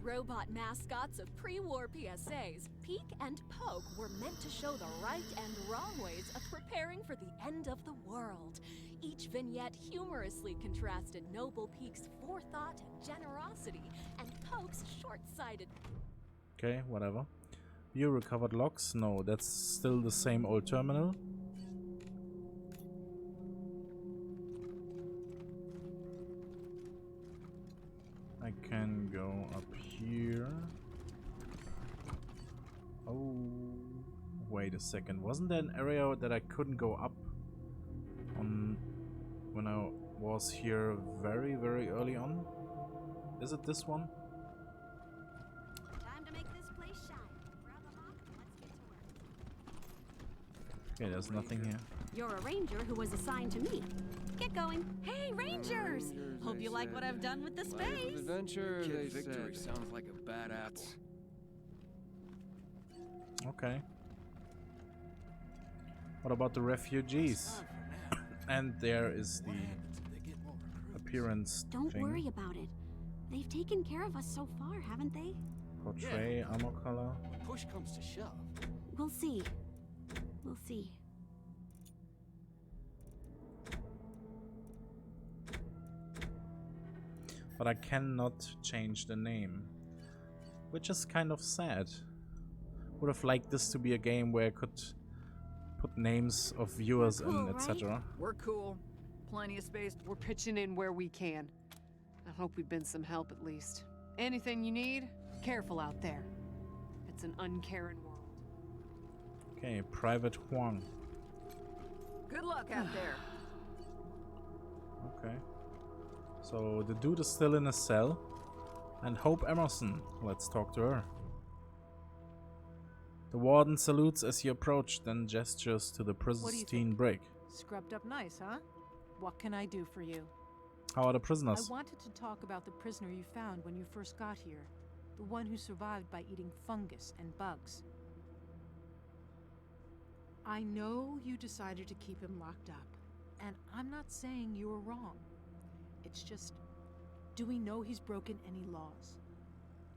Robot mascots of pre-war PSAs, Peek and Poke were meant to show the right and wrong ways of preparing preparing for the end of the world. Each vignette humorously contrasted Noble Peak's forethought and generosity, and Pope's short-sighted. Okay, whatever. View recovered logs. No, that's still the same old terminal. I can go up here. Oh, wait a second. Wasn't there an area that I couldn't go up on when I was here very, very early on? Is it this one? Time to make this place shine. Grab a mop and let's get to work. Okay, there's nothing here. You're a ranger who was assigned to me. Get going. Hey, Rangers! Hope you like what I've done with the space. Adventure, Kid Victory sounds like a bad apple. Okay. What about the refugees? And there is the appearance Don't thing. worry about it. They've taken care of us so far, haven't they? Portray, armor color. When push comes to shove. We'll see. We'll see. But I cannot change the name, which is kind of sad. Would have liked this to be a game where I could put names of viewers Cool, in, etc. right? We're cool. Plenty of space. We're pitching in where we can. I hope we've been some help at least. Anything you need, careful out there. It's an uncaring world. Okay, Private Huang. Good luck out there. Okay. So the dude is still in a cell. And Hope Emerson. Let's talk to her. The warden salutes as you approach, then gestures to the pristine break. Scrubbed up nice, huh? What can I do for you? How are the prisoners? I wanted to talk about the prisoner you found when you first got here. The one who survived by eating fungus and bugs. I know you decided to keep him locked up, and I'm not saying you were wrong. It's just, do we know he's broken any laws?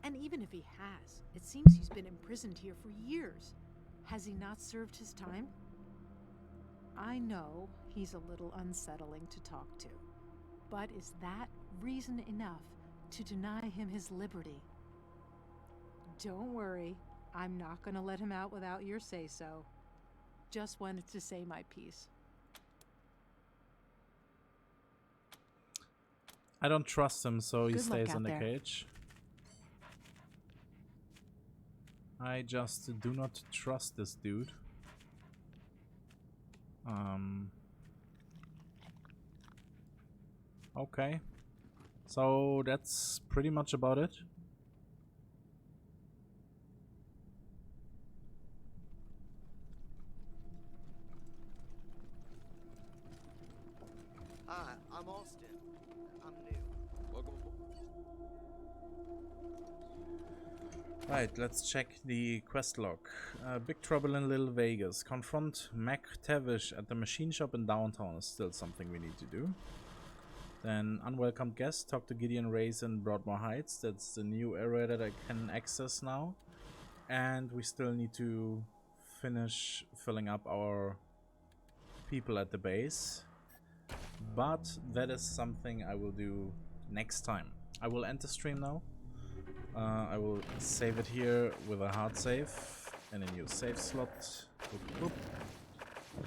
And even if he has, it seems he's been imprisoned here for years. Has he not served his time? I know he's a little unsettling to talk to, but is that reason enough to deny him his liberty? Don't worry, I'm not going to let him out without your say-so. Just wanted to say my piece. I don't trust him, so he Good luck stays out in the there. cage. I just do not trust this dude. Okay. So that's pretty much about it. Hi, I'm Austin. I'm new. Welcome. Right, let's check the quest log. Big Trouble in Little Vegas. Confront Mac Tavish at the machine shop in downtown is still something we need to do. Then Unwelcome Guest. Talk to Gideon Reyes in Broadmoor Heights. That's the new area that I can access now. And we still need to finish filling up our people at the base. But that is something I will do next time. I will end the stream now. I will save it here with a hard save and a new save slot. Boop, boop.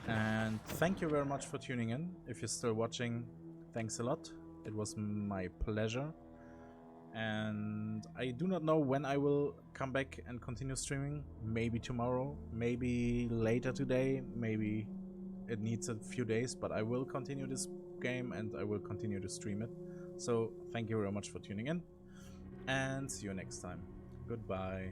And thank you very much for tuning in. If you're still watching, thanks a lot. It was my pleasure. And I do not know when I will come back and continue streaming. Maybe tomorrow, maybe later today, maybe it needs a few days, but I will continue this game and I will continue to stream it. So thank you very much for tuning in. And see you next time. Goodbye.